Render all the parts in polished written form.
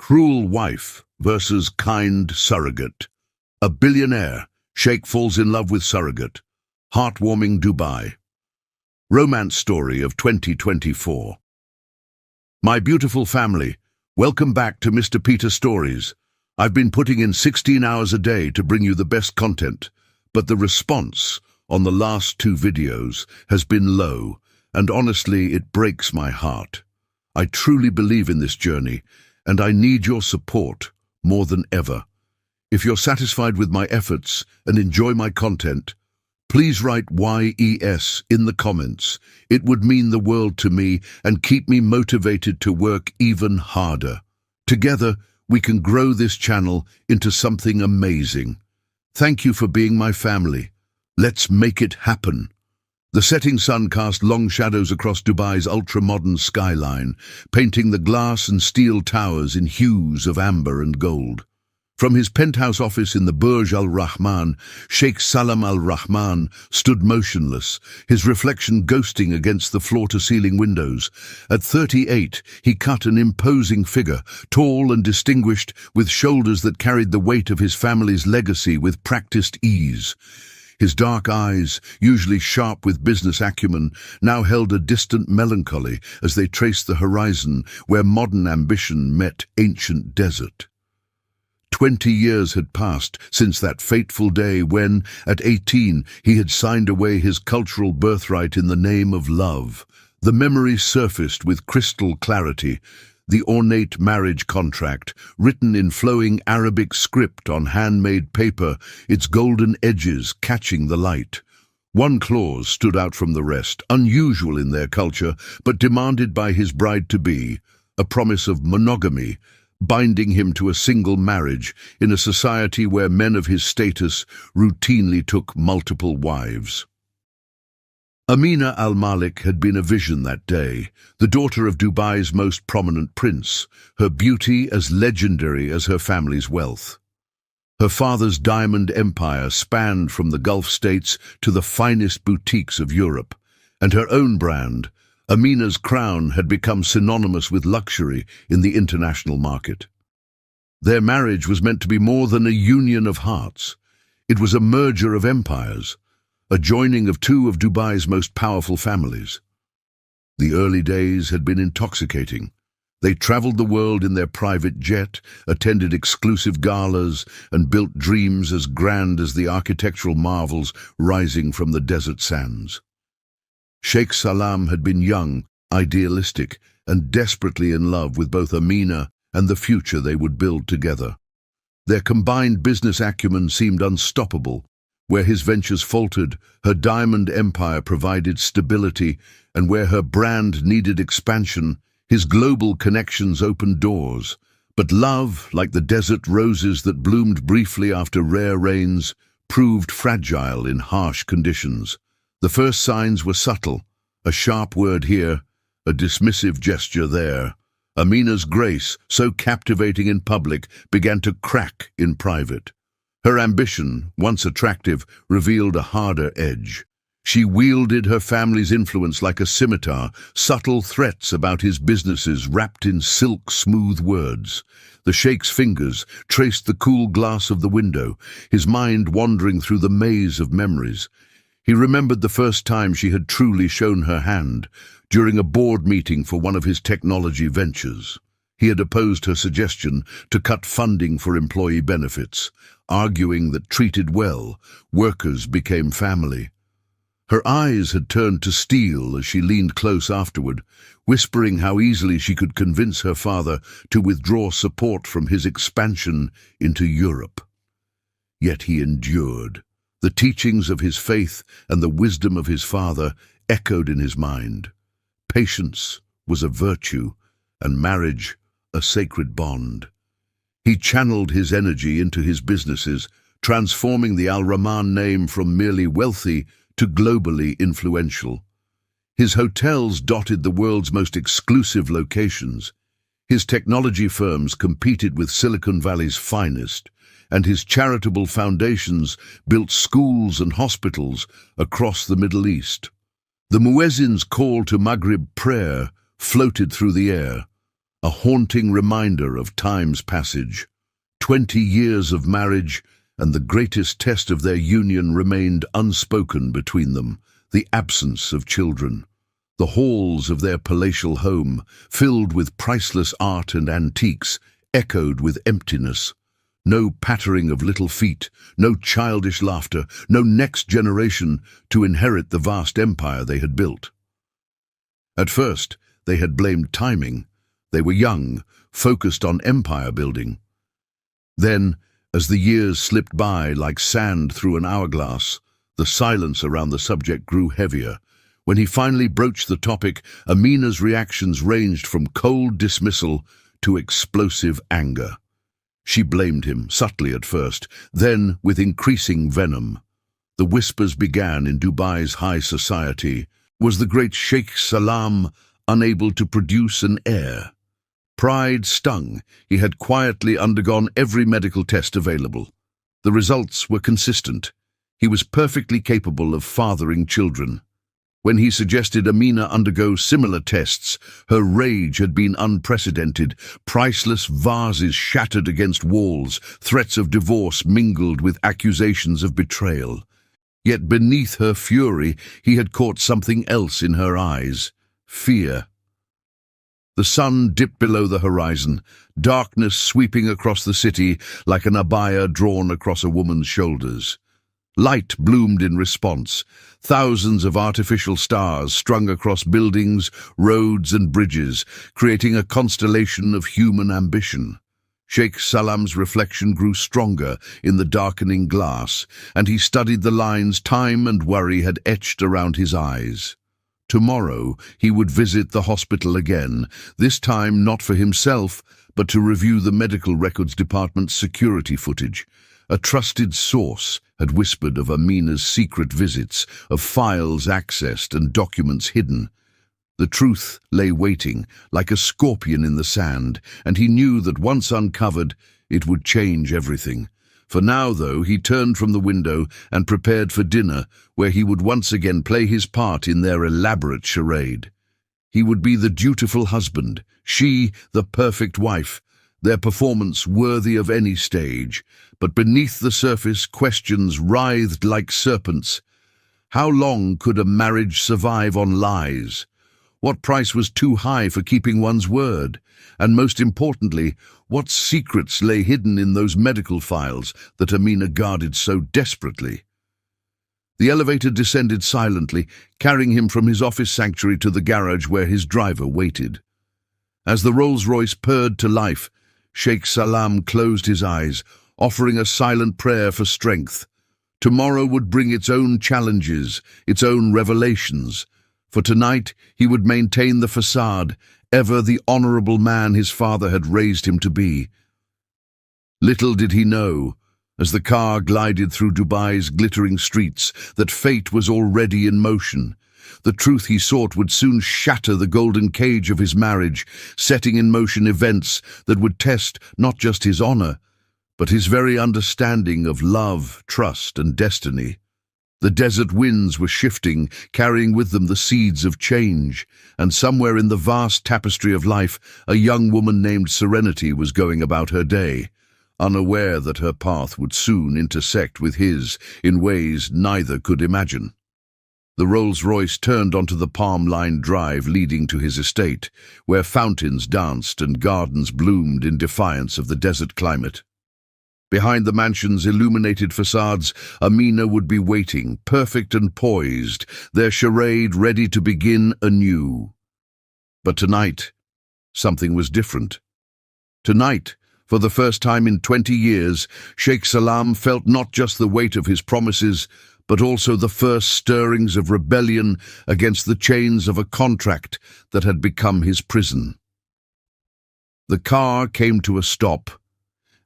Cruel wife versus kind surrogate. A billionaire Sheikh falls in love with surrogate. Heartwarming Dubai. Romance story of 2024. My beautiful family, welcome back to Mr. Peter Stories. I've been putting in 16 hours a day to bring you the best content, but the response on the last two videos has been low, and honestly, it breaks my heart. I truly believe in this journey, and I need your support more than ever. If you're satisfied with my efforts and enjoy my content, please write YES in the comments. It would mean the world to me and keep me motivated to work even harder. Together, we can grow this channel into something amazing. Thank you for being my family. Let's make it happen. The setting sun cast long shadows across Dubai's ultra-modern skyline, painting the glass and steel towers in hues of amber and gold. From his penthouse office in the Burj Al Rahman, Sheikh Salam Al Rahman stood motionless, his reflection ghosting against the floor-to-ceiling windows. At 38, he cut an imposing figure, tall and distinguished, with shoulders that carried the weight of his family's legacy with practiced ease. His dark eyes, usually sharp with business acumen, now held a distant melancholy as they traced the horizon where modern ambition met ancient desert. 20 years had passed since that fateful day when, at 18, he had signed away his cultural birthright in the name of love. The memory surfaced with crystal clarity. The ornate marriage contract, written in flowing Arabic script on handmade paper, its golden edges catching the light. One clause stood out from the rest, unusual in their culture, but demanded by his bride-to-be, a promise of monogamy, binding him to a single marriage in a society where men of his status routinely took multiple wives. Amina al-Malik had been a vision that day, the daughter of Dubai's most prominent prince, her beauty as legendary as her family's wealth. Her father's diamond empire spanned from the Gulf states to the finest boutiques of Europe, and her own brand, Amina's crown, had become synonymous with luxury in the international market. Their marriage was meant to be more than a union of hearts. It was a merger of empires, a joining of two of Dubai's most powerful families. The early days had been intoxicating. They traveled the world in their private jet, attended exclusive galas, and built dreams as grand as the architectural marvels rising from the desert sands. Sheikh Salam had been young, idealistic, and desperately in love with both Amina and the future they would build together. Their combined business acumen seemed unstoppable. Where his ventures faltered, her diamond empire provided stability, and where her brand needed expansion, his global connections opened doors. But love, like the desert roses that bloomed briefly after rare rains, proved fragile in harsh conditions. The first signs were subtle, a sharp word here, a dismissive gesture there. Amina's grace, so captivating in public, began to crack in private. Her ambition, once attractive, revealed a harder edge. She wielded her family's influence like a scimitar, subtle threats about his businesses wrapped in silk-smooth words. The Sheikh's fingers traced the cool glass of the window, his mind wandering through the maze of memories. He remembered the first time she had truly shown her hand, during a board meeting for one of his technology ventures. He had opposed her suggestion to cut funding for employee benefits, arguing that treated well, workers became family. Her eyes had turned to steel as she leaned close afterward, whispering how easily she could convince her father to withdraw support from his expansion into Europe. Yet he endured. The teachings of his faith and the wisdom of his father echoed in his mind. Patience was a virtue, and marriage a sacred bond. He channeled his energy into his businesses, transforming the Al Rahman name from merely wealthy to globally influential. His hotels dotted the world's most exclusive locations. His technology firms competed with Silicon Valley's finest, and his charitable foundations built schools and hospitals across the Middle East. The muezzin's call to Maghrib prayer floated through the air, a haunting reminder of time's passage. 20 years of marriage, and the greatest test of their union remained unspoken between them, the absence of children. The halls of their palatial home, filled with priceless art and antiques, echoed with emptiness. No pattering of little feet, no childish laughter, no next generation to inherit the vast empire they had built. At first, they had blamed timing. They were young, focused on empire building. Then, as the years slipped by like sand through an hourglass, the silence around the subject grew heavier. When he finally broached the topic, Amina's reactions ranged from cold dismissal to explosive anger. She blamed him, subtly at first, then with increasing venom. The whispers began in Dubai's high society. Was the great Sheikh Salam unable to produce an heir? Pride stung. He had quietly undergone every medical test available. The results were consistent. He was perfectly capable of fathering children. When he suggested Amina undergo similar tests, her rage had been unprecedented. Priceless vases shattered against walls, threats of divorce mingled with accusations of betrayal. Yet beneath her fury, he had caught something else in her eyes: fear. The sun dipped below the horizon, darkness sweeping across the city like an abaya drawn across a woman's shoulders. Light bloomed in response, thousands of artificial stars strung across buildings, roads and bridges, creating a constellation of human ambition. Sheikh Salam's reflection grew stronger in the darkening glass, and he studied the lines time and worry had etched around his eyes. Tomorrow he would visit the hospital again, this time not for himself, but to review the medical records department's security footage. A trusted source had whispered of Amina's secret visits, of files accessed and documents hidden. The truth lay waiting, like a scorpion in the sand, and he knew that once uncovered, it would change everything. For now, though, he turned from the window and prepared for dinner, where he would once again play his part in their elaborate charade. He would be the dutiful husband, she the perfect wife, their performance worthy of any stage. But beneath the surface, questions writhed like serpents. How long could a marriage survive on lies? What price was too high for keeping one's word? And most importantly, what secrets lay hidden in those medical files that Amina guarded so desperately? The elevator descended silently, carrying him from his office sanctuary to the garage where his driver waited. As the Rolls-Royce purred to life, Sheikh Salam closed his eyes, offering a silent prayer for strength. Tomorrow would bring its own challenges, its own revelations. For tonight he would maintain the facade, ever the honorable man his father had raised him to be. Little did he know, as the car glided through Dubai's glittering streets, that fate was already in motion. The truth he sought would soon shatter the golden cage of his marriage, setting in motion events that would test not just his honor, but his very understanding of love, trust, and destiny. The desert winds were shifting, carrying with them the seeds of change, and somewhere in the vast tapestry of life, a young woman named Serenity was going about her day, unaware that her path would soon intersect with his in ways neither could imagine. The Rolls-Royce turned onto the palm-lined drive leading to his estate, where fountains danced and gardens bloomed in defiance of the desert climate. Behind the mansion's illuminated facades, Amina would be waiting, perfect and poised, their charade ready to begin anew. But tonight, something was different. Tonight, for the first time in 20 years, Sheikh Salam felt not just the weight of his promises, but also the first stirrings of rebellion against the chains of a contract that had become his prison. The car came to a stop,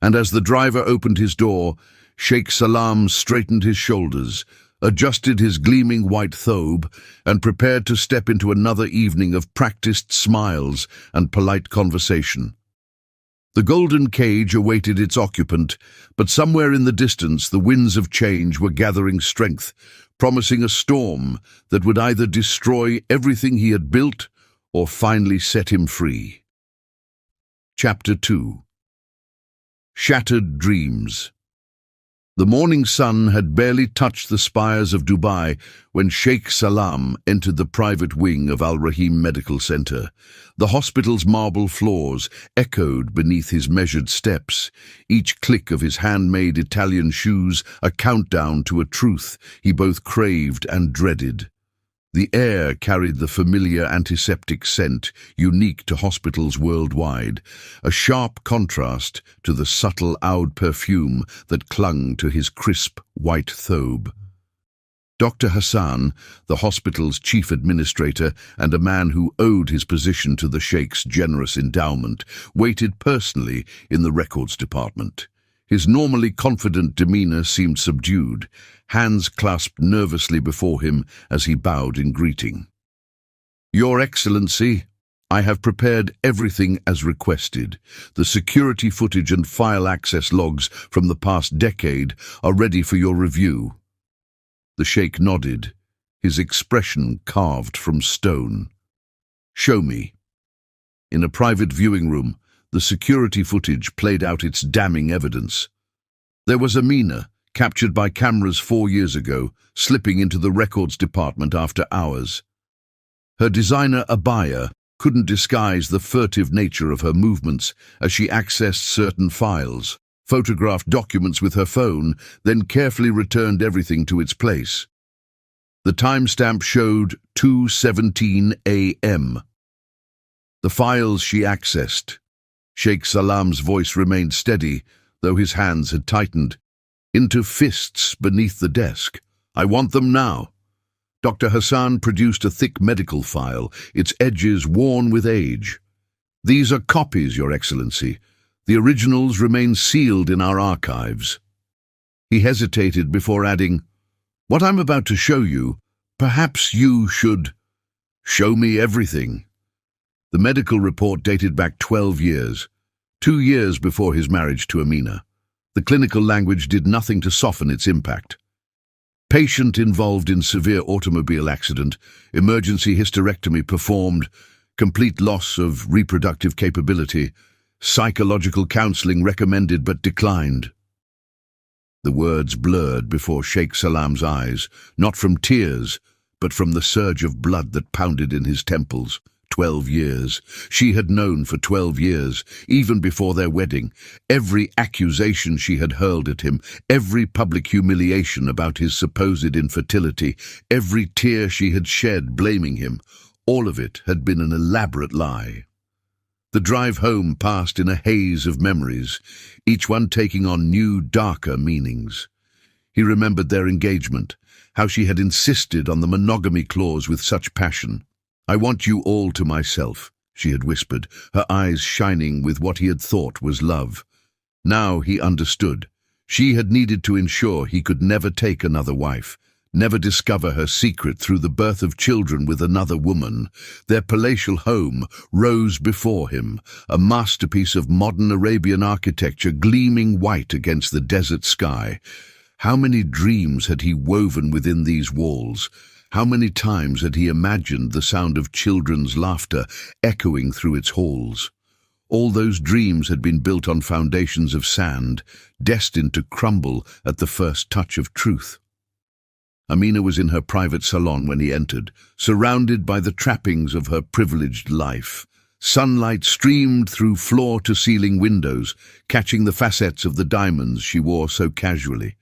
and as the driver opened his door, Sheikh Salam straightened his shoulders, adjusted his gleaming white thobe, and prepared to step into another evening of practiced smiles and polite conversation. The golden cage awaited its occupant, but somewhere in the distance the winds of change were gathering strength, promising a storm that would either destroy everything he had built or finally set him free. Chapter 2. Shattered Dreams. The morning sun had barely touched the spires of Dubai when Sheikh Salam entered the private wing of Al Rahim Medical Center. The hospital's marble floors echoed beneath his measured steps, each click of his handmade Italian shoes a countdown to a truth he both craved and dreaded. The air carried the familiar antiseptic scent unique to hospitals worldwide, a sharp contrast to the subtle oud perfume that clung to his crisp white thobe. Dr. Hassan, the hospital's chief administrator and a man who owed his position to the Sheikh's generous endowment, waited personally in the records department. His normally confident demeanor seemed subdued, hands clasped nervously before him as he bowed in greeting. "Your Excellency, I have prepared everything as requested. The security footage and file access logs from the past decade are ready for your review." The Sheikh nodded, his expression carved from stone. "Show me." In a private viewing room, the security footage played out its damning evidence. There was Amina, captured by cameras 4 years ago, slipping into the records department after hours. Her designer abaya couldn't disguise the furtive nature of her movements as she accessed certain files, photographed documents with her phone, then carefully returned everything to its place. The timestamp showed 2:17 a.m. The files she accessed. Sheikh Salam's voice remained steady, though his hands had tightened into fists beneath the desk. "I want them now." Dr. Hassan produced a thick medical file, its edges worn with age. "These are copies, Your Excellency. The originals remain sealed in our archives." He hesitated before adding, "What I'm about to show you, perhaps you should show me everything." The medical report dated back 12 years, 2 years before his marriage to Amina. The clinical language did nothing to soften its impact. Patient involved in severe automobile accident, emergency hysterectomy performed, complete loss of reproductive capability, psychological counseling recommended but declined. The words blurred before Sheikh Salam's eyes, not from tears, but from the surge of blood that pounded in his temples. 12 years. She had known for 12 years, even before their wedding. Every accusation she had hurled at him, every public humiliation about his supposed infertility, every tear she had shed blaming him, all of it had been an elaborate lie. The drive home passed in a haze of memories, each one taking on new, darker meanings. He remembered their engagement, how she had insisted on the monogamy clause with such passion. "I want you all to myself," she had whispered, her eyes shining with what he had thought was love. Now he understood. She had needed to ensure he could never take another wife, never discover her secret through the birth of children with another woman. Their palatial home rose before him, a masterpiece of modern Arabian architecture gleaming white against the desert sky. How many dreams had he woven within these walls? How many times had he imagined the sound of children's laughter echoing through its halls? All those dreams had been built on foundations of sand, destined to crumble at the first touch of truth. Amina was in her private salon when he entered, surrounded by the trappings of her privileged life. Sunlight streamed through floor-to-ceiling windows, catching the facets of the diamonds she wore so casually.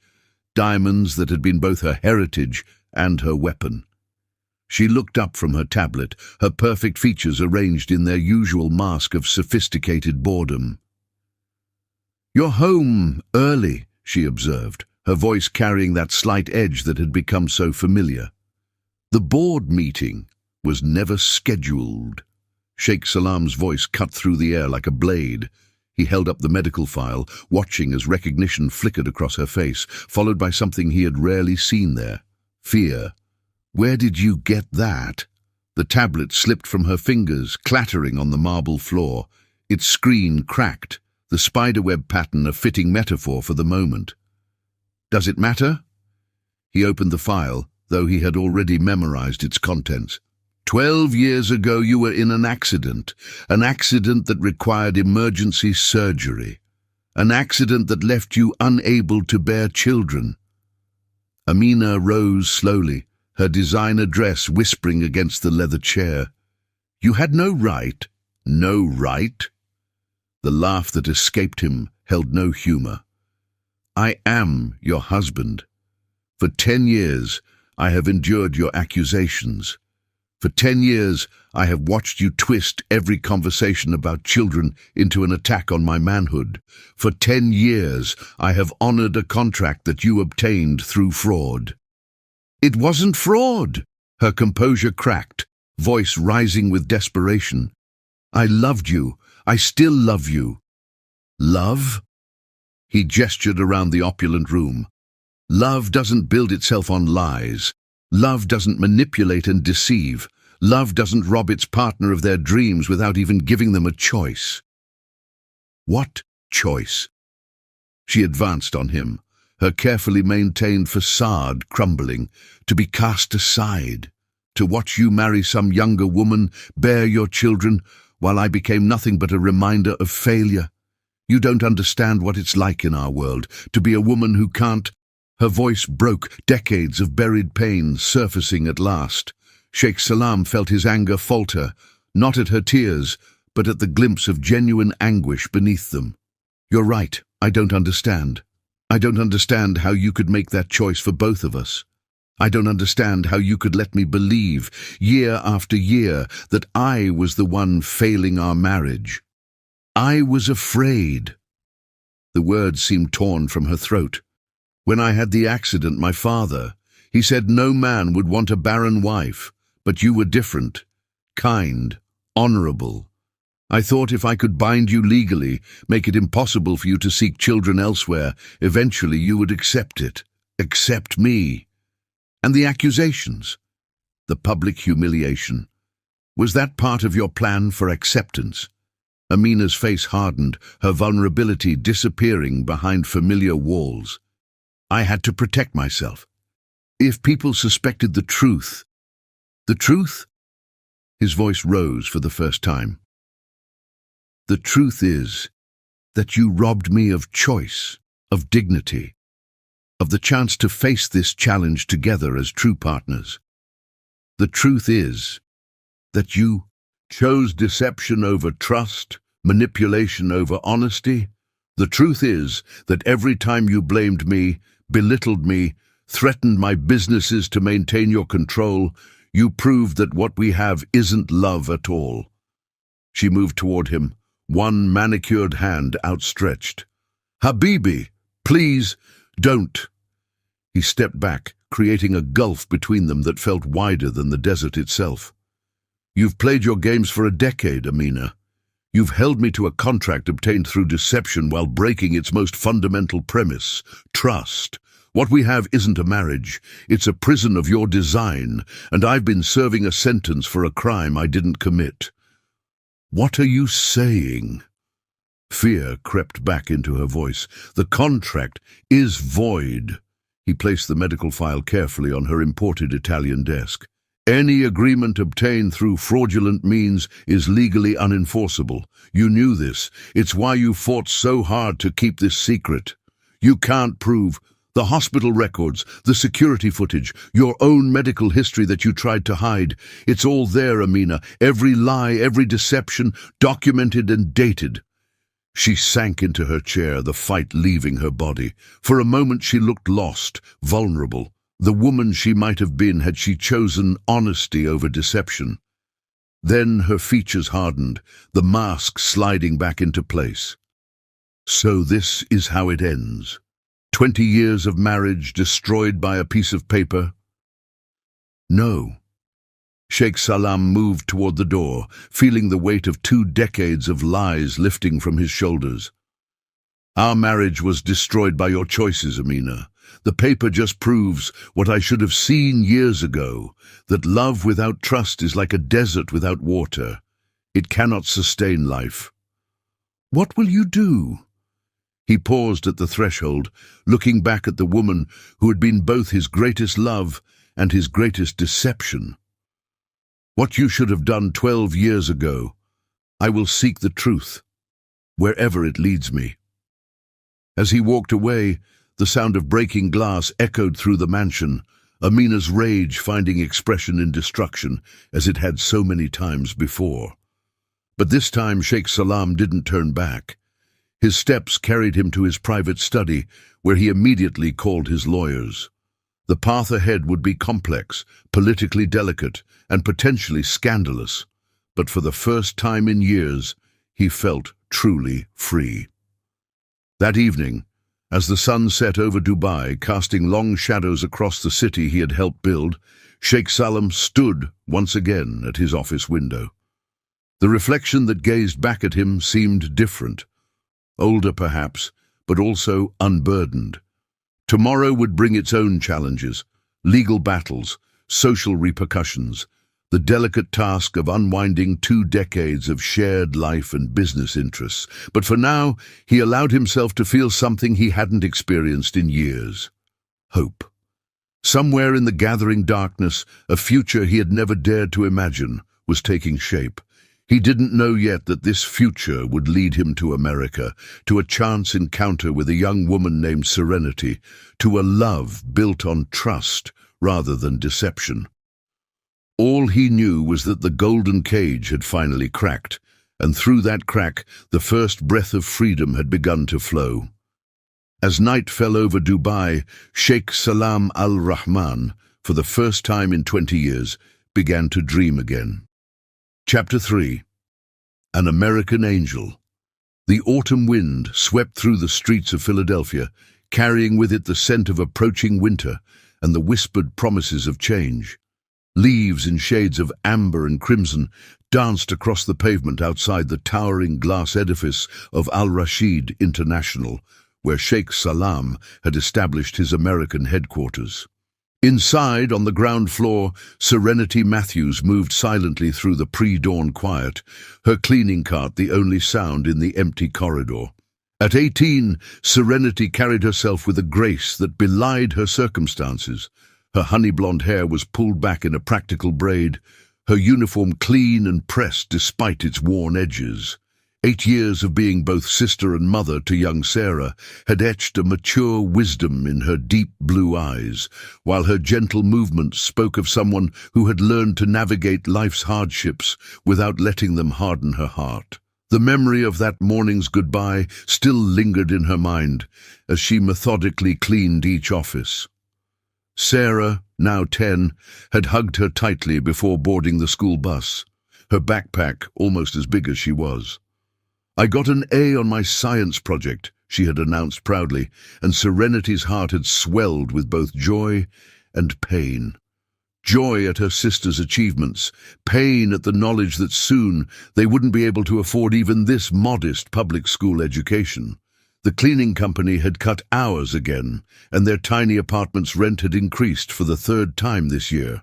Diamonds that had been both her heritage and her weapon. She looked up from her tablet, her perfect features arranged in their usual mask of sophisticated boredom. "You're home early," she observed, her voice carrying that slight edge that had become so familiar. "The board meeting was never scheduled." Sheikh Salam's voice cut through the air like a blade. He held up the medical file, watching as recognition flickered across her face, followed by something he had rarely seen there. Fear. "Where did you get that?" The tablet slipped from her fingers, clattering on the marble floor. Its screen cracked, the spiderweb pattern a fitting metaphor for the moment. "Does it matter?" He opened the file, though he had already memorized its contents. 12 years ago you were in an accident that required emergency surgery, an accident that left you unable to bear children. Amina rose slowly, her designer dress whispering against the leather chair. You had no right. No right? The laugh that escaped him held no humor. I am your husband. For 10 years, I have endured your accusations. For 10 years, I have watched you twist every conversation about children into an attack on my manhood. For 10 years, I have honored a contract that you obtained through fraud. It wasn't fraud. Her composure cracked, voice rising with desperation. I loved you. I still love you. Love? He gestured around the opulent room. Love doesn't build itself on lies. Love doesn't manipulate and deceive. Love doesn't rob its partner of their dreams without even giving them a choice. What choice? She advanced on him, her carefully maintained facade crumbling, to be cast aside, to watch you marry some younger woman, bear your children, while I became nothing but a reminder of failure. You don't understand what it's like in our world, to be a woman who can't. Her voice broke, decades of buried pain surfacing at last. Sheikh Salam felt his anger falter, not at her tears, but at the glimpse of genuine anguish beneath them. You're right, I don't understand. I don't understand how you could make that choice for both of us. I don't understand how you could let me believe, year after year, that I was the one failing our marriage. I was afraid. The words seemed torn from her throat. When I had the accident, my father, he said no man would want a barren wife, but you were different, kind, honorable. I thought if I could bind you legally, make it impossible for you to seek children elsewhere, eventually you would accept it, accept me. And the accusations, the public humiliation. Was that part of your plan for acceptance? Amina's face hardened, her vulnerability disappearing behind familiar walls. I had to protect myself. If people suspected the truth? His voice rose for the first time. The truth is that you robbed me of choice, of dignity, of the chance to face this challenge together as true partners. The truth is that you chose deception over trust, manipulation over honesty. The truth is that every time you blamed me, belittled me, threatened my businesses to maintain your control, you proved that what we have isn't love at all. She moved toward him, one manicured hand outstretched. Habibi, please, don't. He stepped back, creating a gulf between them that felt wider than the desert itself. You've played your games for a decade, Amina. You've held me to a contract obtained through deception while breaking its most fundamental premise, trust. What we have isn't a marriage, it's a prison of your design, and I've been serving a sentence for a crime I didn't commit. What are you saying? Fear crept back into her voice. The contract is void. He placed the medical file carefully on her imported Italian desk. Any agreement obtained through fraudulent means is legally unenforceable. You knew this. It's why you fought so hard to keep this secret. You can't prove the hospital records, the security footage, your own medical history that you tried to hide. It's all there, Amina. Every lie, every deception, documented and dated. She sank into her chair, the fight leaving her body. For a moment she looked lost, vulnerable. The woman she might have been had she chosen honesty over deception. Then her features hardened, the mask sliding back into place. So this is how it ends. 20 years of marriage destroyed by a piece of paper? No. Sheikh Salam moved toward the door, feeling the weight of 2 decades of lies lifting from his shoulders. Our marriage was destroyed by your choices, Amina. The paper just proves what I should have seen years ago, that love without trust is like a desert without water. It cannot sustain life. What will you do? He paused at the threshold, looking back at the woman who had been both his greatest love and his greatest deception. What you should have done 12 years ago. I will seek the truth, wherever it leads me." As he walked away, the sound of breaking glass echoed through the mansion, Amina's rage finding expression in destruction, as it had so many times before. But this time Sheikh Salam didn't turn back. His steps carried him to his private study, where he immediately called his lawyers. The path ahead would be complex, politically delicate, and potentially scandalous, but for the first time in years, he felt truly free. That evening, as the sun set over Dubai, casting long shadows across the city he had helped build, Sheikh Salam stood once again at his office window. The reflection that gazed back at him seemed different. Older perhaps, but also unburdened. Tomorrow would bring its own challenges, legal battles, social repercussions, the delicate task of unwinding 2 decades of shared life and business interests. But for now, he allowed himself to feel something he hadn't experienced in years. Hope. Somewhere in the gathering darkness, a future he had never dared to imagine was taking shape. He didn't know yet that this future would lead him to America, to a chance encounter with a young woman named Serenity, to a love built on trust rather than deception. All he knew was that the golden cage had finally cracked, and through that crack the first breath of freedom had begun to flow. As night fell over Dubai, Sheikh Salam al-Rahman, for the first time in 20 years, began to dream again. Chapter 3. An American Angel. The autumn wind swept through the streets of Philadelphia, carrying with it the scent of approaching winter and the whispered promises of change. Leaves in shades of amber and crimson danced across the pavement outside the towering glass edifice of Al-Rashid International, where Sheikh Salam had established his American headquarters. Inside, on the ground floor, Serenity Matthews moved silently through the pre-dawn quiet, her cleaning cart the only sound in the empty corridor. At 18, Serenity carried herself with a grace that belied her circumstances. Her honey-blonde hair was pulled back in a practical braid, her uniform clean and pressed despite its worn edges. 8 years of being both sister and mother to young Sarah had etched a mature wisdom in her deep blue eyes, while her gentle movements spoke of someone who had learned to navigate life's hardships without letting them harden her heart. The memory of that morning's goodbye still lingered in her mind as she methodically cleaned each office. Sarah, now 10, had hugged her tightly before boarding the school bus, her backpack almost as big as she was. "I got an A on my science project," she had announced proudly, and Serenity's heart had swelled with both joy and pain. Joy at her sister's achievements, pain at the knowledge that soon they wouldn't be able to afford even this modest public school education. The cleaning company had cut hours again, and their tiny apartment's rent had increased for the 3rd time this year.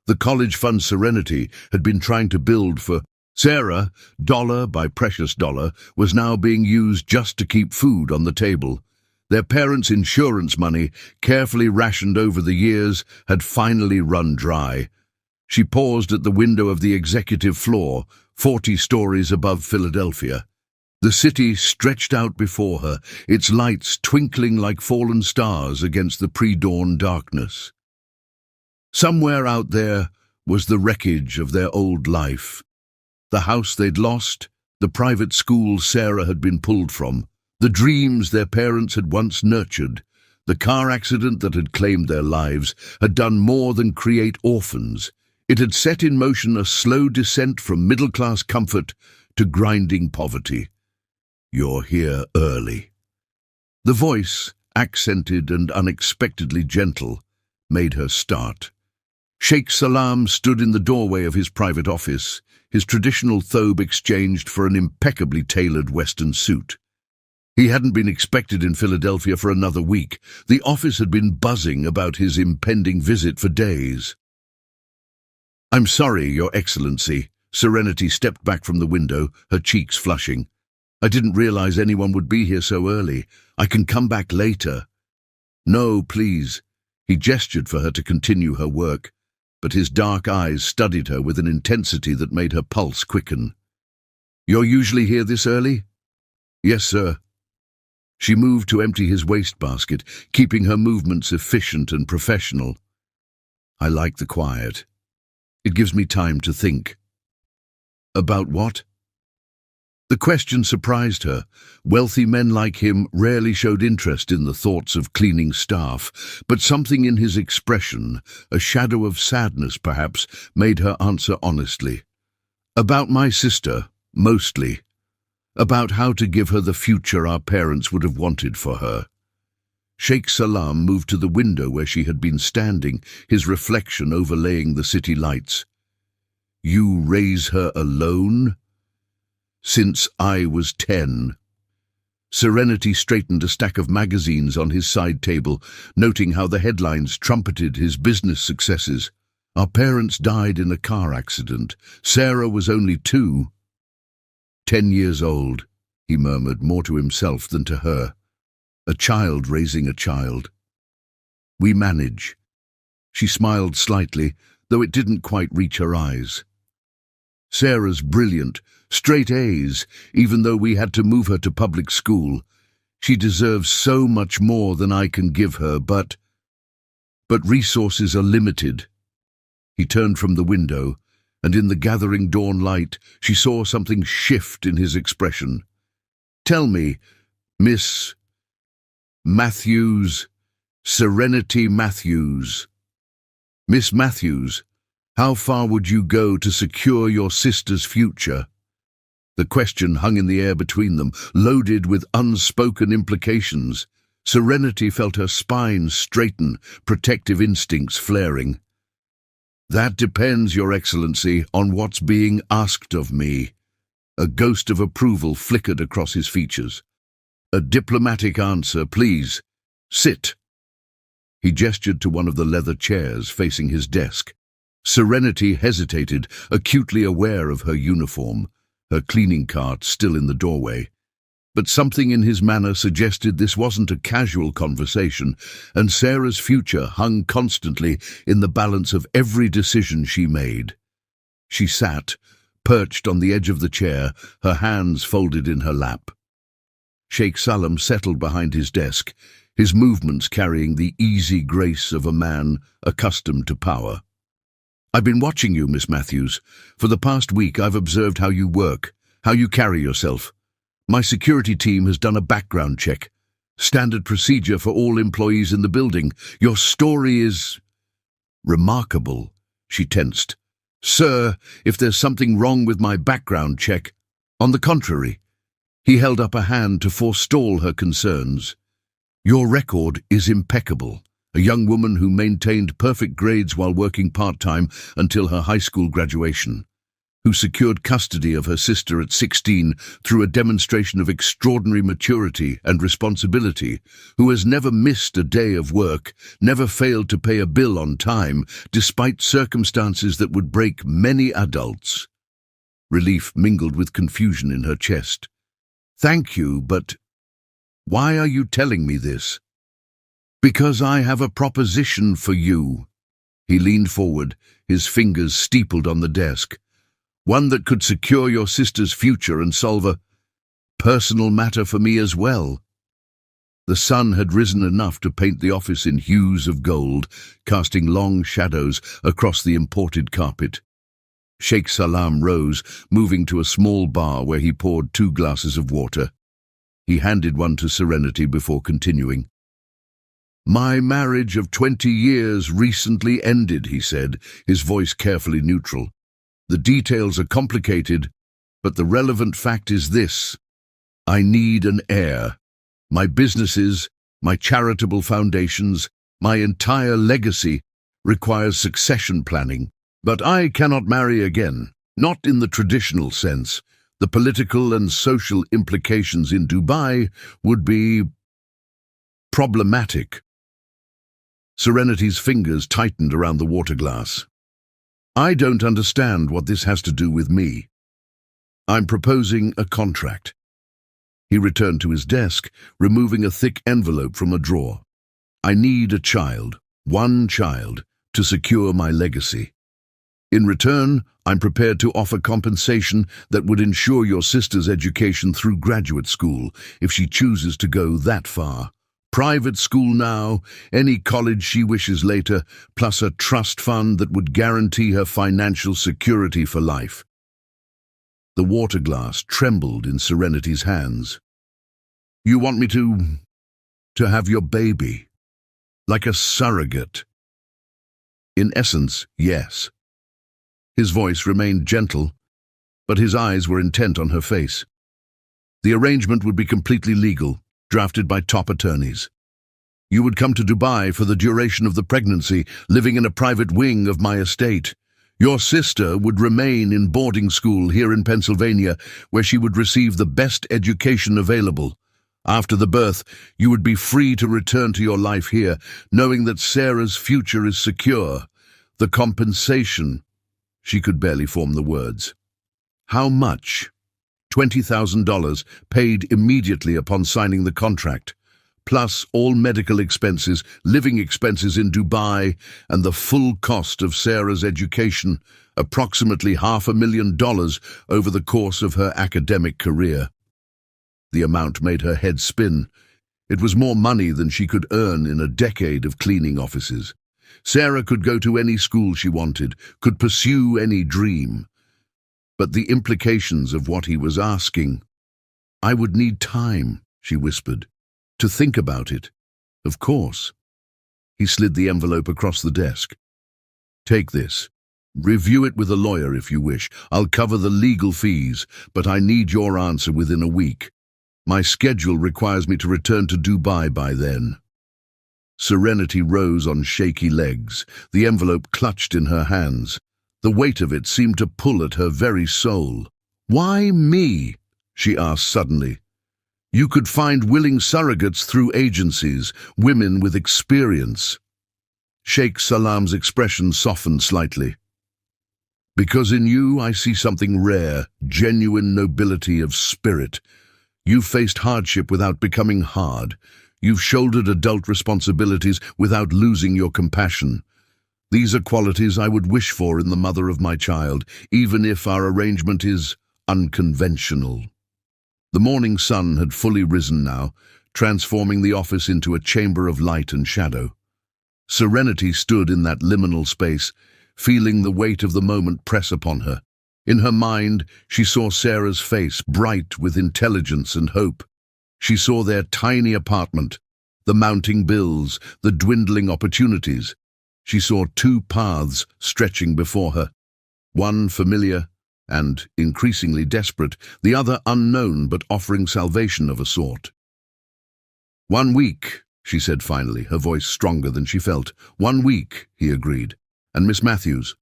The college fund Serenity had been trying to build for Sarah, dollar by precious dollar, was now being used just to keep food on the table. Their parents' insurance money, carefully rationed over the years, had finally run dry. She paused at the window of the executive floor, 40 stories above Philadelphia. The city stretched out before her, its lights twinkling like fallen stars against the pre-dawn darkness. Somewhere out there was the wreckage of their old life. The house they'd lost, the private school Sarah had been pulled from, the dreams their parents had once nurtured. The car accident that had claimed their lives had done more than create orphans. It had set in motion a slow descent from middle-class comfort to grinding poverty. "You're here early." The voice, accented and unexpectedly gentle, made her start. Sheikh Salam stood in the doorway of his private office, his traditional thobe exchanged for an impeccably tailored Western suit. He hadn't been expected in Philadelphia for another week. The office had been buzzing about his impending visit for days. "I'm sorry, Your Excellency." Serenity stepped back from the window, her cheeks flushing. "I didn't realize anyone would be here so early. I can come back later." "No, please." He gestured for her to continue her work. but his dark eyes studied her with an intensity that made her pulse quicken. "You're usually here this early?" "Yes, sir." She moved to empty his wastebasket, keeping her movements efficient and professional. "I like the quiet. It gives me time to think." "About what?" The question surprised her. Wealthy men like him rarely showed interest in the thoughts of cleaning staff, but something in his expression, a shadow of sadness perhaps, made her answer honestly. "About my sister, mostly. About how to give her the future our parents would have wanted for her." Sheikh Salam moved to the window where she had been standing, his reflection overlaying the city lights. "You raise her alone?" "Since I was 10. Serenity straightened a stack of magazines on his side table, noting how the headlines trumpeted his business successes. "Our parents died in a car accident. Sarah was only 2. 10 years old," he murmured, more to himself than to her. "A child raising a child. We manage." She smiled slightly, though it didn't quite reach her eyes. "Sarah's brilliant, straight A's, even though we had to move her to public school. She deserves so much more than I can give her, but resources are limited." He turned from the window, and in the gathering dawn light, she saw something shift in his expression. "Tell me, Miss Matthews, Serenity Matthews. Miss Matthews, how far would you go to secure your sister's future?" The question hung in the air between them, loaded with unspoken implications. Serenity felt her spine straighten, protective instincts flaring. "That depends, Your Excellency, on what's being asked of me." A ghost of approval flickered across his features. "A diplomatic answer, please. Sit." He gestured to one of the leather chairs facing his desk. Serenity hesitated, acutely aware of her uniform, her cleaning cart still in the doorway. But something in his manner suggested this wasn't a casual conversation, and Sarah's future hung constantly in the balance of every decision she made. She sat, perched on the edge of the chair, her hands folded in her lap. Sheikh Salam settled behind his desk, his movements carrying the easy grace of a man accustomed to power. "I've been watching you, Miss Matthews. For the past week I've observed how you work, how you carry yourself. My security team has done a background check. Standard procedure for all employees in the building. Your story is remarkable." She tensed. "Sir, if there's something wrong with my background check..." "On the contrary." He held up a hand to forestall her concerns. "Your record is impeccable. A young woman who maintained perfect grades while working part-time until her high school graduation, who secured custody of her sister at 16 through a demonstration of extraordinary maturity and responsibility, who has never missed a day of work, never failed to pay a bill on time, despite circumstances that would break many adults." Relief mingled with confusion in her chest. "Thank you, but why are you telling me this?" "Because I have a proposition for you." He leaned forward, his fingers steepled on the desk. "One that could secure your sister's future and solve a personal matter for me as well." The sun had risen enough to paint the office in hues of gold, casting long shadows across the imported carpet. Sheikh Salam rose, moving to a small bar where he poured 2 glasses of water. He handed one to Serenity before continuing. "My marriage of 20 years recently ended," he said, his voice carefully neutral. "The details are complicated, but the relevant fact is this. I need an heir. My businesses, my charitable foundations, my entire legacy requires succession planning. But I cannot marry again, not in the traditional sense. The political and social implications in Dubai would be problematic." Serenity's fingers tightened around the water glass. "I don't understand what this has to do with me. I'm proposing a contract." He returned to his desk, removing a thick envelope from a drawer. "I need a child, one child, to secure my legacy. In return, I'm prepared to offer compensation that would ensure your sister's education through graduate school if she chooses to go that far. Private school now, any college she wishes later, plus a trust fund that would guarantee her financial security for life. The water glass trembled in Serenity's hands. You want me to have your baby? Like a surrogate? In essence, yes. His voice remained gentle, but his eyes were intent on her face. The arrangement would be completely legal, drafted by top attorneys. You would come to Dubai for the duration of the pregnancy, living in a private wing of my estate. Your sister would remain in boarding school here in Pennsylvania, where she would receive the best education available. After the birth, you would be free to return to your life here, knowing that Sarah's future is secure. The compensation... She could barely form the words. How much? $20,000 paid immediately upon signing the contract, plus all medical expenses, living expenses in Dubai, and the full cost of Sarah's education, approximately $500,000 over the course of her academic career. The amount made her head spin. It was more money than she could earn in a decade of cleaning offices. Sarah could go to any school she wanted, could pursue any dream. But the implications of what he was asking... I would need time, she whispered, to think about it. Of course. He slid the envelope across the desk. Take this. Review it with a lawyer if you wish. I'll cover the legal fees, but I need your answer within a week. My schedule requires me to return to Dubai by then. Serenity rose on shaky legs, the envelope clutched in her hands. The weight of it seemed to pull at her very soul. Why me? She asked suddenly. You could find willing surrogates through agencies, women with experience. Sheikh Salam's expression softened slightly. Because in you I see something rare, genuine nobility of spirit. You've faced hardship without becoming hard. You've shouldered adult responsibilities without losing your compassion. These are qualities I would wish for in the mother of my child, even if our arrangement is unconventional. The morning sun had fully risen now, transforming the office into a chamber of light and shadow. Serenity stood in that liminal space, feeling the weight of the moment press upon her. In her mind, she saw Sarah's face, bright with intelligence and hope. She saw their tiny apartment, the mounting bills, the dwindling opportunities. She saw two paths stretching before her, one familiar and increasingly desperate, the other unknown but offering salvation of a sort. 1 week, she said finally, her voice stronger than she felt. 1 week, he agreed. And Miss Matthews,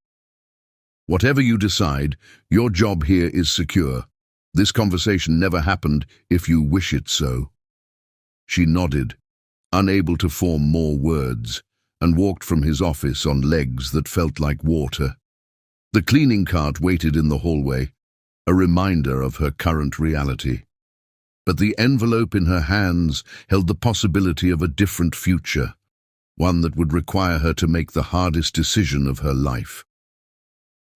whatever you decide, your job here is secure. This conversation never happened if you wish it so. She nodded, unable to form more words, and walked from his office on legs that felt like water. The cleaning cart waited in the hallway, a reminder of her current reality. But the envelope in her hands held the possibility of a different future, one that would require her to make the hardest decision of her life.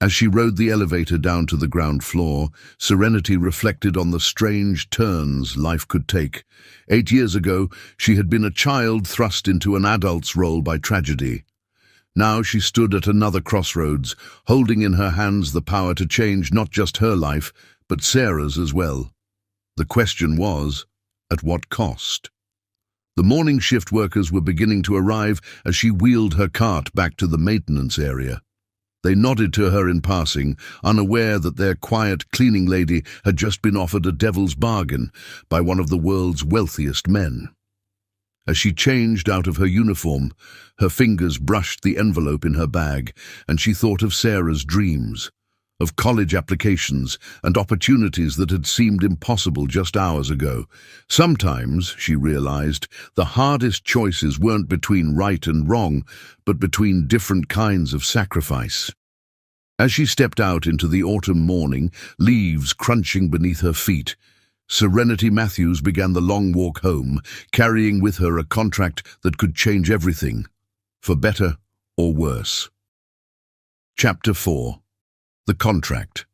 As she rode the elevator down to the ground floor, Serenity reflected on the strange turns life could take. 8 years ago, she had been a child thrust into an adult's role by tragedy. Now she stood at another crossroads, holding in her hands the power to change not just her life, but Sarah's as well. The question was, at what cost? The morning shift workers were beginning to arrive as she wheeled her cart back to the maintenance area. They nodded to her in passing, unaware that their quiet cleaning lady had just been offered a devil's bargain by one of the world's wealthiest men. As she changed out of her uniform, her fingers brushed the envelope in her bag, and she thought of Sarah's dreams, of college applications and opportunities that had seemed impossible just hours ago. Sometimes, she realized, the hardest choices weren't between right and wrong, but between different kinds of sacrifice. As she stepped out into the autumn morning, leaves crunching beneath her feet, Serenity Matthews began the long walk home, carrying with her a contract that could change everything, for better or worse. Chapter 4. The Contract.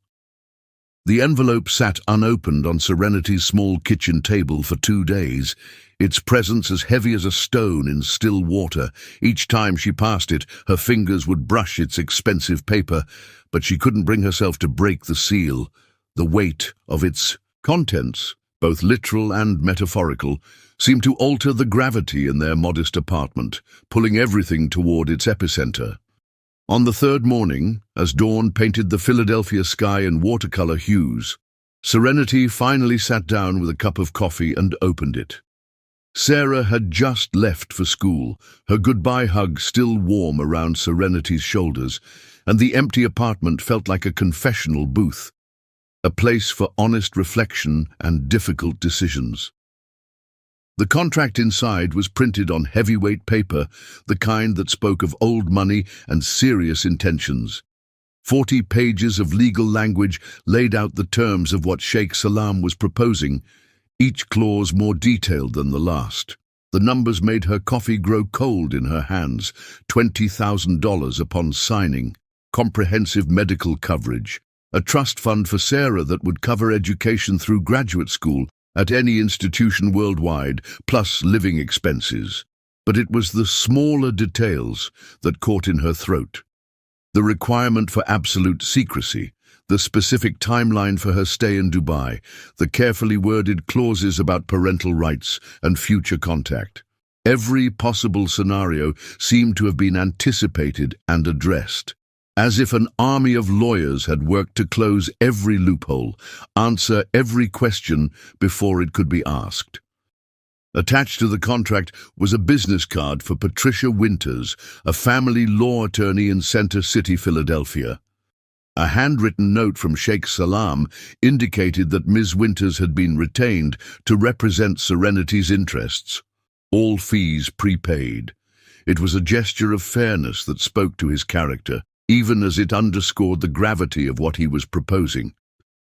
The envelope sat unopened on Serenity's small kitchen table for 2 days, its presence as heavy as a stone in still water. Each time she passed it, her fingers would brush its expensive paper, but she couldn't bring herself to break the seal. The weight of its contents, both literal and metaphorical, seemed to alter the gravity in their modest apartment, pulling everything toward its epicenter. On the third morning, as dawn painted the Philadelphia sky in watercolor hues, Serenity finally sat down with a cup of coffee and opened it. Sarah had just left for school, her goodbye hug still warm around Serenity's shoulders, and the empty apartment felt like a confessional booth, a place for honest reflection and difficult decisions. The contract inside was printed on heavyweight paper, the kind that spoke of old money and serious intentions. 40 pages of legal language laid out the terms of what Sheikh Salam was proposing, each clause more detailed than the last. The numbers made her coffee grow cold in her hands. $20,000 upon signing, comprehensive medical coverage, a trust fund for Sarah that would cover education through graduate school at any institution worldwide, plus living expenses. But it was the smaller details that caught in her throat. The requirement for absolute secrecy, the specific timeline for her stay in Dubai, the carefully worded clauses about parental rights and future contact. Every possible scenario seemed to have been anticipated and addressed, as if an army of lawyers had worked to close every loophole, answer every question before it could be asked. Attached to the contract was a business card for Patricia Winters, a family law attorney in Center City, Philadelphia. A handwritten note from Sheikh Salam indicated that Ms. Winters had been retained to represent Serenity's interests, all fees prepaid. It was a gesture of fairness that spoke to his character, even as it underscored the gravity of what he was proposing.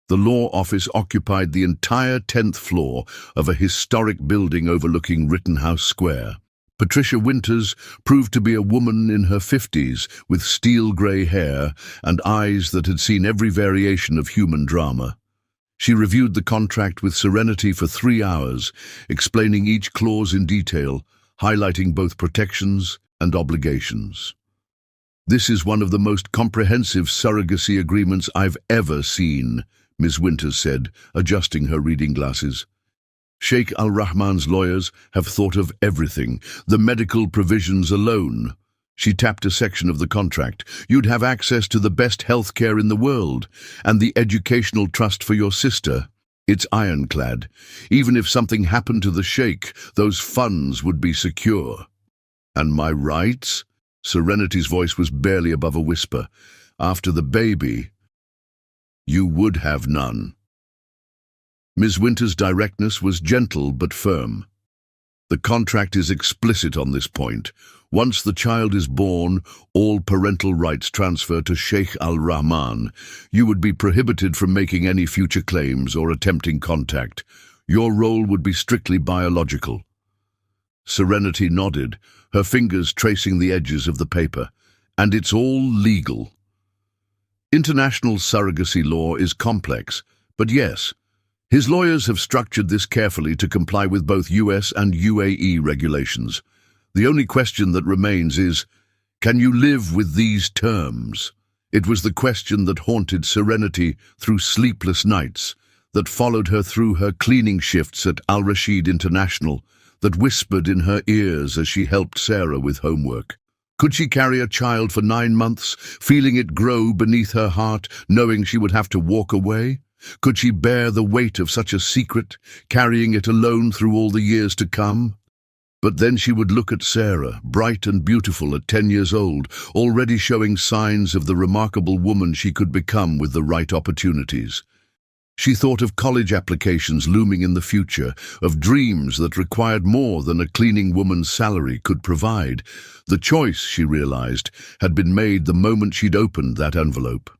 The law office occupied the entire 10th floor of a historic building overlooking Rittenhouse Square. Patricia Winters proved to be a woman in her 50s with steel-gray hair and eyes that had seen every variation of human drama. She reviewed the contract with Serenity for 3 hours, explaining each clause in detail, highlighting both protections and obligations. "This is one of the most comprehensive surrogacy agreements I've ever seen," Ms. Winters said, adjusting her reading glasses. "Sheikh Al-Rahman's lawyers have thought of everything, the medical provisions alone." She tapped a section of the contract. "You'd have access to the best health care in the world, and the educational trust for your sister. It's ironclad. Even if something happened to the Sheikh, those funds would be secure." "And my rights?" Serenity's voice was barely above a whisper. "After the baby, you would have none." Ms. Winters' directness was gentle but firm. "The contract is explicit on this point. Once the child is born, all parental rights transfer to Sheikh Al-Rahman. You would be prohibited from making any future claims or attempting contact. Your role would be strictly biological." Serenity nodded, her fingers tracing the edges of the paper. "And it's all legal." International surrogacy law is complex, but yes, his lawyers have structured this carefully to comply with both US and UAE regulations. The only question that remains is, can you live with these terms? It was the question that haunted Serenity through sleepless nights, that followed her through her cleaning shifts at Al Rashid International, that whispered in her ears as she helped Sarah with homework. Could she carry a child for 9 months, feeling it grow beneath her heart, knowing she would have to walk away? Could she bear the weight of such a secret, carrying it alone through all the years to come? But then she would look at Sarah, bright and beautiful at 10 years old, already showing signs of the remarkable woman she could become with the right opportunities. She thought of college applications looming in the future, of dreams that required more than a cleaning woman's salary could provide. The choice, she realized, had been made the moment she'd opened that envelope.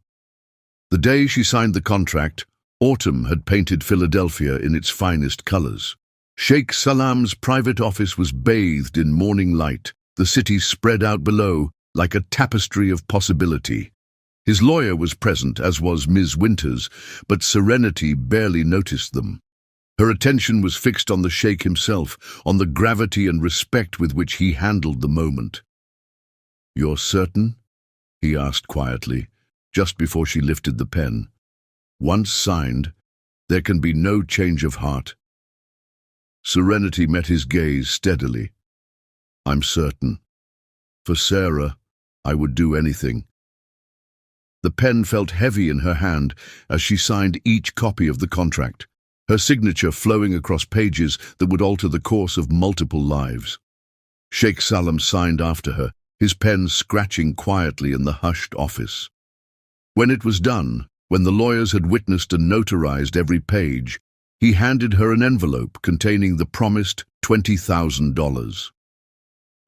The day she signed the contract, autumn had painted Philadelphia in its finest colors. Sheikh Salam's private office was bathed in morning light, the city spread out below like a tapestry of possibility. His lawyer was present, as was Ms. Winters, but Serenity barely noticed them. Her attention was fixed on the Sheikh himself, on the gravity and respect with which he handled the moment. "You're certain?" he asked quietly, just before she lifted the pen. "Once signed, there can be no change of heart." Serenity met his gaze steadily. "I'm certain. For Sarah, I would do anything." The pen felt heavy in her hand as she signed each copy of the contract, her signature flowing across pages that would alter the course of multiple lives. Sheikh Salam signed after her, his pen scratching quietly in the hushed office. When it was done, when the lawyers had witnessed and notarized every page, he handed her an envelope containing the promised $20,000.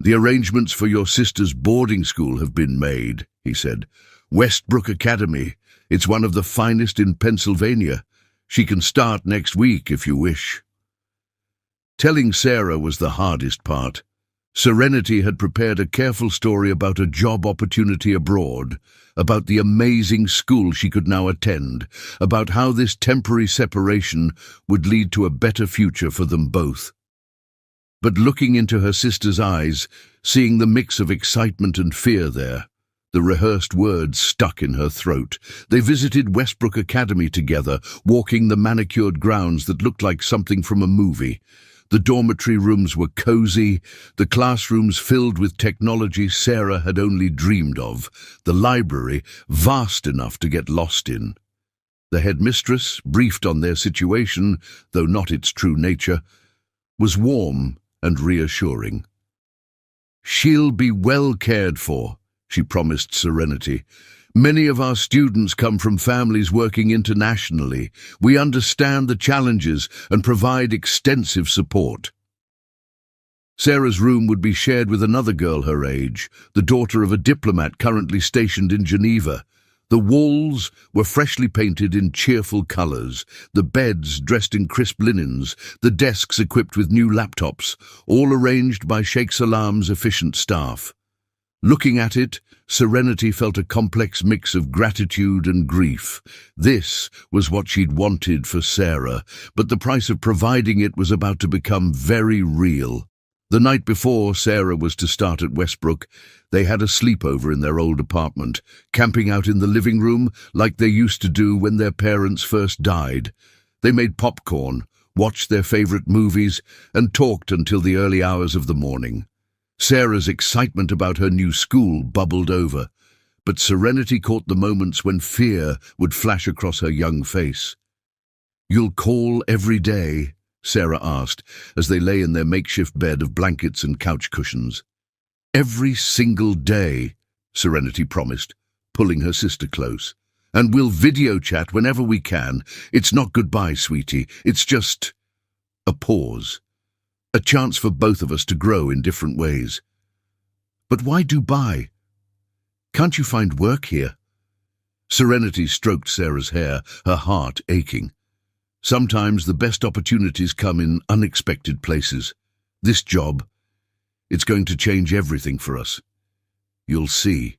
"The arrangements for your sister's boarding school have been made," he said. "Westbrook Academy. It's one of the finest in Pennsylvania. She can start next week if you wish." Telling Sarah was the hardest part. Serenity had prepared a careful story about a job opportunity abroad, about the amazing school she could now attend, about how this temporary separation would lead to a better future for them both. But looking into her sister's eyes, seeing the mix of excitement and fear there, the rehearsed words stuck in her throat. They visited Westbrook Academy together, walking the manicured grounds that looked like something from a movie. The dormitory rooms were cozy, the classrooms filled with technology Sarah had only dreamed of, the library vast enough to get lost in. The headmistress, briefed on their situation, though not its true nature, was warm and reassuring. "She'll be well cared for," she promised Serenity. "Many of our students come from families working internationally. We understand the challenges and provide extensive support." Sarah's room would be shared with another girl her age, the daughter of a diplomat currently stationed in Geneva. The walls were freshly painted in cheerful colors, the beds dressed in crisp linens, the desks equipped with new laptops, all arranged by Sheikh Salam's efficient staff. Looking at it, Serenity felt a complex mix of gratitude and grief. This was what she'd wanted for Sarah, but the price of providing it was about to become very real. The night before Sarah was to start at Westbrook, they had a sleepover in their old apartment, camping out in the living room like they used to do when their parents first died. They made popcorn, watched their favorite movies, and talked until the early hours of the morning. Sarah's excitement about her new school bubbled over, but Serenity caught the moments when fear would flash across her young face. "You'll call every day?" Sarah asked, as they lay in their makeshift bed of blankets and couch cushions. "Every single day," Serenity promised, pulling her sister close. "And we'll video chat whenever we can. It's not goodbye, sweetie. It's just a pause. A chance for both of us to grow in different ways." "But why Dubai? Can't you find work here?" Serenity stroked Sarah's hair, her heart aching. "Sometimes the best opportunities come in unexpected places. This job, it's going to change everything for us. You'll see."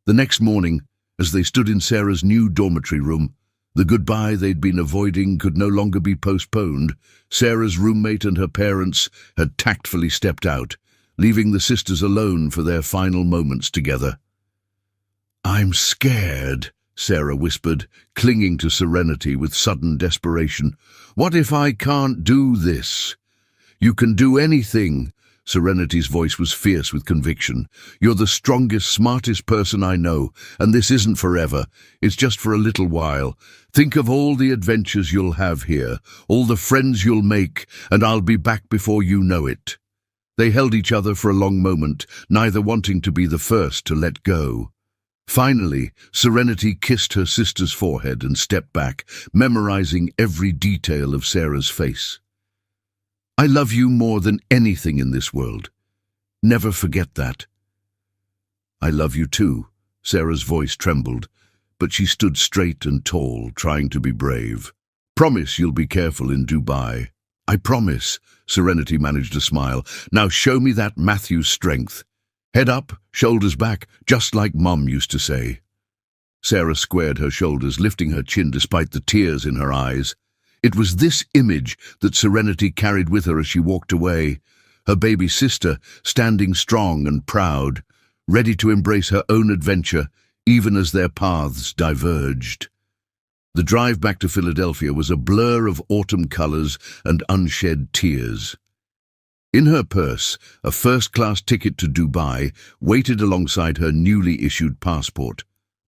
The next morning, as they stood in Sarah's new dormitory room, the goodbye they'd been avoiding could no longer be postponed. Sarah's roommate and her parents had tactfully stepped out, leaving the sisters alone for their final moments together. "I'm scared," Sarah whispered, clinging to Serenity with sudden desperation. "What if I can't do this?" "You can do anything." Serenity's voice was fierce with conviction. "You're the strongest, smartest person I know, and this isn't forever. It's just for a little while. Think of all the adventures you'll have here, all the friends you'll make, and I'll be back before you know it." They held each other for a long moment, neither wanting to be the first to let go. Finally, Serenity kissed her sister's forehead and stepped back, memorizing every detail of Sarah's face. "I love you more than anything in this world. Never forget that." "I love you too." Sarah's voice trembled, but she stood straight and tall, trying to be brave. "Promise you'll be careful in Dubai." "I promise." Serenity managed a smile. "Now show me that Matthew's strength." Head up, shoulders back, just like Mum used to say. Sarah squared her shoulders, lifting her chin despite the tears in her eyes. It was this image that Serenity carried with her as she walked away, her baby sister standing strong and proud, ready to embrace her own adventure, even as their paths diverged. The drive back to Philadelphia was a blur of autumn colors and unshed tears. In her purse, a first-class ticket to Dubai waited alongside her newly issued passport,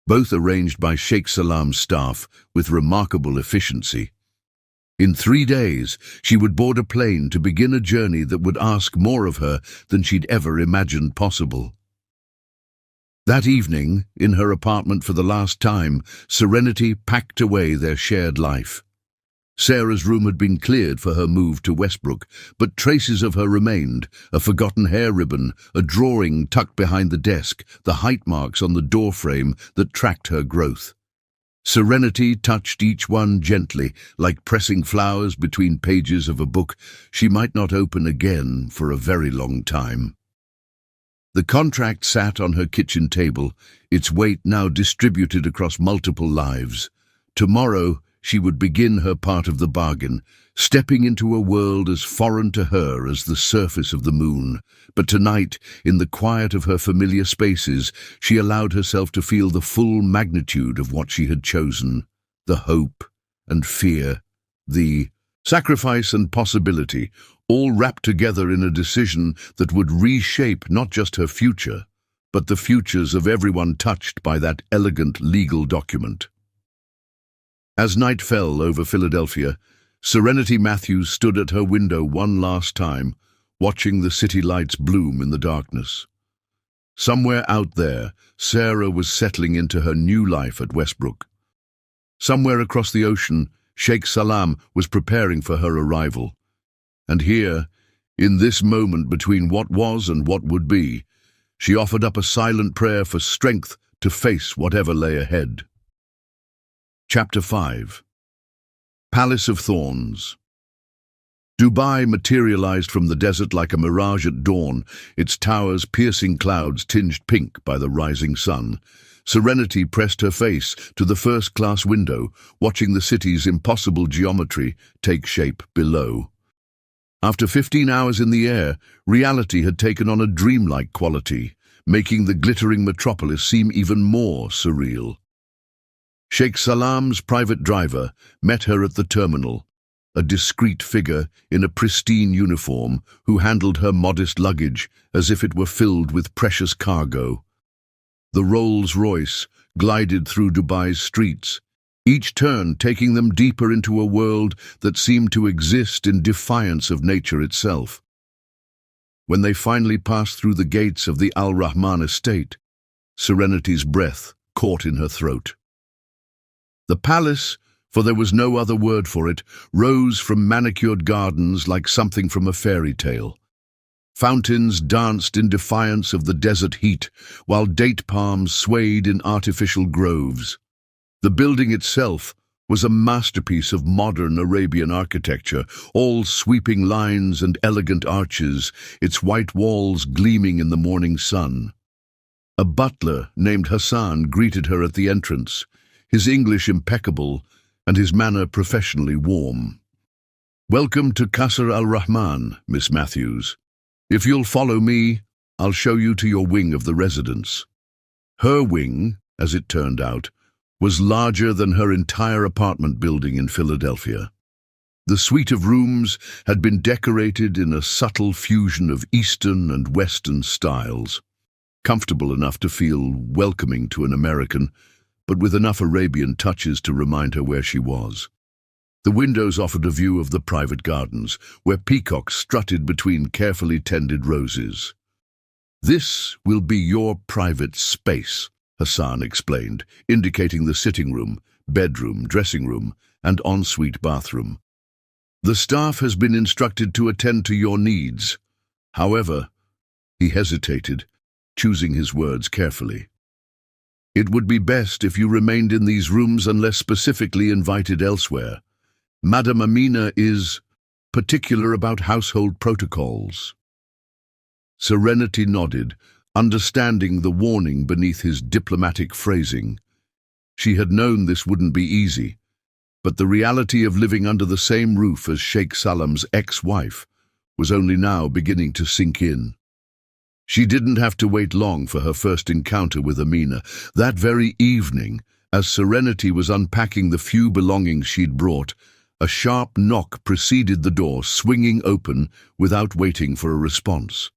both arranged by Sheikh Salam's staff with remarkable efficiency. In 3 days, she would board a plane to begin a journey that would ask more of her than she'd ever imagined possible. That evening, in her apartment for the last time, Serenity packed away their shared life. Sarah's room had been cleared for her move to Westbrook, but traces of her remained: a forgotten hair ribbon, a drawing tucked behind the desk, the height marks on the doorframe that tracked her growth. Serenity touched each one gently, like pressing flowers between pages of a book she might not open again for a very long time. The contract sat on her kitchen table, its weight now distributed across multiple lives. Tomorrow, she would begin her part of the bargain, stepping into a world as foreign to her as the surface of the moon. But tonight, in the quiet of her familiar spaces, she allowed herself to feel the full magnitude of what she had chosen: the hope and fear, the sacrifice and possibility, all wrapped together in a decision that would reshape not just her future, but the futures of everyone touched by that elegant legal document. As night fell over Philadelphia, Serenity Matthews stood at her window one last time, watching the city lights bloom in the darkness. Somewhere out there, Sarah was settling into her new life at Westbrook. Somewhere across the ocean, Sheikh Salam was preparing for her arrival. And here, in this moment between what was and what would be, she offered up a silent prayer for strength to face whatever lay ahead. Chapter 5. Palace of Thorns. Dubai materialized from the desert like a mirage at dawn, its towers piercing clouds tinged pink by the rising sun. Serenity pressed her face to the first-class window, watching the city's impossible geometry take shape below. After 15 hours in the air, reality had taken on a dreamlike quality, making the glittering metropolis seem even more surreal. Sheikh Salam's private driver met her at the terminal, a discreet figure in a pristine uniform who handled her modest luggage as if it were filled with precious cargo. The Rolls-Royce glided through Dubai's streets, each turn taking them deeper into a world that seemed to exist in defiance of nature itself. When they finally passed through the gates of the Al Rahman estate, Serenity's breath caught in her throat. The palace, for there was no other word for it, rose from manicured gardens like something from a fairy tale. Fountains danced in defiance of the desert heat, while date palms swayed in artificial groves. The building itself was a masterpiece of modern Arabian architecture, all sweeping lines and elegant arches, its white walls gleaming in the morning sun. A butler named Hassan greeted her at the entrance, his English impeccable and his manner professionally warm. "Welcome to Qasr al-Rahman, Miss Matthews. If you'll follow me, I'll show you to your wing of the residence." Her wing, as it turned out, was larger than her entire apartment building in Philadelphia. The suite of rooms had been decorated in a subtle fusion of Eastern and Western styles, comfortable enough to feel welcoming to an American, but with enough Arabian touches to remind her where she was. The windows offered a view of the private gardens, where peacocks strutted between carefully tended roses. "This will be your private space," Hassan explained, indicating the sitting room, bedroom, dressing room, and ensuite bathroom. "The staff has been instructed to attend to your needs. However," he hesitated, choosing his words carefully, "it would be best if you remained in these rooms unless specifically invited elsewhere. Madam Amina is particular about household protocols." Serenity nodded, understanding the warning beneath his diplomatic phrasing. She had known this wouldn't be easy, but the reality of living under the same roof as Sheikh Salam's ex-wife was only now beginning to sink in. She didn't have to wait long for her first encounter with Amina. That very evening, as Serenity was unpacking the few belongings she'd brought, a sharp knock preceded the door swinging open without waiting for a response.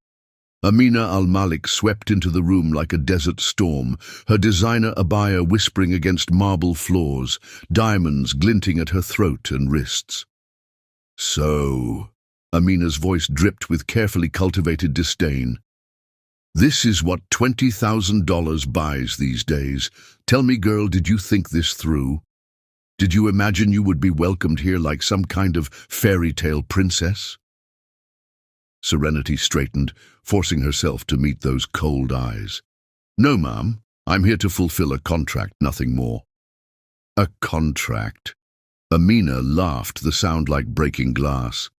Amina al-Malik swept into the room like a desert storm, her designer abaya whispering against marble floors, diamonds glinting at her throat and wrists. "So," Amina's voice dripped with carefully cultivated disdain, "this is what $20,000 buys these days. Tell me, girl, did you think this through? Did you imagine you would be welcomed here like some kind of fairy tale princess?" Serenity straightened, forcing herself to meet those cold eyes. "No, ma'am. I'm here to fulfill a contract, nothing more." "A contract?" Amina laughed, the sound like breaking glass.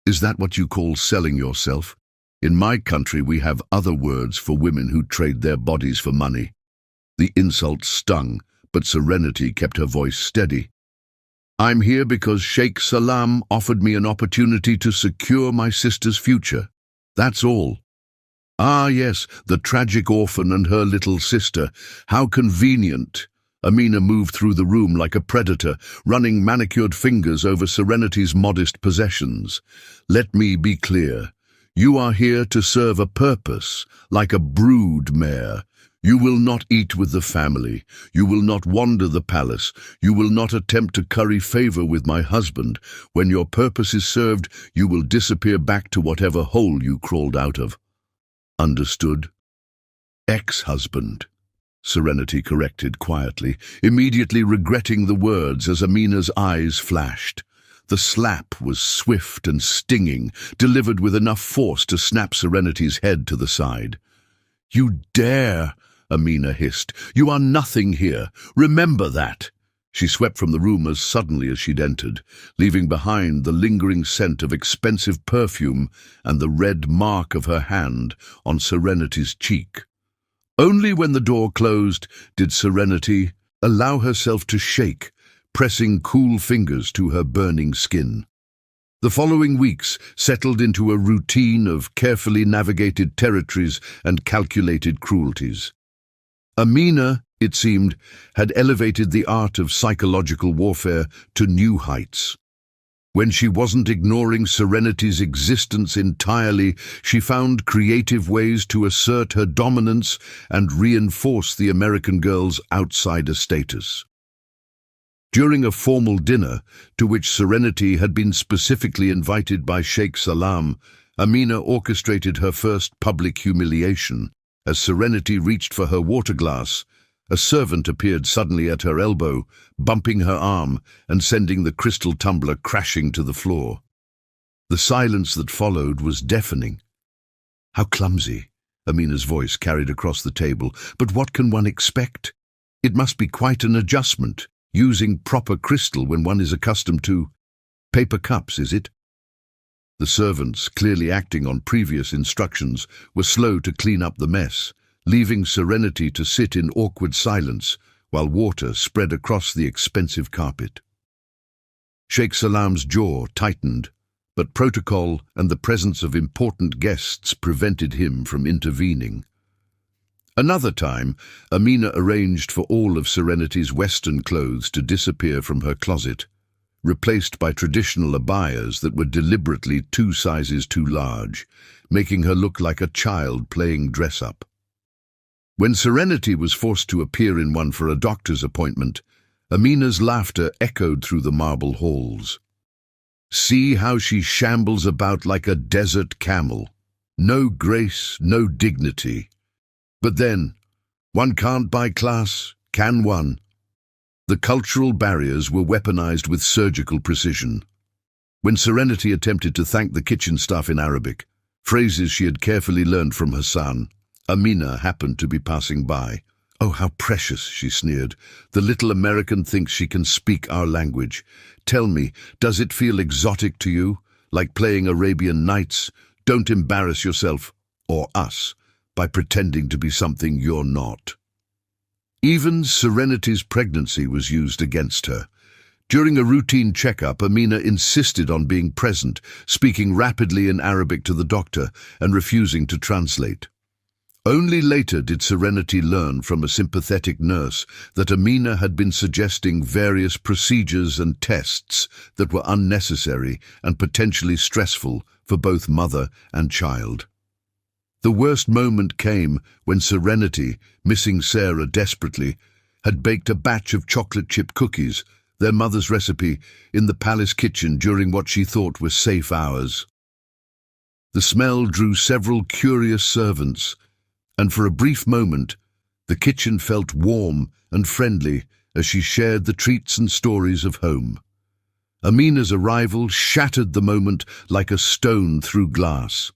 "Is that what you call selling yourself? In my country, we have other words for women who trade their bodies for money." The insult stung, but Serenity kept her voice steady. "I'm here because Sheikh Salam offered me an opportunity to secure my sister's future. That's all." "Ah, yes, the tragic orphan and her little sister. How convenient." Amina moved through the room like a predator, running manicured fingers over Serenity's modest possessions. "Let me be clear. You are here to serve a purpose, like a brood mare. You will not eat with the family. You will not wander the palace. You will not attempt to curry favor with my husband. When your purpose is served, you will disappear back to whatever hole you crawled out of." "Understood?" "Ex-husband," Serenity corrected quietly, immediately regretting the words as Amina's eyes flashed. The slap was swift and stinging, delivered with enough force to snap Serenity's head to the side. "You dare!" Amina hissed. "You are nothing here. Remember that." She swept from the room as suddenly as she'd entered, leaving behind the lingering scent of expensive perfume and the red mark of her hand on Serenity's cheek. Only when the door closed did Serenity allow herself to shake, pressing cool fingers to her burning skin. The following weeks settled into a routine of carefully navigated territories and calculated cruelties. Amina, it seemed, had elevated the art of psychological warfare to new heights. When she wasn't ignoring Serenity's existence entirely, she found creative ways to assert her dominance and reinforce the American girl's outsider status. During a formal dinner, to which Serenity had been specifically invited by Sheikh Salam, Amina orchestrated her first public humiliation. As Serenity reached for her water glass, a servant appeared suddenly at her elbow, bumping her arm and sending the crystal tumbler crashing to the floor. The silence that followed was deafening. "How clumsy," Amina's voice carried across the table. "But what can one expect? It must be quite an adjustment, using proper crystal when one is accustomed to paper cups, is it?" The servants, clearly acting on previous instructions, were slow to clean up the mess, leaving Serenity to sit in awkward silence while water spread across the expensive carpet. Sheikh Salam's jaw tightened, but protocol and the presence of important guests prevented him from intervening. Another time, Amina arranged for all of Serenity's Western clothes to disappear from her closet, replaced by traditional abayas that were deliberately 2 sizes too large, making her look like a child playing dress-up. When Serenity was forced to appear in one for a doctor's appointment, Amina's laughter echoed through the marble halls. "See how she shambles about like a desert camel. No grace, no dignity. But then, one can't buy class, can one?" The cultural barriers were weaponized with surgical precision. When Serenity attempted to thank the kitchen staff in Arabic, phrases she had carefully learned from Hassan, Amina happened to be passing by. "Oh, how precious," she sneered. "The little American thinks she can speak our language. Tell me, does it feel exotic to you? Like playing Arabian Nights? Don't embarrass yourself, or us, by pretending to be something you're not. Even Serenity's pregnancy was used against her. During a routine checkup, Amina insisted on being present, speaking rapidly in Arabic to the doctor and refusing to translate. Only later did Serenity learn from a sympathetic nurse that Amina had been suggesting various procedures and tests that were unnecessary and potentially stressful for both mother and child. The worst moment came when Serenity, missing Sarah desperately, had baked a batch of chocolate chip cookies, their mother's recipe, in the palace kitchen during what she thought were safe hours. The smell drew several curious servants, and for a brief moment, the kitchen felt warm and friendly as she shared the treats and stories of home. Amina's arrival shattered the moment like a stone through glass.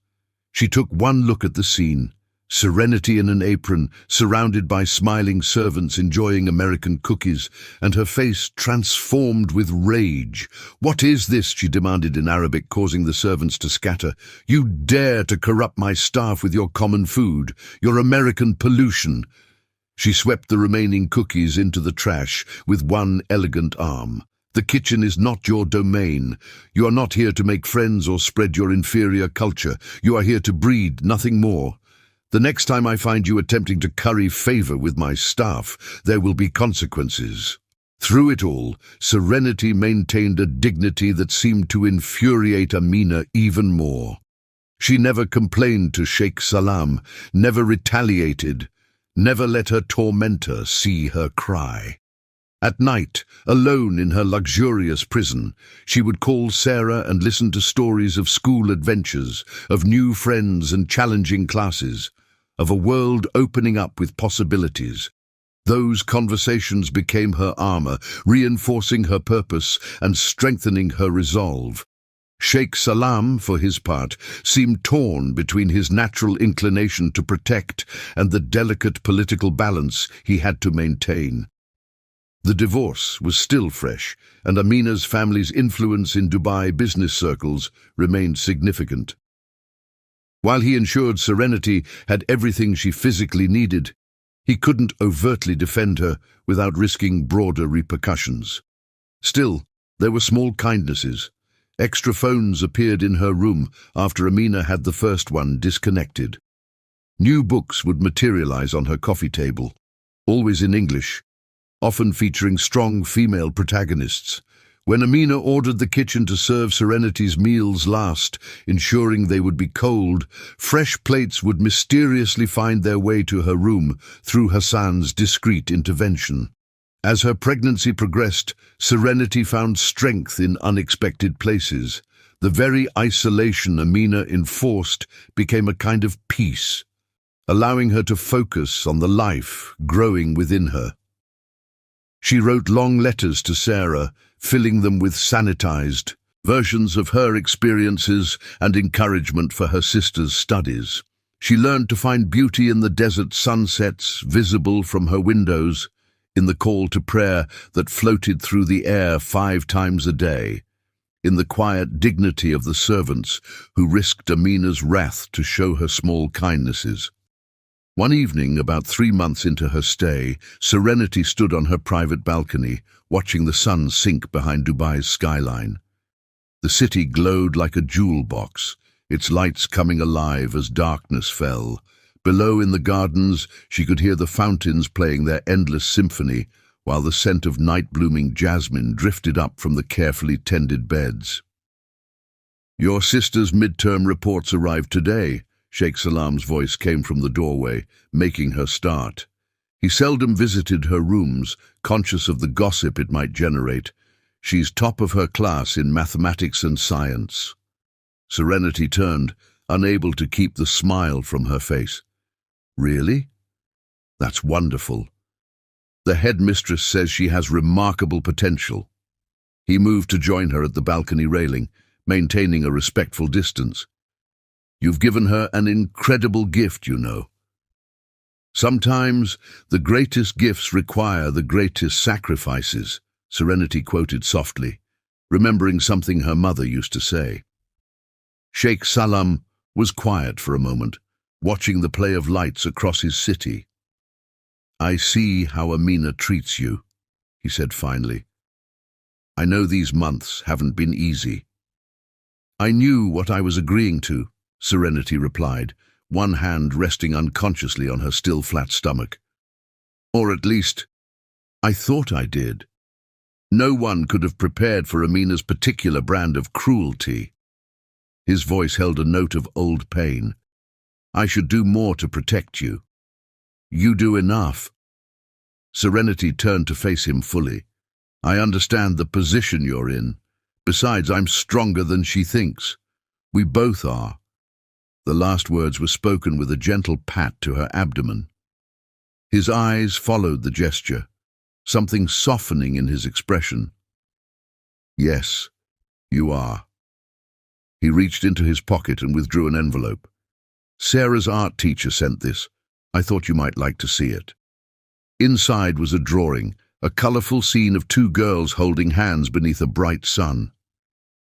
She took one look at the scene, Serenity in an apron, surrounded by smiling servants enjoying American cookies, and her face transformed with rage. "What is this?" she demanded in Arabic, causing the servants to scatter. "You dare to corrupt my staff with your common food, your American pollution." She swept the remaining cookies into the trash with one elegant arm. "The kitchen is not your domain. You are not here to make friends or spread your inferior culture. You are here to breed, nothing more. The next time I find you attempting to curry favor with my staff, there will be consequences." Through it all, Serenity maintained a dignity that seemed to infuriate Amina even more. She never complained to Sheikh Salam, never retaliated, never let her tormentor see her cry. At night, alone in her luxurious prison, she would call Sarah and listen to stories of school adventures, of new friends and challenging classes, of a world opening up with possibilities. Those conversations became her armor, reinforcing her purpose and strengthening her resolve. Sheikh Salam, for his part, seemed torn between his natural inclination to protect and the delicate political balance he had to maintain. The divorce was still fresh, and Amina's family's influence in Dubai business circles remained significant. While he ensured Serenity had everything she physically needed, he couldn't overtly defend her without risking broader repercussions. Still, there were small kindnesses. Extra phones appeared in her room after Amina had the first one disconnected. New books would materialize on her coffee table, always in English, often featuring strong female protagonists. When Amina ordered the kitchen to serve Serenity's meals last, ensuring they would be cold, fresh plates would mysteriously find their way to her room through Hassan's discreet intervention. As her pregnancy progressed, Serenity found strength in unexpected places. The very isolation Amina enforced became a kind of peace, allowing her to focus on the life growing within her. She wrote long letters to Sarah, filling them with sanitized versions of her experiences and encouragement for her sister's studies. She learned to find beauty in the desert sunsets visible from her windows, in the call to prayer that floated through the air 5 times a day, in the quiet dignity of the servants who risked Amina's wrath to show her small kindnesses. One evening, about 3 months into her stay, Serenity stood on her private balcony, watching the sun sink behind Dubai's skyline. The city glowed like a jewel box, its lights coming alive as darkness fell. Below in the gardens, she could hear the fountains playing their endless symphony, while the scent of night-blooming jasmine drifted up from the carefully tended beds. "Your sister's midterm reports arrived today." Sheikh Salam's voice came from the doorway, making her start. He seldom visited her rooms, conscious of the gossip it might generate. "She's top of her class in mathematics and science." Serenity turned, unable to keep the smile from her face. "Really? That's wonderful. The headmistress says she has remarkable potential." He moved to join her at the balcony railing, maintaining a respectful distance. "You've given her an incredible gift, you know." "Sometimes the greatest gifts require the greatest sacrifices," Serenity quoted softly, remembering something her mother used to say. Sheikh Salam was quiet for a moment, watching the play of lights across his city. "I see how Amina treats you," he said finally. "I know these months haven't been easy." "I knew what I was agreeing to," Serenity replied, one hand resting unconsciously on her still flat stomach. "Or at least, I thought I did. No one could have prepared for Amina's particular brand of cruelty." His voice held a note of old pain. "I should do more to protect you." "You do enough." Serenity turned to face him fully. "I understand the position you're in. Besides, I'm stronger than she thinks. We both are." The last words were spoken with a gentle pat to her abdomen. His eyes followed the gesture, something softening in his expression. "Yes, you are." He reached into his pocket and withdrew an envelope. "Sarah's art teacher sent this. I thought you might like to see it." Inside was a drawing, a colorful scene of two girls holding hands beneath a bright sun.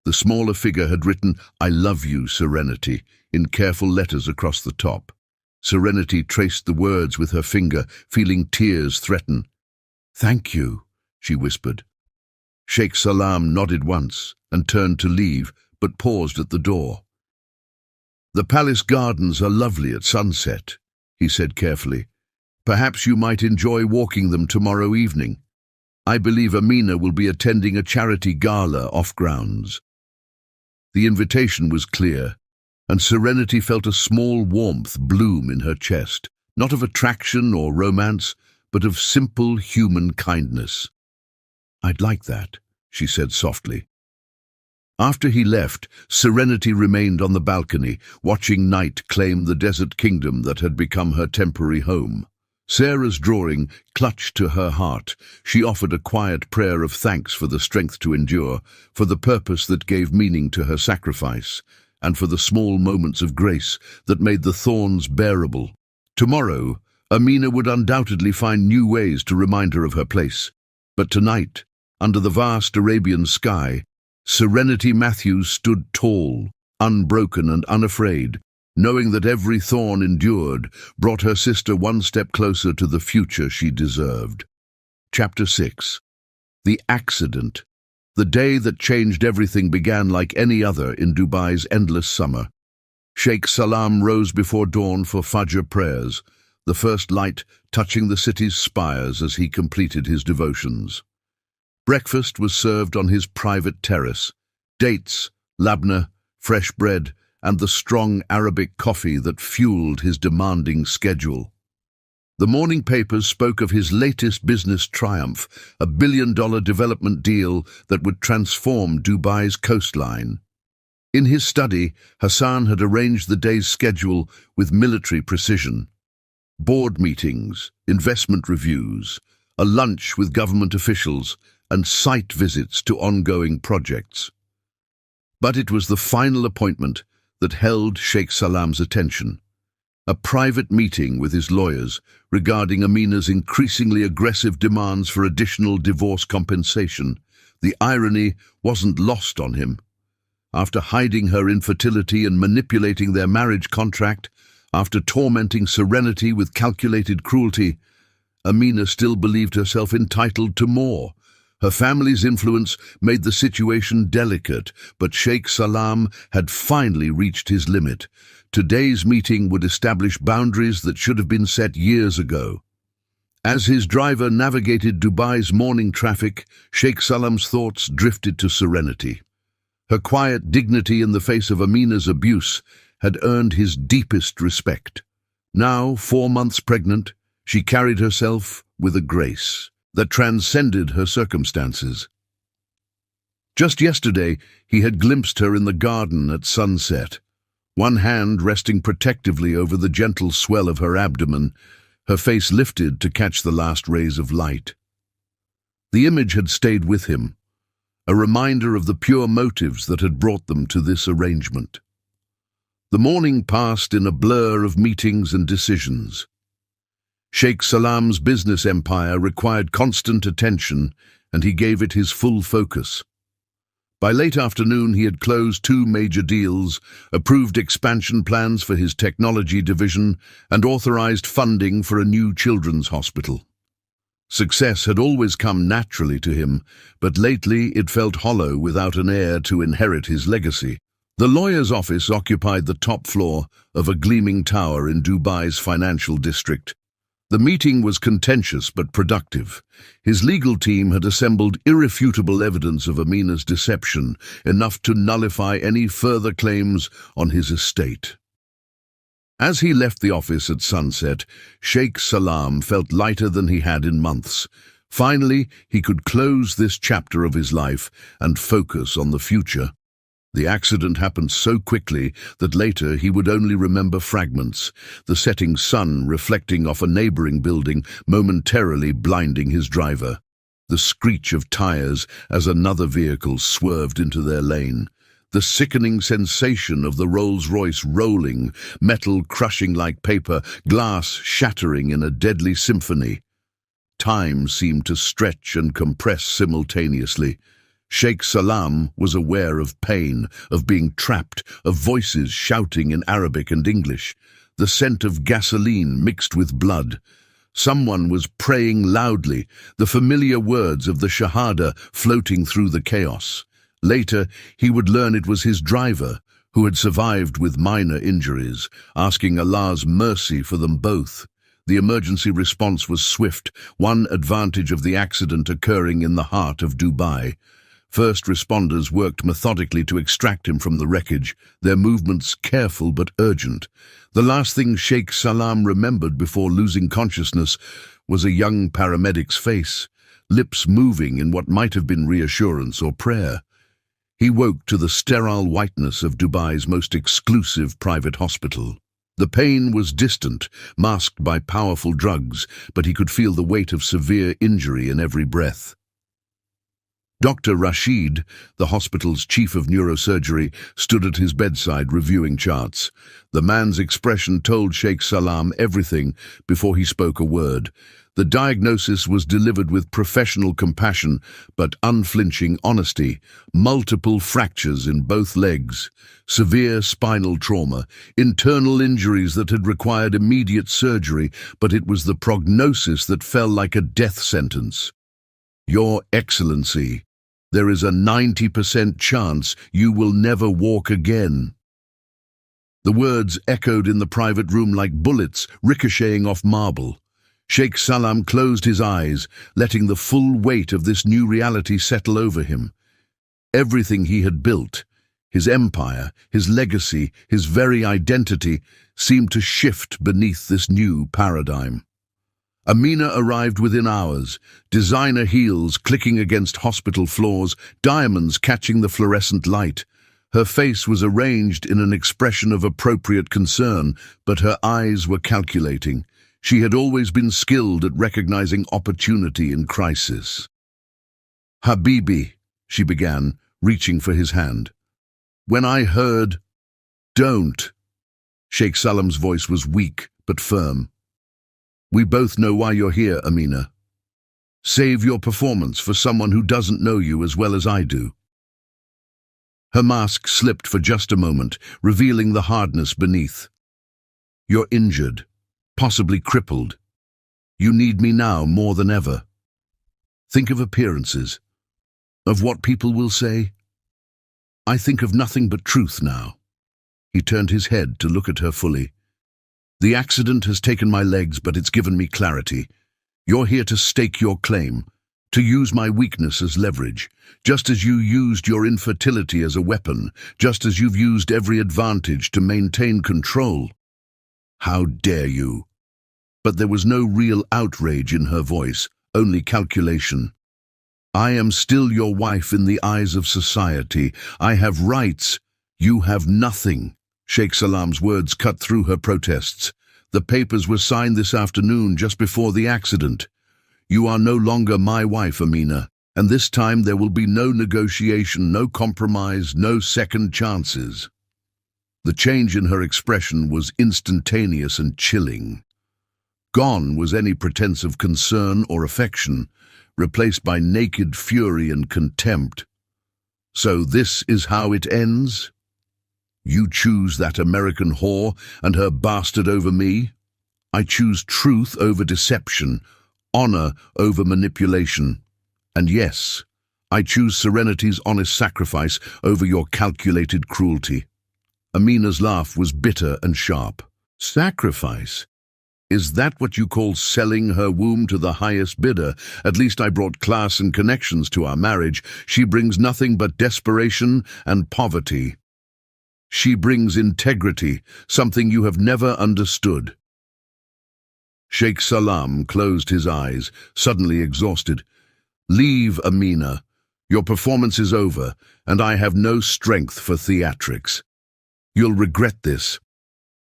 The smaller figure had written, "I love you, Serenity," in careful letters across the top. Serenity traced the words with her finger, feeling tears threaten. "Thank you," she whispered. Sheikh Salam nodded once and turned to leave, but paused at the door. "The palace gardens are lovely at sunset," he said carefully. "Perhaps you might enjoy walking them tomorrow evening. I believe Amina will be attending a charity gala off-grounds." The invitation was clear, and Serenity felt a small warmth bloom in her chest, not of attraction or romance, but of simple human kindness. "I'd like that," she said softly. After he left, Serenity remained on the balcony, watching night claim the desert kingdom that had become her temporary home. Sarah's drawing clutched to her heart. She offered a quiet prayer of thanks for the strength to endure, for the purpose that gave meaning to her sacrifice, and for the small moments of grace that made the thorns bearable. Tomorrow, Amina would undoubtedly find new ways to remind her of her place. But tonight, under the vast Arabian sky, Serenity Matthews stood tall, unbroken and unafraid, knowing that every thorn endured brought her sister one step closer to the future she deserved. Chapter 6. The Accident. The day that changed everything began like any other in Dubai's endless summer. Sheikh Salam rose before dawn for Fajr prayers, the first light touching the city's spires as he completed his devotions. Breakfast was served on his private terrace. Dates, labna, fresh bread, and the strong Arabic coffee that fueled his demanding schedule. The morning papers spoke of his latest business triumph, a billion-dollar development deal that would transform Dubai's coastline. In his study, Hassan had arranged the day's schedule with military precision. Board meetings, investment reviews, a lunch with government officials, and site visits to ongoing projects. But it was the final appointment that held Sheikh Salam's attention. A private meeting with his lawyers regarding Amina's increasingly aggressive demands for additional divorce compensation. The irony wasn't lost on him. After hiding her infertility and manipulating their marriage contract, after tormenting Serenity with calculated cruelty, Amina still believed herself entitled to more. Her family's influence made the situation delicate, but Sheikh Salam had finally reached his limit. Today's meeting would establish boundaries that should have been set years ago. As his driver navigated Dubai's morning traffic, Sheikh Salam's thoughts drifted to Serenity. Her quiet dignity in the face of Amina's abuse had earned his deepest respect. Now, 4 months pregnant, she carried herself with a grace that transcended her circumstances. Just yesterday, he had glimpsed her in the garden at sunset, one hand resting protectively over the gentle swell of her abdomen, her face lifted to catch the last rays of light. The image had stayed with him, a reminder of the pure motives that had brought them to this arrangement. The morning passed in a blur of meetings and decisions. Sheikh Salam's business empire required constant attention, and he gave it his full focus. By late afternoon, he had closed 2 major deals, approved expansion plans for his technology division, and authorized funding for a new children's hospital. Success had always come naturally to him, but lately it felt hollow without an heir to inherit his legacy. The lawyer's office occupied the top floor of a gleaming tower in Dubai's financial district. The meeting was contentious but productive. His legal team had assembled irrefutable evidence of Amina's deception, enough to nullify any further claims on his estate. As he left the office at sunset, Sheikh Salam felt lighter than he had in months. Finally, he could close this chapter of his life and focus on the future. The accident happened so quickly that later he would only remember fragments, the setting sun reflecting off a neighboring building, momentarily blinding his driver, the screech of tires as another vehicle swerved into their lane, the sickening sensation of the Rolls-Royce rolling, metal crushing like paper, glass shattering in a deadly symphony. Time seemed to stretch and compress simultaneously. Sheikh Salam was aware of pain, of being trapped, of voices shouting in Arabic and English, the scent of gasoline mixed with blood. Someone was praying loudly, the familiar words of the Shahada floating through the chaos. Later, he would learn it was his driver, who had survived with minor injuries, asking Allah's mercy for them both. The emergency response was swift, one advantage of the accident occurring in the heart of Dubai. First responders worked methodically to extract him from the wreckage, their movements careful but urgent. The last thing Sheikh Salam remembered before losing consciousness was a young paramedic's face, lips moving in what might have been reassurance or prayer. He woke to the sterile whiteness of Dubai's most exclusive private hospital. The pain was distant, masked by powerful drugs, but he could feel the weight of severe injury in every breath. Dr. Rashid, the hospital's chief of neurosurgery, stood at his bedside reviewing charts. The man's expression told Sheikh Salam everything before he spoke a word. The diagnosis was delivered with professional compassion but unflinching honesty. Multiple fractures in both legs, severe spinal trauma, internal injuries that had required immediate surgery, but it was the prognosis that fell like a death sentence. "Your Excellency, there is a 90% chance you will never walk again." The words echoed in the private room like bullets ricocheting off marble. Sheikh Salam closed his eyes, letting the full weight of this new reality settle over him. Everything he had built, his empire, his legacy, his very identity, seemed to shift beneath this new paradigm. Amina arrived within hours, designer heels clicking against hospital floors, diamonds catching the fluorescent light. Her face was arranged in an expression of appropriate concern, but her eyes were calculating. She had always been skilled at recognizing opportunity in crisis. "Habibi," she began, reaching for his hand. "When I heard, 'Don't,'" Sheikh Salam's voice was weak but firm. "We both know why you're here, Amina. Save your performance for someone who doesn't know you as well as I do." Her mask slipped for just a moment, revealing the hardness beneath. "You're injured, possibly crippled. You need me now more than ever. Think of appearances, of what people will say. I think of nothing but truth now." He turned his head to look at her fully. "The accident has taken my legs, but it's given me clarity. You're here to stake your claim, to use my weakness as leverage, just as you used your infertility as a weapon, just as you've used every advantage to maintain control. How dare you?" But there was no real outrage in her voice, only calculation. "I am still your wife in the eyes of society. I have rights. You have nothing." Sheikh Salam's words cut through her protests. "The papers were signed this afternoon just before the accident. You are no longer my wife, Amina, and this time there will be no negotiation, no compromise, no second chances." The change in her expression was instantaneous and chilling. Gone was any pretense of concern or affection, replaced by naked fury and contempt. So this is how it ends? You choose that American whore and her bastard over me? I choose truth over deception, honor over manipulation. And yes, I choose Serenity's honest sacrifice over your calculated cruelty. Amina's laugh was bitter and sharp. Sacrifice? Is that what you call selling her womb to the highest bidder? At least I brought class and connections to our marriage. She brings nothing but desperation and poverty. She brings integrity, something you have never understood. Sheikh Salam closed his eyes, suddenly exhausted. Leave, Amina. Your performance is over, and I have no strength for theatrics. You'll regret this.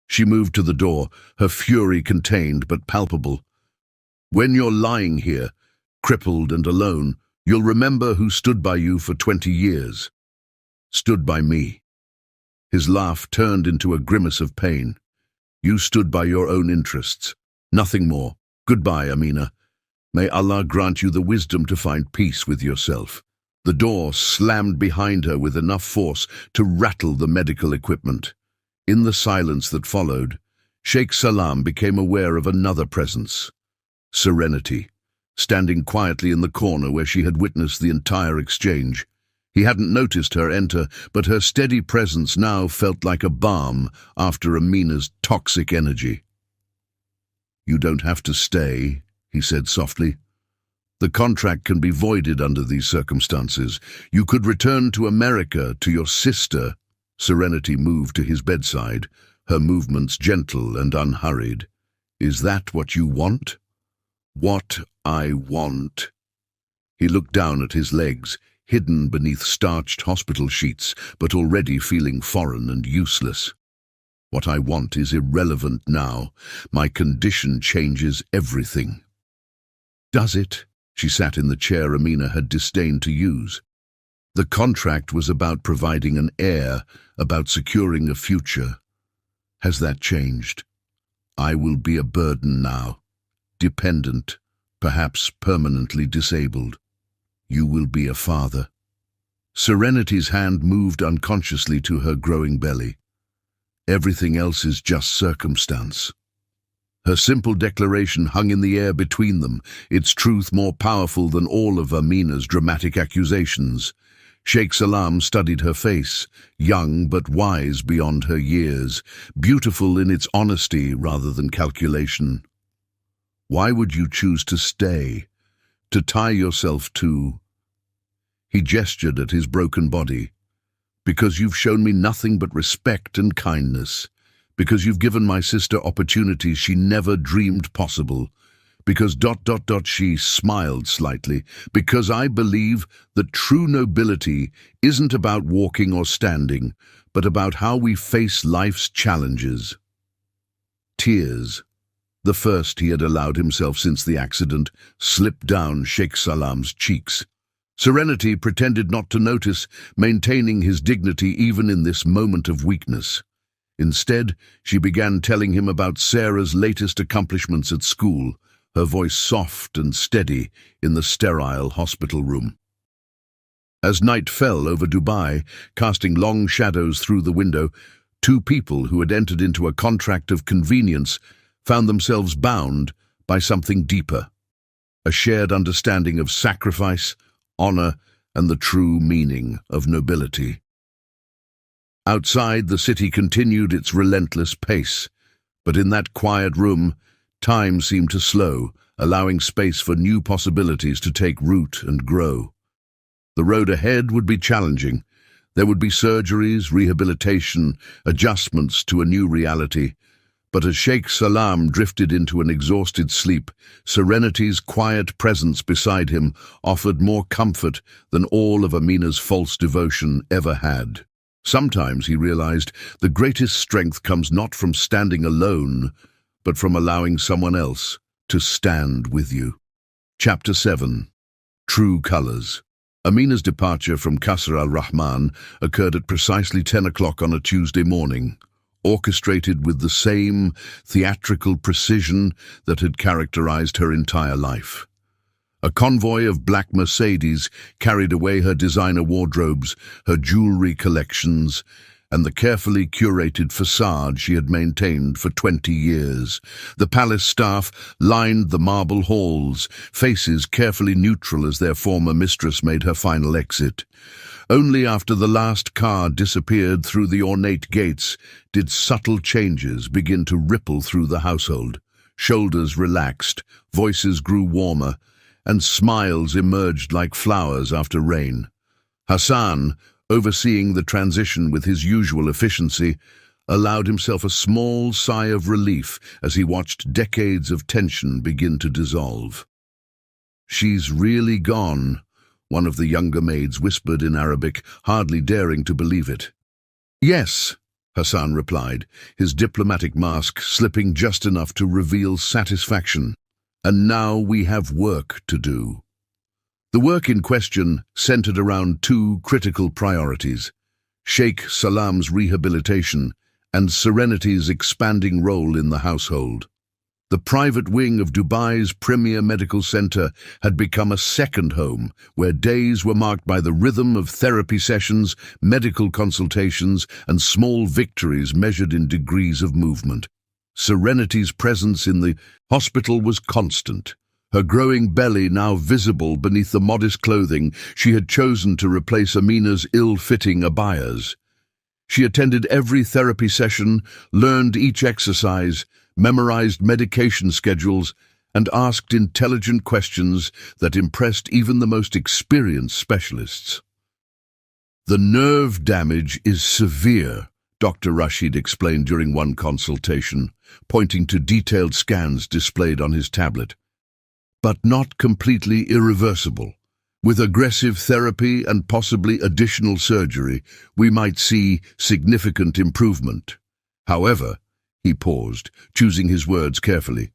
She moved to the door, her fury contained but palpable. When you're lying here, crippled and alone, you'll remember who stood by you for 20 years. Stood by me. His laugh turned into a grimace of pain. You stood by your own interests. Nothing more. Goodbye, Amina. May Allah grant you the wisdom to find peace with yourself. The door slammed behind her with enough force to rattle the medical equipment. In the silence that followed, Sheikh Salam became aware of another presence. Serenity, standing quietly in the corner where she had witnessed the entire exchange. He hadn't noticed her enter, but her steady presence now felt like a balm after Amina's toxic energy. You don't have to stay, he said softly. The contract can be voided under these circumstances. You could return to America, to your sister. Serenity moved to his bedside, her movements gentle and unhurried. Is that what you want? What I want. He looked down at his legs, hidden beneath starched hospital sheets, but already feeling foreign and useless. What I want is irrelevant now. My condition changes everything. Does it? She sat in the chair Amina had disdained to use. The contract was about providing an heir, about securing a future. Has that changed? I will be a burden now, dependent, perhaps permanently disabled. You will be a father. Serenity's hand moved unconsciously to her growing belly. Everything else is just circumstance. Her simple declaration hung in the air between them, its truth more powerful than all of Amina's dramatic accusations. Sheikh Salam studied her face, young but wise beyond her years, beautiful in its honesty rather than calculation. Why would you choose to stay, to tie yourself to? He gestured at his broken body. Because you've shown me nothing but respect and kindness. Because you've given my sister opportunities she never dreamed possible. Because ... She smiled slightly. Because I believe that true nobility isn't about walking or standing, but about how we face life's challenges. Tears, the first he had allowed himself since the accident, slipped down Sheikh Salam's cheeks. Serenity pretended not to notice, maintaining his dignity even in this moment of weakness. Instead, she began telling him about Sarah's latest accomplishments at school, her voice soft and steady in the sterile hospital room. As night fell over Dubai, casting long shadows through the window, two people who had entered into a contract of convenience found themselves bound by something deeper, a shared understanding of sacrifice, honor, and the true meaning of nobility. Outside, the city continued its relentless pace, but in that quiet room, time seemed to slow, allowing space for new possibilities to take root and grow. The road ahead would be challenging. There would be surgeries, rehabilitation, adjustments to a new reality. But as Sheikh Salam drifted into an exhausted sleep, Serenity's quiet presence beside him offered more comfort than all of Amina's false devotion ever had. Sometimes, he realized, the greatest strength comes not from standing alone, but from allowing someone else to stand with you. Chapter 7. True Colors. Amina's departure from Qasr al-Rahman occurred at precisely 10 o'clock on a Tuesday morning, orchestrated with the same theatrical precision that had characterized her entire life. A convoy of black Mercedes carried away her designer wardrobes, her jewelry collections, and the carefully curated facade she had maintained for 20 years. The palace staff lined the marble halls, faces carefully neutral as their former mistress made her final exit. Only after the last car disappeared through the ornate gates did subtle changes begin to ripple through the household. Shoulders relaxed, voices grew warmer, and smiles emerged like flowers after rain. Hassan, overseeing the transition with his usual efficiency, allowed himself a small sigh of relief as he watched decades of tension begin to dissolve. "She's really gone," one of the younger maids whispered in Arabic, hardly daring to believe it. "Yes," Hassan replied, his diplomatic mask slipping just enough to reveal satisfaction. "And now we have work to do." The work in question centered around two critical priorities: Sheikh Salam's rehabilitation and Serenity's expanding role in the household. The private wing of Dubai's premier medical center had become a second home, where days were marked by the rhythm of therapy sessions, medical consultations, and small victories measured in degrees of movement. Serenity's presence in the hospital was constant, her growing belly now visible beneath the modest clothing she had chosen to replace Amina's ill-fitting abayas. She attended every therapy session, learned each exercise, memorized medication schedules, and asked intelligent questions that impressed even the most experienced specialists. "The nerve damage is severe," Dr. Rashid explained during one consultation, pointing to detailed scans displayed on his tablet. "But not completely irreversible. With aggressive therapy and possibly additional surgery, we might see significant improvement. However," he paused, choosing his words carefully,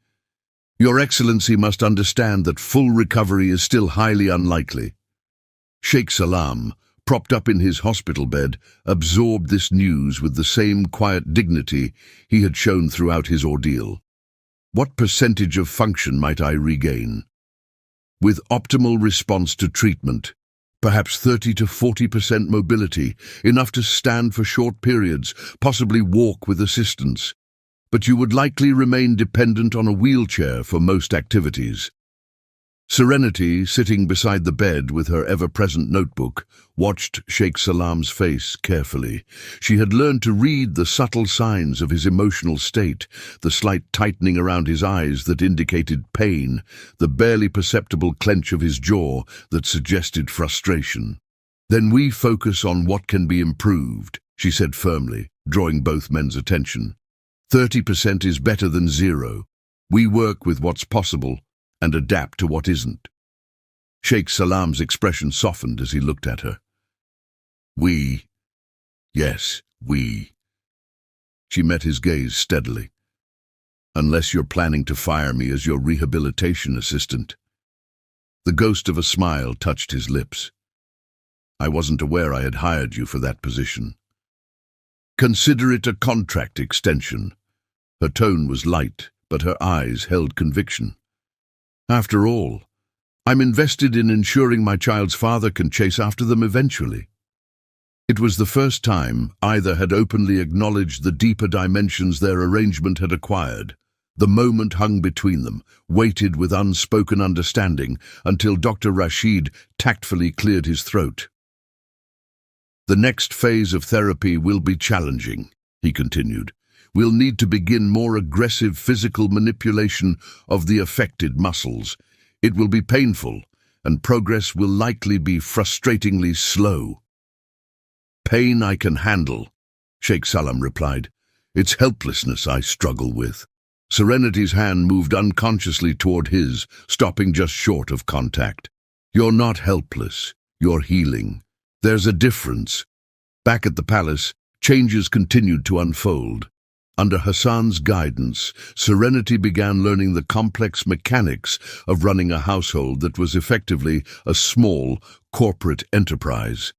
"Your Excellency must understand that full recovery is still highly unlikely." Sheikh Salam, propped up in his hospital bed, absorbed this news with the same quiet dignity he had shown throughout his ordeal. "What percentage of function might I regain?" "With optimal response to treatment, perhaps 30 to 40% mobility, enough to stand for short periods, possibly walk with assistance. But you would likely remain dependent on a wheelchair for most activities." Serenity, sitting beside the bed with her ever-present notebook, watched Sheikh Salam's face carefully. She had learned to read the subtle signs of his emotional state, the slight tightening around his eyes that indicated pain, the barely perceptible clench of his jaw that suggested frustration. "Then we focus on what can be improved," she said firmly, drawing both men's attention. 30% is better than 0. We work with what's possible and adapt to what isn't." Sheikh Salam's expression softened as he looked at her. "We? Yes, we." She met his gaze steadily. "Unless you're planning to fire me as your rehabilitation assistant." The ghost of a smile touched his lips. "I wasn't aware I had hired you for that position." "Consider it a contract extension." Her tone was light, but her eyes held conviction. "After all, I'm invested in ensuring my child's father can chase after them eventually." It was the first time either had openly acknowledged the deeper dimensions their arrangement had acquired. The moment hung between them, waited with unspoken understanding until Dr. Rashid tactfully cleared his throat. "The next phase of therapy will be challenging," he continued. "We'll need to begin more aggressive physical manipulation of the affected muscles. It will be painful, and progress will likely be frustratingly slow." "Pain I can handle," Sheikh Salam replied. "It's helplessness I struggle with." Serenity's hand moved unconsciously toward his, stopping just short of contact. "You're not helpless. You're healing. There's a difference." Back at the palace, changes continued to unfold. Under Hassan's guidance, Serenity began learning the complex mechanics of running a household that was effectively a small, corporate enterprise.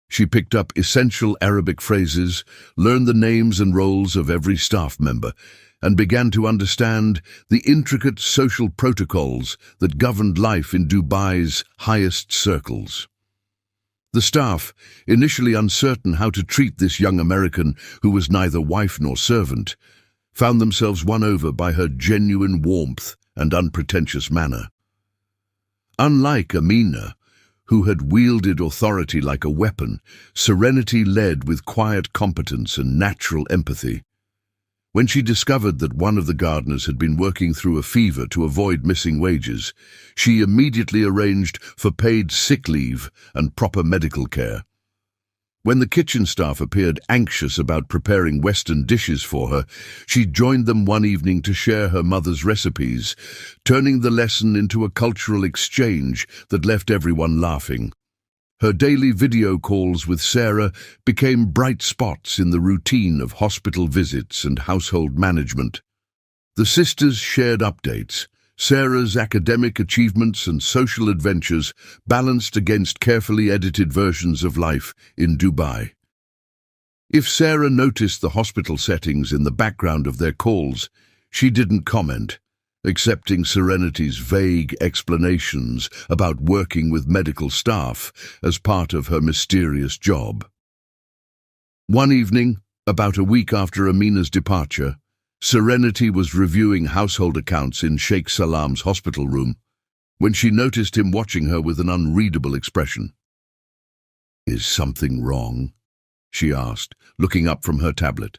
She picked up essential Arabic phrases, learned the names and roles of every staff member, and began to understand the intricate social protocols that governed life in Dubai's highest circles. The staff, initially uncertain how to treat this young American who was neither wife nor servant, found themselves won over by her genuine warmth and unpretentious manner. Unlike Amina, who had wielded authority like a weapon, Serenity led with quiet competence and natural empathy. When she discovered that one of the gardeners had been working through a fever to avoid missing wages, she immediately arranged for paid sick leave and proper medical care. When the kitchen staff appeared anxious about preparing Western dishes for her, she joined them one evening to share her mother's recipes, turning the lesson into a cultural exchange that left everyone laughing. Her daily video calls with Sarah became bright spots in the routine of hospital visits and household management. The sisters shared updates, Sarah's academic achievements and social adventures balanced against carefully edited versions of life in Dubai. If Sarah noticed the hospital settings in the background of their calls, she didn't comment, accepting Serenity's vague explanations about working with medical staff as part of her mysterious job. One evening, about a week after Amina's departure, Serenity was reviewing household accounts in Sheikh Salam's hospital room when she noticed him watching her with an unreadable expression. "Is something wrong?" she asked, looking up from her tablet.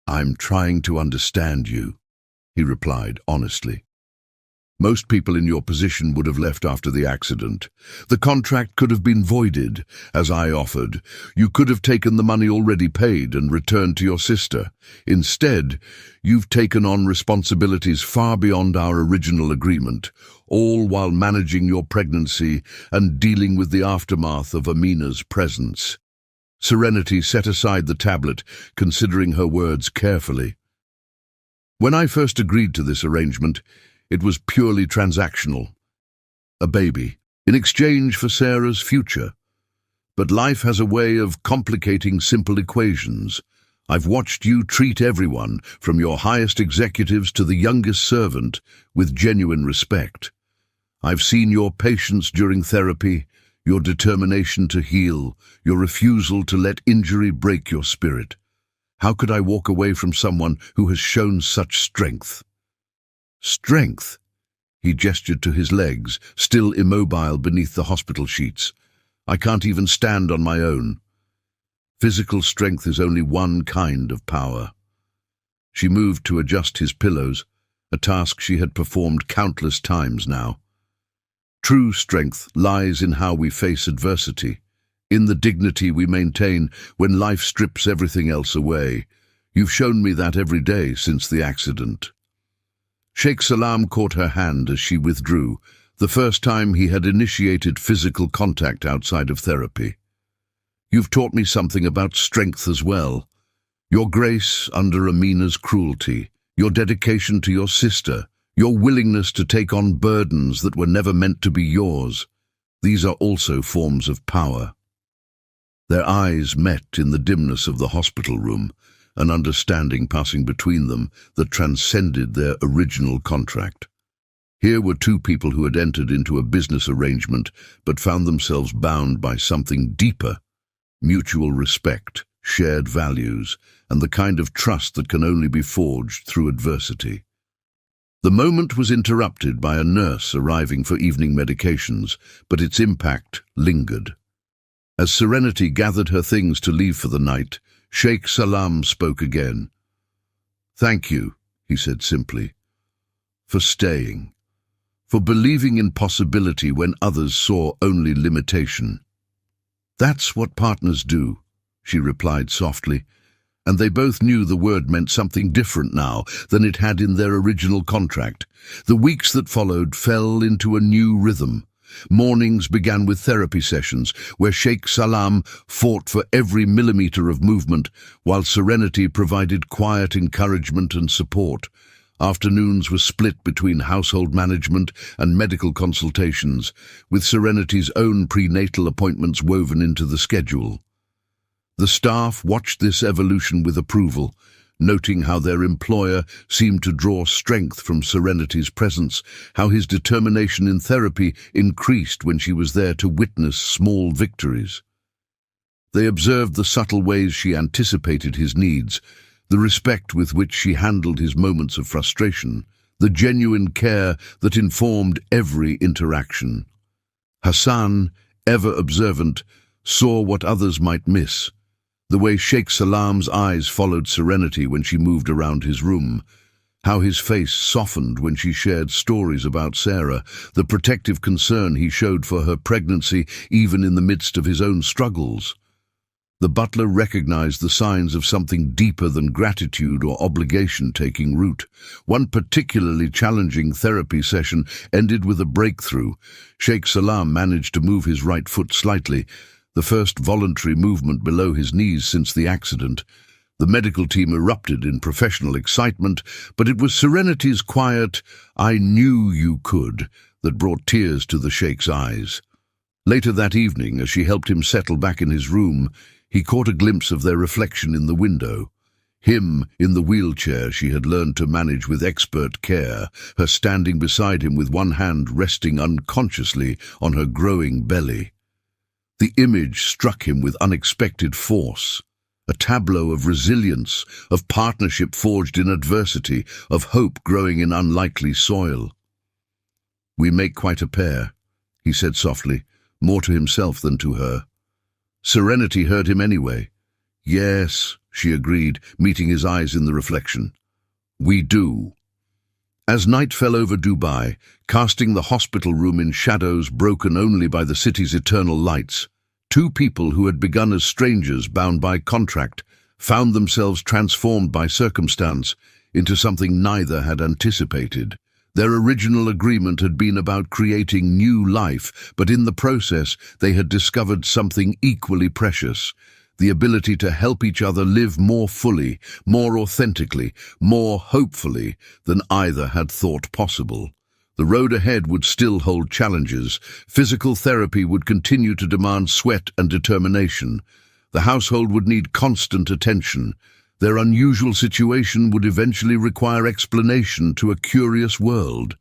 "I'm trying to understand you," he replied honestly. "Most people in your position would have left after the accident. The contract could have been voided, as I offered. You could have taken the money already paid and returned to your sister. Instead, you've taken on responsibilities far beyond our original agreement, all while managing your pregnancy and dealing with the aftermath of Amina's presence." Serenity set aside the tablet, considering her words carefully. "When I first agreed to this arrangement, it was purely transactional. A baby, in exchange for Sarah's future. But life has a way of complicating simple equations. I've watched you treat everyone, from your highest executives to the youngest servant, with genuine respect. I've seen your patience during therapy, your determination to heal, your refusal to let injury break your spirit. How could I walk away from someone who has shown such strength?" "Strength?" He gestured to his legs, still immobile beneath the hospital sheets. "I can't even stand on my own." "Physical strength is only one kind of power." She moved to adjust his pillows, a task she had performed countless times now. "True strength lies in how we face adversity, in the dignity we maintain when life strips everything else away. You've shown me that every day since the accident." Sheikh Salam caught her hand as she withdrew, the first time he had initiated physical contact outside of therapy. "You've taught me something about strength as well. Your grace under Amina's cruelty, your dedication to your sister, your willingness to take on burdens that were never meant to be yours. These are also forms of power." Their eyes met in the dimness of the hospital room, an understanding passing between them that transcended their original contract. Here were two people who had entered into a business arrangement but found themselves bound by something deeper: mutual respect, shared values, and the kind of trust that can only be forged through adversity. The moment was interrupted by a nurse arriving for evening medications, but its impact lingered. As Serenity gathered her things to leave for the night, Sheikh Salam spoke again. "Thank you," he said simply, "for staying, for believing in possibility when others saw only limitation." "That's what partners do," she replied softly, and they both knew the word meant something different now than it had in their original contract. The weeks that followed fell into a new rhythm. Mornings began with therapy sessions, where Sheikh Salam fought for every millimeter of movement, while Serenity provided quiet encouragement and support. Afternoons were split between household management and medical consultations, with Serenity's own prenatal appointments woven into the schedule. The staff watched this evolution with approval, noting how their employer seemed to draw strength from Serenity's presence, how his determination in therapy increased when she was there to witness small victories. They observed the subtle ways she anticipated his needs, the respect with which she handled his moments of frustration, the genuine care that informed every interaction. Hassan, ever observant, saw what others might miss. The way Sheikh Salam's eyes followed Serenity when she moved around his room, how his face softened when she shared stories about Sarah, the protective concern he showed for her pregnancy even in the midst of his own struggles. The butler recognized the signs of something deeper than gratitude or obligation taking root. One particularly challenging therapy session ended with a breakthrough. Sheikh Salam managed to move his right foot slightly, the first voluntary movement below his knees since the accident. The medical team erupted in professional excitement, but it was Serenity's quiet, "I knew you could," that brought tears to the Sheikh's eyes. Later that evening, as she helped him settle back in his room, he caught a glimpse of their reflection in the window. Him in the wheelchair she had learned to manage with expert care, her standing beside him with one hand resting unconsciously on her growing belly. The image struck him with unexpected force, a tableau of resilience, of partnership forged in adversity, of hope growing in unlikely soil. "We make quite a pair," he said softly, more to himself than to her. Serenity heard him anyway. "Yes," she agreed, meeting his eyes in the reflection. "We do." As night fell over Dubai, casting the hospital room in shadows broken only by the city's eternal lights, two people who had begun as strangers bound by contract found themselves transformed by circumstance into something neither had anticipated. Their original agreement had been about creating new life, but in the process they had discovered something equally precious: the ability to help each other live more fully, more authentically, more hopefully than either had thought possible. The road ahead would still hold challenges. Physical therapy would continue to demand sweat and determination. The household would need constant attention. Their unusual situation would eventually require explanation to a curious world.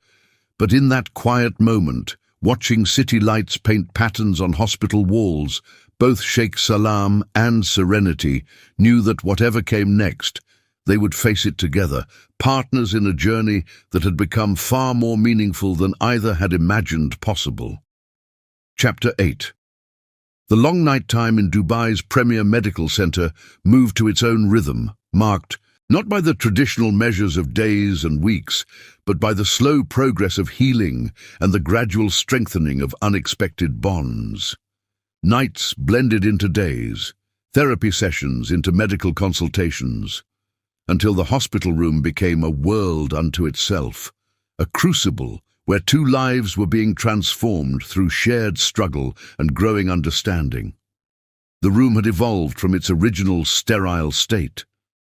But in that quiet moment, watching city lights paint patterns on hospital walls, both Sheikh Salam and Serenity knew that whatever came next, they would face it together, partners in a journey that had become far more meaningful than either had imagined possible. Chapter 8. The long night time in Dubai's premier medical center moved to its own rhythm, marked not by the traditional measures of days and weeks, but by the slow progress of healing and the gradual strengthening of unexpected bonds. Nights blended into days, therapy sessions into medical consultations, until the hospital room became a world unto itself, a crucible where two lives were being transformed through shared struggle and growing understanding. The room had evolved from its original sterile state.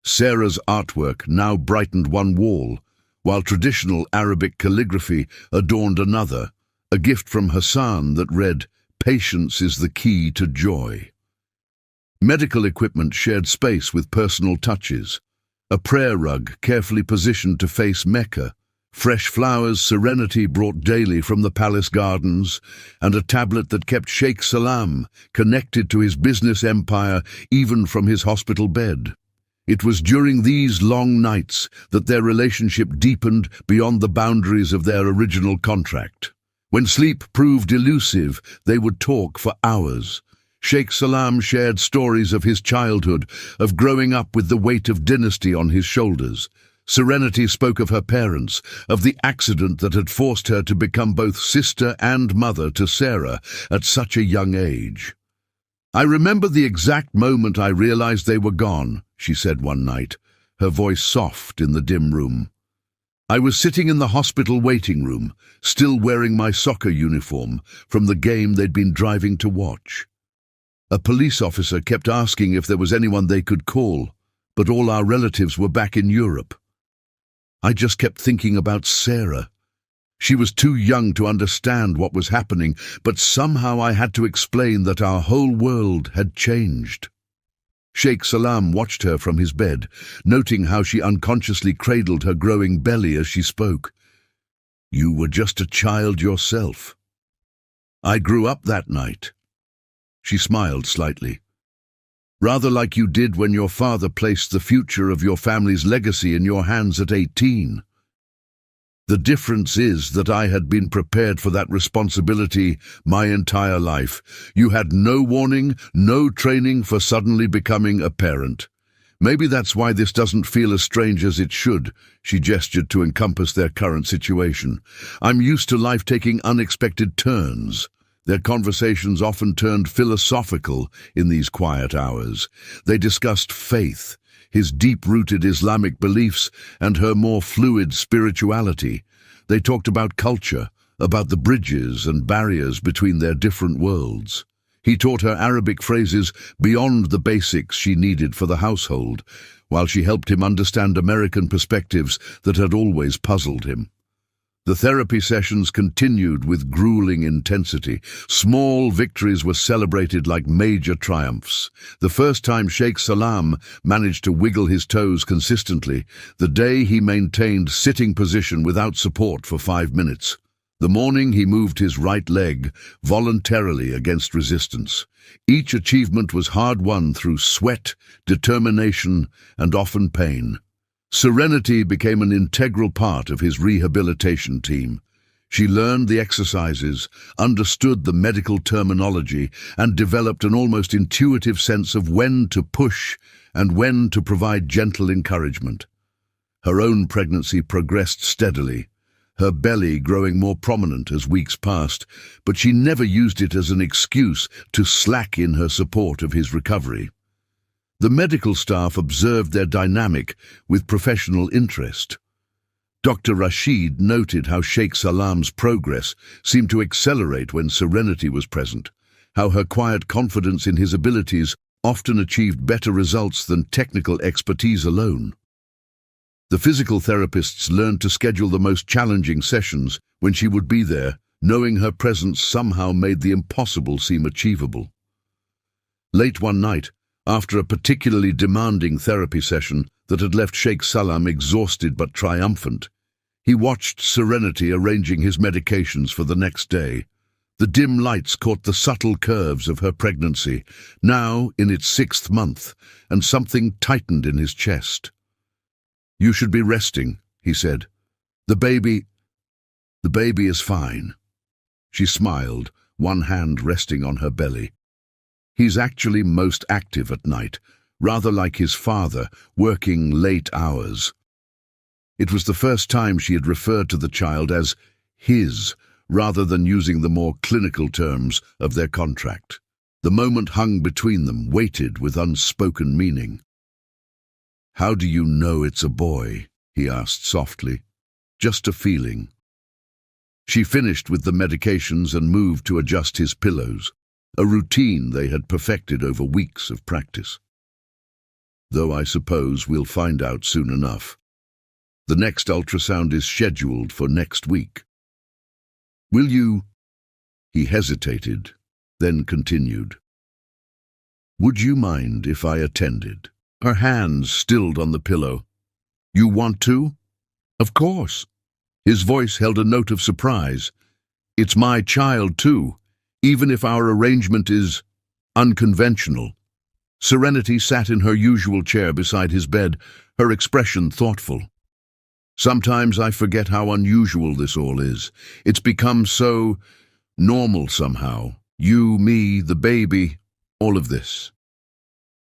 Sarah's artwork now brightened one wall, while traditional Arabic calligraphy adorned another, a gift from Hassan that read, "Patience is the key to joy." Medical equipment shared space with personal touches, a prayer rug carefully positioned to face Mecca, fresh flowers Serenity brought daily from the palace gardens, and a tablet that kept Sheikh Salam connected to his business empire even from his hospital bed. It was during these long nights that their relationship deepened beyond the boundaries of their original contract. When sleep proved elusive, they would talk for hours. Sheikh Salam shared stories of his childhood, of growing up with the weight of dynasty on his shoulders. Serenity spoke of her parents, of the accident that had forced her to become both sister and mother to Sarah at such a young age. "I remember the exact moment I realized they were gone," she said one night, her voice soft in the dim room. "I was sitting in the hospital waiting room, still wearing my soccer uniform from the game they'd been driving to watch. A police officer kept asking if there was anyone they could call, but all our relatives were back in Europe. I just kept thinking about Sarah. She was too young to understand what was happening, but somehow I had to explain that our whole world had changed." Sheikh Salam watched her from his bed, noting how she unconsciously cradled her growing belly as she spoke. "You were just a child yourself. I grew up that night." She smiled slightly. "Rather like you did when your father placed the future of your family's legacy in your hands at 18. The difference is that I had been prepared for that responsibility my entire life. You had no warning, no training for suddenly becoming a parent. Maybe that's why this doesn't feel as strange as it should." She gestured to encompass their current situation. "I'm used to life taking unexpected turns." Their conversations often turned philosophical in these quiet hours. They discussed faith, his deep-rooted Islamic beliefs, and her more fluid spirituality. They talked about culture, about the bridges and barriers between their different worlds. He taught her Arabic phrases beyond the basics she needed for the household, while she helped him understand American perspectives that had always puzzled him. The therapy sessions continued with grueling intensity. Small victories were celebrated like major triumphs. The first time Sheikh Salam managed to wiggle his toes consistently, the day he maintained sitting position without support for 5 minutes. The morning he moved his right leg voluntarily against resistance. Each achievement was hard-won through sweat, determination, and often pain. Serenity became an integral part of his rehabilitation team. She learned the exercises, understood the medical terminology, and developed an almost intuitive sense of when to push and when to provide gentle encouragement. Her own pregnancy progressed steadily, her belly growing more prominent as weeks passed, but she never used it as an excuse to slack in her support of his recovery. The medical staff observed their dynamic with professional interest. Dr. Rashid noted how Sheikh Salam's progress seemed to accelerate when Serenity was present, how her quiet confidence in his abilities often achieved better results than technical expertise alone. The physical therapists learned to schedule the most challenging sessions when she would be there, knowing her presence somehow made the impossible seem achievable. Late one night, after a particularly demanding therapy session that had left Sheikh Salam exhausted but triumphant, he watched Serenity arranging his medications for the next day. The dim lights caught the subtle curves of her pregnancy, now in its 6th month, and something tightened in his chest. "You should be resting," he said. The baby is fine." She smiled, one hand resting on her belly. "He's actually most active at night, rather like his father, working late hours." It was the first time she had referred to the child as his, rather than using the more clinical terms of their contract. The moment hung between them, weighted with unspoken meaning. "How do you know it's a boy?" he asked softly. "Just a feeling." She finished with the medications and moved to adjust his pillows, a routine they had perfected over weeks of practice. "Though I suppose we'll find out soon enough. The next ultrasound is scheduled for next week." "Will you—" He hesitated, then continued. "Would you mind if I attended?" Her hands stilled on the pillow. "You want to?" "Of course." His voice held a note of surprise. "It's my child, too, even if our arrangement is unconventional." Serenity sat in her usual chair beside his bed, her expression thoughtful. "Sometimes I forget how unusual this all is. It's become so normal somehow. You, me, the baby, all of this."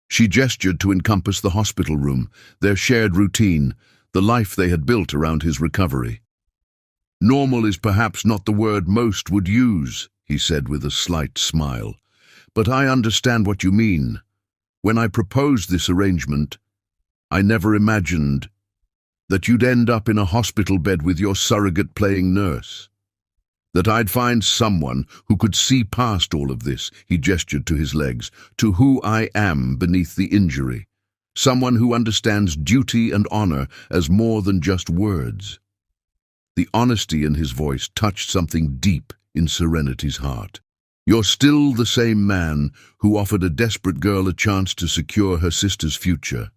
She gestured to encompass the hospital room, their shared routine, the life they had built around his recovery. "Normal is perhaps not the word most would use," he said with a slight smile. "But I understand what you mean. When I proposed this arrangement, I never imagined that you'd end up in a hospital bed with your surrogate playing nurse. That I'd find someone who could see past all of this," he gestured to his legs, "to who I am beneath the injury. Someone who understands duty and honor as more than just words." The honesty in his voice touched something deep in Serenity's heart. You're still the same man who offered a desperate girl a chance to secure her sister's future.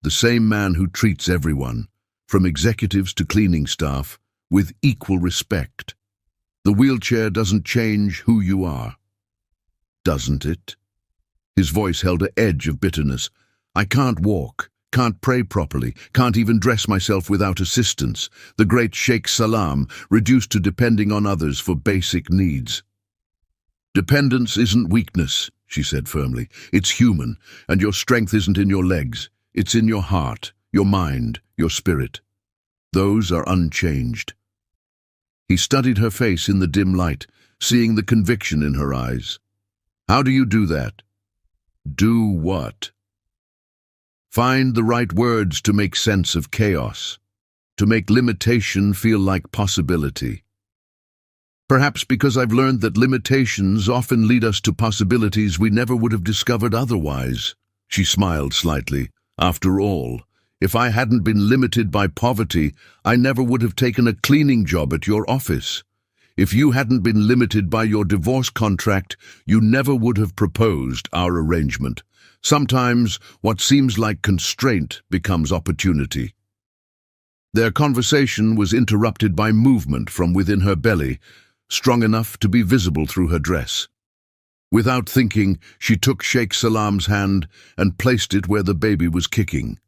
The same man who treats everyone, from executives to cleaning staff, with equal respect. The wheelchair doesn't change who you are, doesn't it? His voice held an edge of bitterness. I can't walk, can't pray properly, can't even dress myself without assistance. The great Sheikh Salam, reduced to depending on others for basic needs. Dependence isn't weakness, she said firmly. It's human, and your strength isn't in your legs. It's in your heart, your mind, your spirit. Those are unchanged. He studied her face in the dim light, seeing the conviction in her eyes. How do you do that? Do what? Find the right words to make sense of chaos, to make limitation feel like possibility. Perhaps because I've learned that limitations often lead us to possibilities we never would have discovered otherwise. She smiled slightly. After all, if I hadn't been limited by poverty, I never would have taken a cleaning job at your office. If you hadn't been limited by your divorce contract, you never would have proposed our arrangement. Sometimes what seems like constraint becomes opportunity. Their conversation was interrupted by movement from within her belly, strong enough to be visible through her dress. Without thinking, she took Sheikh Salam's hand and placed it where the baby was kicking.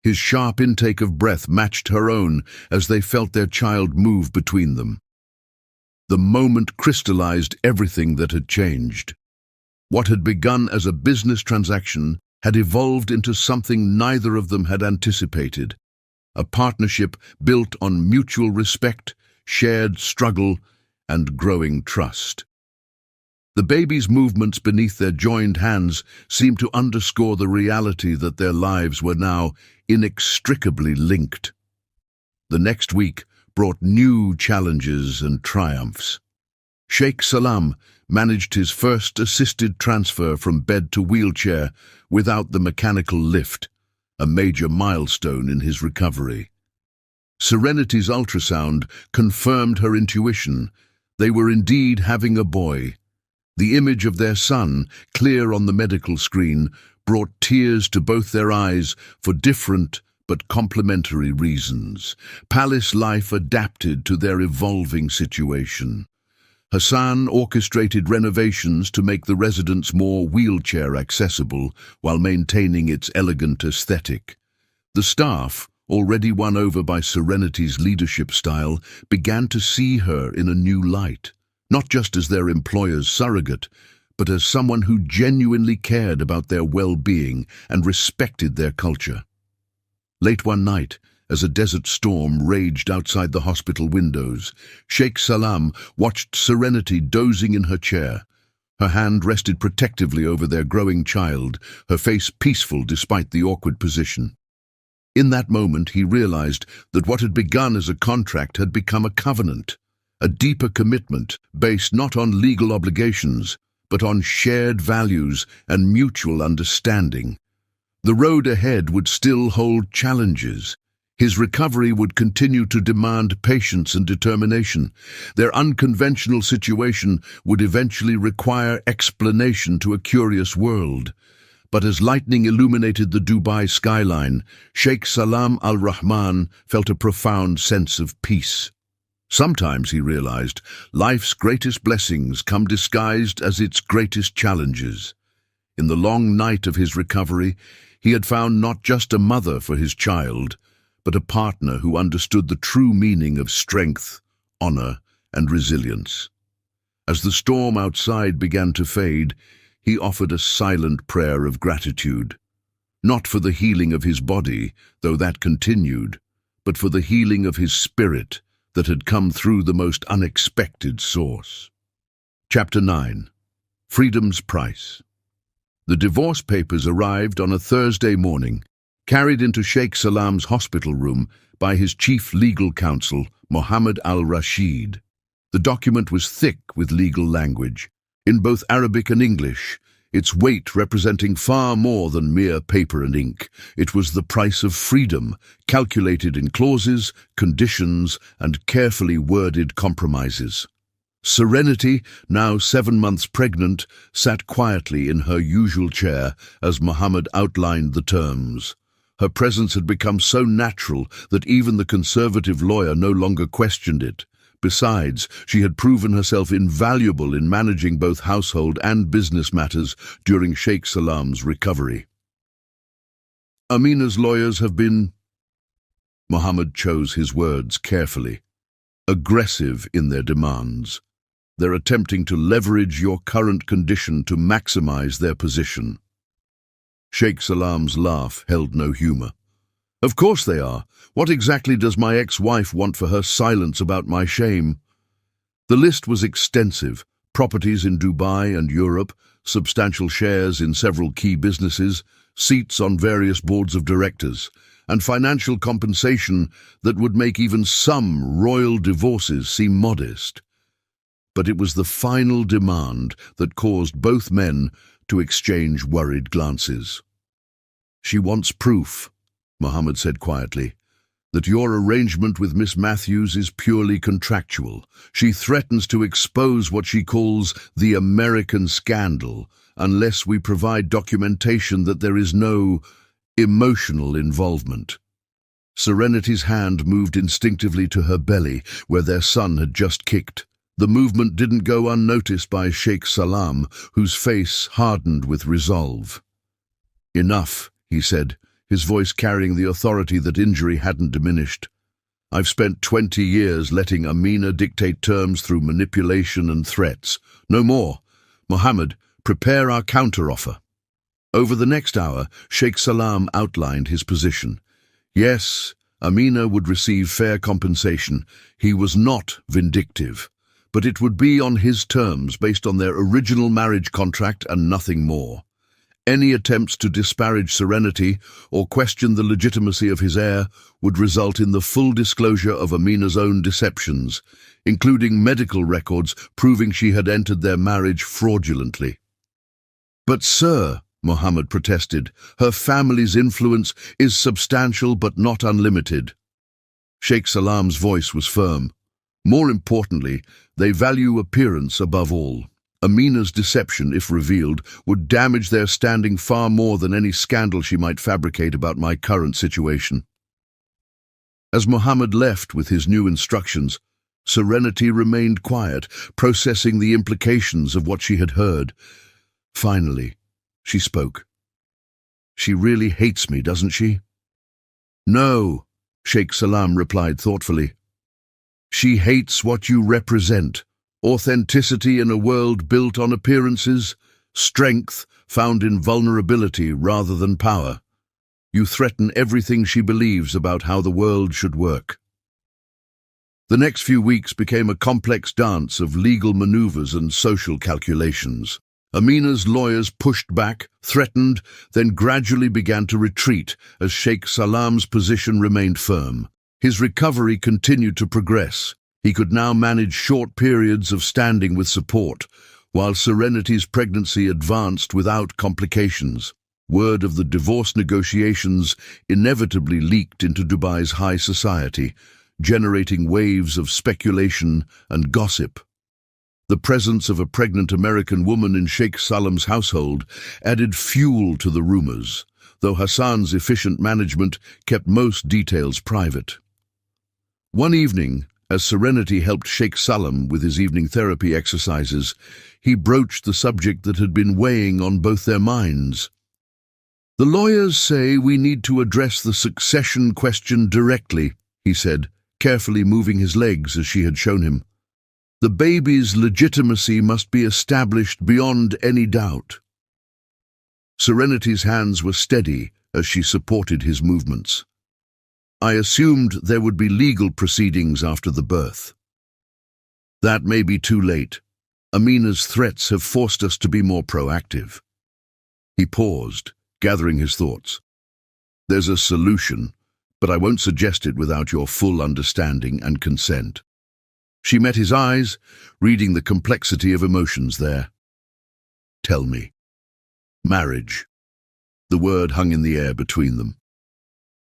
His sharp intake of breath matched her own as they felt their child move between them. The moment crystallized everything that had changed. What had begun as a business transaction had evolved into something neither of them had anticipated. A partnership built on mutual respect, shared struggle, and growing trust. The baby's movements beneath their joined hands seemed to underscore the reality that their lives were now inextricably linked. The next week brought new challenges and triumphs. Sheikh Salam managed his first assisted transfer from bed to wheelchair without the mechanical lift, a major milestone in his recovery. Serenity's ultrasound confirmed her intuition. They were indeed having a boy. The image of their son, clear on the medical screen, brought tears to both their eyes for different but complementary reasons. Palace life adapted to their evolving situation. Hassan orchestrated renovations to make the residence more wheelchair accessible while maintaining its elegant aesthetic. The staff, already won over by Serenity's leadership style, began to see her in a new light, not just as their employer's surrogate, but as someone who genuinely cared about their well-being and respected their culture. Late one night, as a desert storm raged outside the hospital windows, Sheikh Salam watched Serenity dozing in her chair. Her hand rested protectively over their growing child, her face peaceful despite the awkward position. In that moment, he realized that what had begun as a contract had become a covenant, a deeper commitment based not on legal obligations, but on shared values and mutual understanding. The road ahead would still hold challenges. His recovery would continue to demand patience and determination. Their unconventional situation would eventually require explanation to a curious world. But as lightning illuminated the Dubai skyline, Sheikh Salam al-Rahman felt a profound sense of peace. Sometimes, he realized, life's greatest blessings come disguised as its greatest challenges. In the long night of his recovery, he had found not just a mother for his child, but a partner who understood the true meaning of strength, honor, and resilience. As the storm outside began to fade, he offered a silent prayer of gratitude, not for the healing of his body, though that continued, but for the healing of his spirit that had come through the most unexpected source. Chapter 9. Freedom's Price. The divorce papers arrived on a Thursday morning, carried into Sheikh Salam's hospital room by his chief legal counsel, Mohammed al-Rashid. The document was thick with legal language, in both Arabic and English, its weight representing far more than mere paper and ink. It was the price of freedom, calculated in clauses, conditions, and carefully worded compromises. Serenity, now 7 months pregnant, sat quietly in her usual chair as Muhammad outlined the terms. Her presence had become so natural that even the conservative lawyer no longer questioned it. Besides, she had proven herself invaluable in managing both household and business matters during Sheikh Salam's recovery. Amina's lawyers have been, Muhammad chose his words carefully, aggressive in their demands. They're attempting to leverage your current condition to maximize their position. Sheikh Salam's laugh held no humor. Of course they are. What exactly does my ex-wife want for her silence about my shame? The list was extensive. Properties in Dubai and Europe, substantial shares in several key businesses, seats on various boards of directors, and financial compensation that would make even some royal divorces seem modest. But it was the final demand that caused both men to exchange worried glances. She wants proof, Muhammad said quietly, that your arrangement with Miss Matthews is purely contractual. She threatens to expose what she calls the American scandal unless we provide documentation that there is no emotional involvement. Serenity's hand moved instinctively to her belly, where their son had just kicked. The movement didn't go unnoticed by Sheikh Salam, whose face hardened with resolve. Enough, he said, his voice carrying the authority that injury hadn't diminished. I've spent 20 years letting Amina dictate terms through manipulation and threats. No more. Muhammad, prepare our counteroffer. Over the next hour, Sheikh Salam outlined his position. Yes, Amina would receive fair compensation. He was not vindictive. But it would be on his terms based on their original marriage contract and nothing more. Any attempts to disparage Serenity or question the legitimacy of his heir would result in the full disclosure of Amina's own deceptions, including medical records proving she had entered their marriage fraudulently. But sir, Muhammad protested, her family's influence is substantial but not unlimited. Sheikh Salam's voice was firm. More importantly, they value appearance above all. Amina's deception, if revealed, would damage their standing far more than any scandal she might fabricate about my current situation. As Muhammad left with his new instructions, Serenity remained quiet, processing the implications of what she had heard. Finally, she spoke. She really hates me, doesn't she? No, Sheikh Salam replied thoughtfully. She hates what you represent. Authenticity in a world built on appearances, strength found in vulnerability rather than power. You threaten everything she believes about how the world should work. The next few weeks became a complex dance of legal maneuvers and social calculations. Amina's lawyers pushed back, threatened, then gradually began to retreat as Sheikh Salam's position remained firm. His recovery continued to progress. He could now manage short periods of standing with support, while Serenity's pregnancy advanced without complications. Word of the divorce negotiations inevitably leaked into Dubai's high society, generating waves of speculation and gossip. The presence of a pregnant American woman in Sheikh Salam's household added fuel to the rumors, though Hassan's efficient management kept most details private. One evening, as Serenity helped Sheikh Salam with his evening therapy exercises, he broached the subject that had been weighing on both their minds. The lawyers say we need to address the succession question directly, he said, carefully moving his legs as she had shown him. The baby's legitimacy must be established beyond any doubt. Serenity's hands were steady as she supported his movements. I assumed there would be legal proceedings after the birth. That may be too late. Amina's threats have forced us to be more proactive. He paused, gathering his thoughts. There's a solution, but I won't suggest it without your full understanding and consent. She met his eyes, reading the complexity of emotions there. Tell me. Marriage. The word hung in the air between them.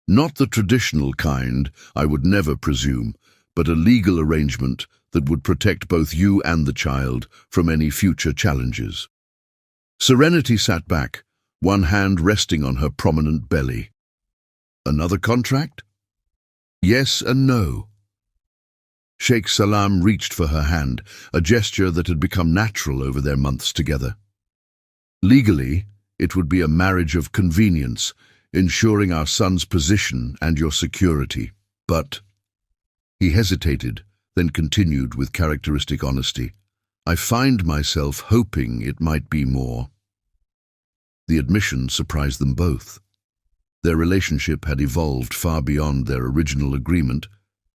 Not the traditional kind, I would never presume, but a legal arrangement that would protect both you and the child from any future challenges. Serenity sat back, one hand resting on her prominent belly. Another contract? Yes and no. Sheikh Salam reached for her hand, a gesture that had become natural over their months together. Legally, it would be a marriage of convenience, ensuring our son's position and your security. But he hesitated, then continued with characteristic honesty. I find myself hoping it might be more. The admission surprised them both. Their relationship had evolved far beyond their original agreement,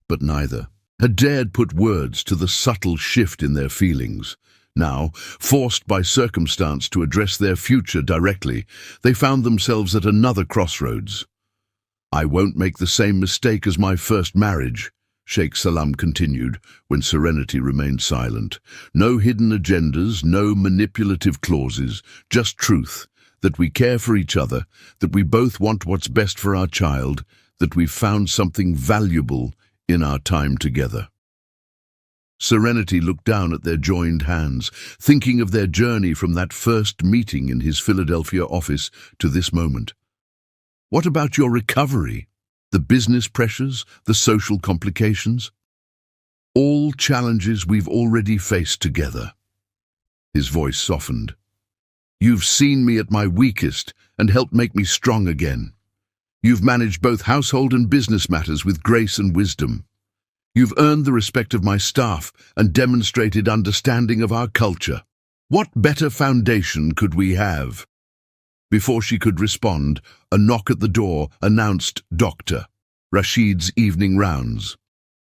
but neither had dared put words to the subtle shift in their feelings. Now, forced by circumstance to address their future directly, they found themselves at another crossroads. I won't make the same mistake as my first marriage, Sheikh Salam continued, when Serenity remained silent. No hidden agendas, no manipulative clauses, just truth, that we care for each other, that we both want what's best for our child, that we've found something valuable in our time together. Serenity looked down at their joined hands, thinking of their journey from that first meeting in his Philadelphia office to this moment. What about your recovery? The business pressures, the social complications? All challenges we've already faced together. His voice softened. You've seen me at my weakest and helped make me strong again. You've managed both household and business matters with grace and wisdom. You've earned the respect of my staff and demonstrated understanding of our culture. What better foundation could we have? Before she could respond, a knock at the door announced Dr. Rashid's evening rounds.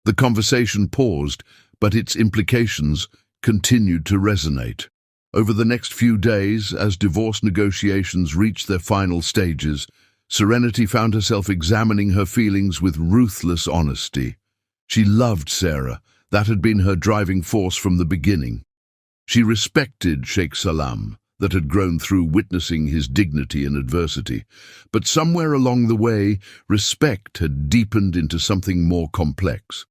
The conversation paused, but its implications continued to resonate. Over the next few days, as divorce negotiations reached their final stages, Serenity found herself examining her feelings with ruthless honesty. She loved Sarah. That had been her driving force from the beginning. She respected Sheikh Salam, that had grown through witnessing his dignity in adversity. But somewhere along the way, respect had deepened into something more complex.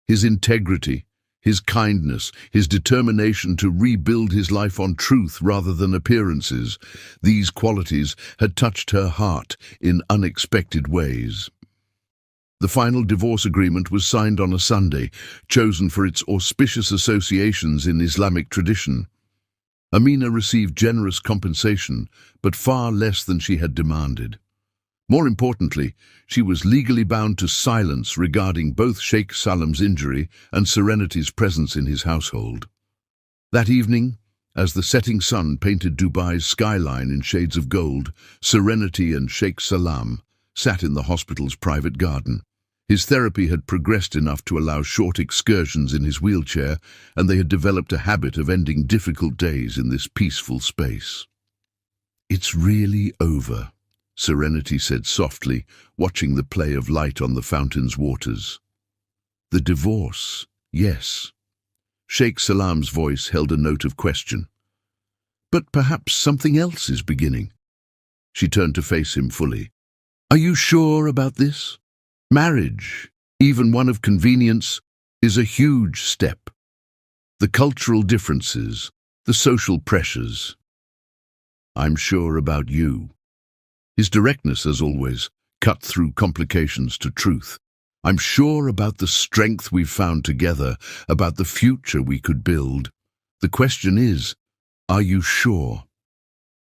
His integrity, his kindness, his determination to rebuild his life on truth rather than appearances, these qualities had touched her heart in unexpected ways. The final divorce agreement was signed on a Sunday, chosen for its auspicious associations in Islamic tradition. Amina received generous compensation, but far less than she had demanded. More importantly, she was legally bound to silence regarding both Sheikh Salam's injury and Serenity's presence in his household. That evening, as the setting sun painted Dubai's skyline in shades of gold, Serenity and Sheikh Salam sat in the hospital's private garden. His therapy had progressed enough to allow short excursions in his wheelchair, and they had developed a habit of ending difficult days in this peaceful space. "It's really over," Serenity said softly, watching the play of light on the fountain's waters. "The divorce, yes." Sheikh Salam's voice held a note of question. "But perhaps something else is beginning." She turned to face him fully. "Are you sure about this? Marriage, even one of convenience, is a huge step. The cultural differences, the social pressures. I'm sure about you." His directness, as always, cut through complications to truth. "I'm sure about the strength we've found together, about the future we could build. The question is, are you sure?"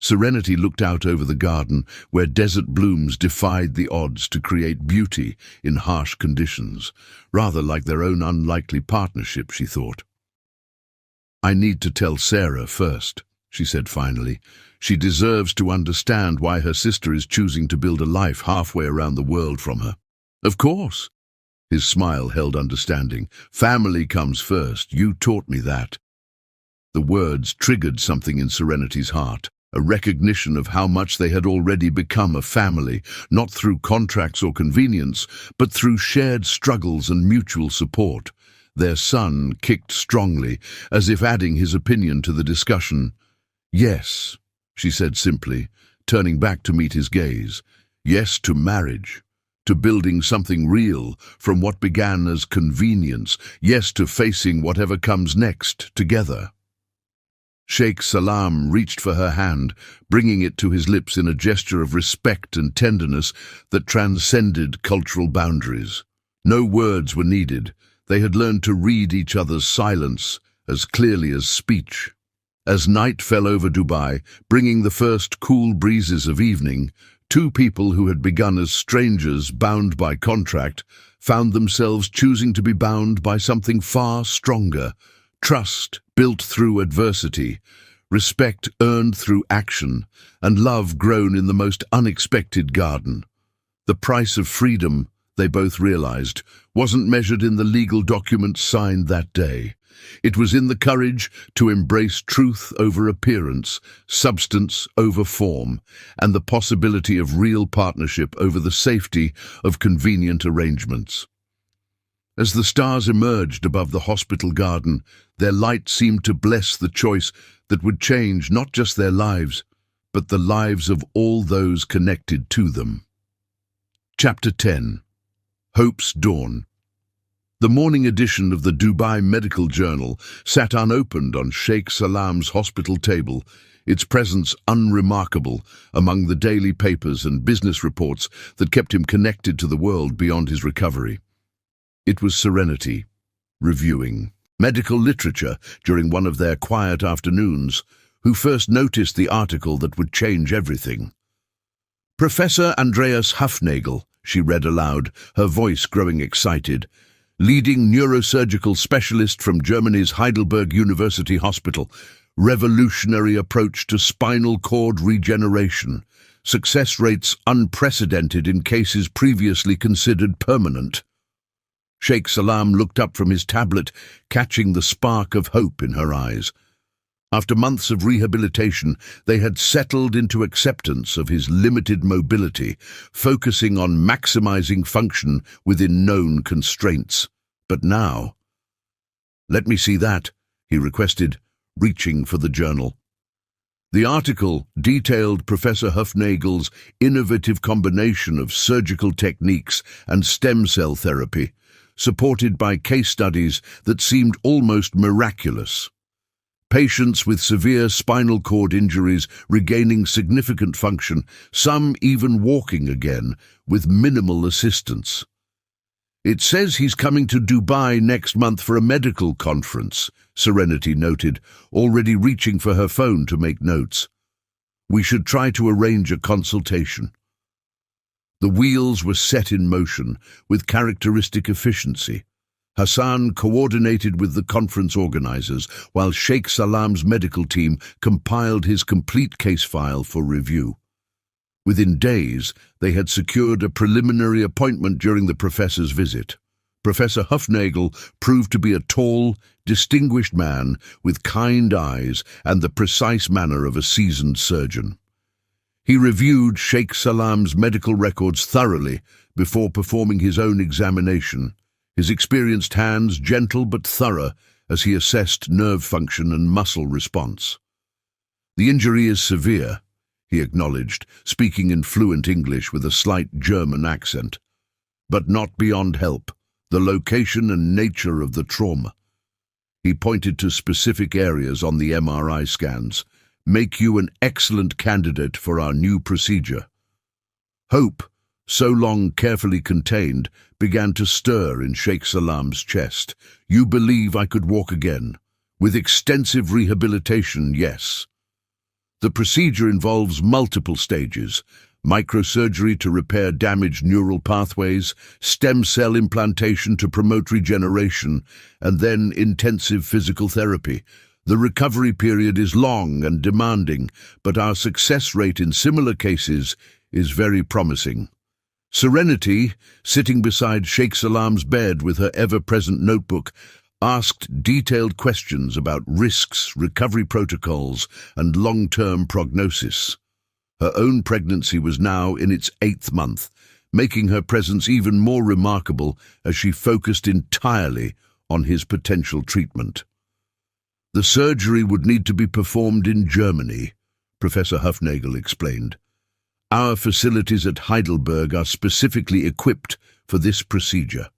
Serenity looked out over the garden, where desert blooms defied the odds to create beauty in harsh conditions, rather like their own unlikely partnership, she thought. "I need to tell Sarah first," she said finally. "She deserves to understand why her sister is choosing to build a life halfway around the world from her." "Of course." His smile held understanding. "Family comes first. You taught me that." The words triggered something in Serenity's heart. A recognition of how much they had already become a family, not through contracts or convenience, but through shared struggles and mutual support. Their son kicked strongly, as if adding his opinion to the discussion. "Yes," she said simply, turning back to meet his gaze. "Yes to marriage, to building something real, from what began as convenience, yes, to facing whatever comes next together. Sheikh Salam reached for her hand, bringing it to his lips in a gesture of respect and tenderness that transcended cultural boundaries. No words were needed. They had learned to read each other's silence as clearly as speech. As night fell over Dubai, bringing the first cool breezes of evening, two people who had begun as strangers bound by contract found themselves choosing to be bound by something far stronger: trust built through adversity, respect earned through action, and love grown in the most unexpected garden. The price of freedom, they both realized, wasn't measured in the legal documents signed that day. It was in the courage to embrace truth over appearance, substance over form, and the possibility of real partnership over the safety of convenient arrangements. As the stars emerged above the hospital garden, their light seemed to bless the choice that would change not just their lives, but the lives of all those connected to them. Chapter 10. Hope's Dawn. The morning edition of the Dubai Medical Journal sat unopened on Sheikh Salam's hospital table, its presence unremarkable among the daily papers and business reports that kept him connected to the world beyond his recovery. It was Serenity, reviewing medical literature during one of their quiet afternoons, who first noticed the article that would change everything. Professor Andreas Hufnagel, she read aloud, her voice growing excited, leading neurosurgical specialist from Germany's Heidelberg University Hospital, revolutionary approach to spinal cord regeneration, success rates unprecedented in cases previously considered permanent. Sheikh Salam looked up from his tablet, catching the spark of hope in her eyes. After months of rehabilitation, they had settled into acceptance of his limited mobility, focusing on maximizing function within known constraints. But now— "Let me see that," he requested, reaching for the journal. The article detailed Professor Hufnagel's innovative combination of surgical techniques and stem cell therapy, supported by case studies that seemed almost miraculous. Patients with severe spinal cord injuries regaining significant function, some even walking again, with minimal assistance. "It says he's coming to Dubai next month for a medical conference," Serenity noted, already reaching for her phone to make notes. "We should try to arrange a consultation." The wheels were set in motion with characteristic efficiency. Hassan coordinated with the conference organizers, while Sheikh Salam's medical team compiled his complete case file for review. Within days, they had secured a preliminary appointment during the professor's visit. Professor Hufnagel proved to be a tall, distinguished man with kind eyes and the precise manner of a seasoned surgeon. He reviewed Sheikh Salam's medical records thoroughly before performing his own examination, his experienced hands gentle but thorough as he assessed nerve function and muscle response. "The injury is severe," he acknowledged, speaking in fluent English with a slight German accent. "But not beyond help. The location and nature of the trauma," he pointed to specific areas on the MRI scans, "make you an excellent candidate for our new procedure." Hope, so long carefully contained, began to stir in Sheikh Salam's chest. "You believe I could walk again? With extensive rehabilitation, yes. The procedure involves multiple stages: microsurgery to repair damaged neural pathways, stem cell implantation to promote regeneration, and then intensive physical therapy. The recovery period is long and demanding, but our success rate in similar cases is very promising." Serenity, sitting beside Sheikh Salam's bed with her ever-present notebook, asked detailed questions about risks, recovery protocols, and long-term prognosis. Her own pregnancy was now in its 8th month, making her presence even more remarkable as she focused entirely on his potential treatment. "The surgery would need to be performed in Germany," Professor Hufnagel explained. Our facilities at Heidelberg are specifically equipped for this procedure.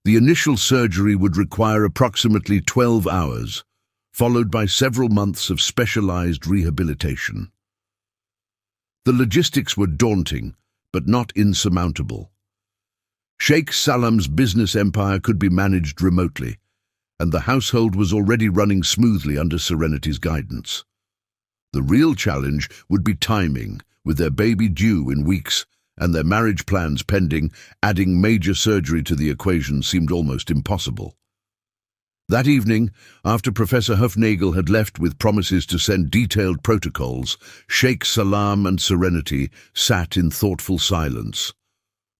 The initial surgery would require approximately 12 hours, followed by several months of specialized rehabilitation. The logistics were daunting, but not insurmountable. Sheikh Salam's business empire could be managed remotely, and the household was already running smoothly under Serenity's guidance. The real challenge would be timing, with their baby due in weeks and their marriage plans pending. Adding major surgery to the equation seemed almost impossible. That evening, after Professor Hufnagel had left with promises to send detailed protocols, Sheikh Salam and Serenity sat in thoughtful silence.